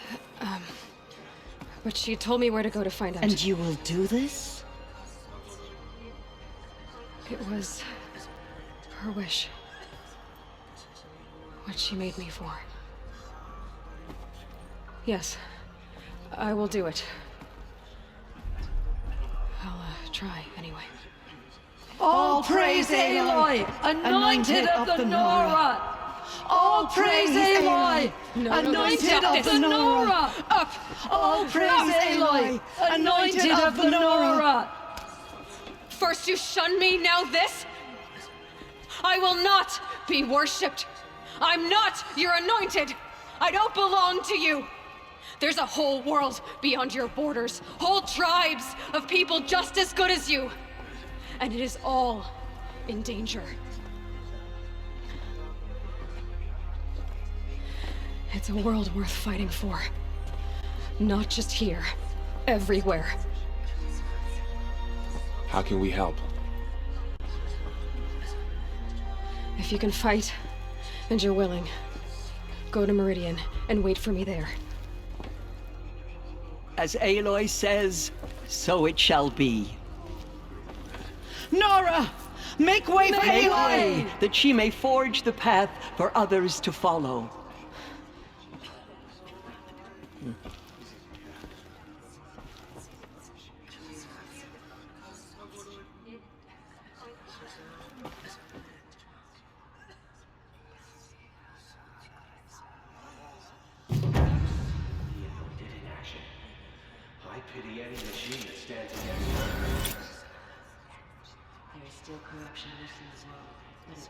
But she told me where to go to find out. And you will do this? It was her wish. What she made me for. Yes, I will do it. I'll try anyway. All praise Aloy, anointed of the Nora! All praise Aloy, anointed of the Nora! Up! All praise Aloy, anointed of the Nora! First you shun me, now this? I will not be worshipped. I'm not your anointed. I don't belong to you. There's a whole world beyond your borders, whole tribes of people just as good as you. And it is all in danger. It's a world worth fighting for. Not just here, everywhere. How can we help? If you can fight, and you're willing, go to Meridian and wait for me there. As Aloy says, so it shall be. Nora! Make way for Aloy! That she may forge the path for others to follow. I pity any machine that stands against her. There is still corruption within this world, but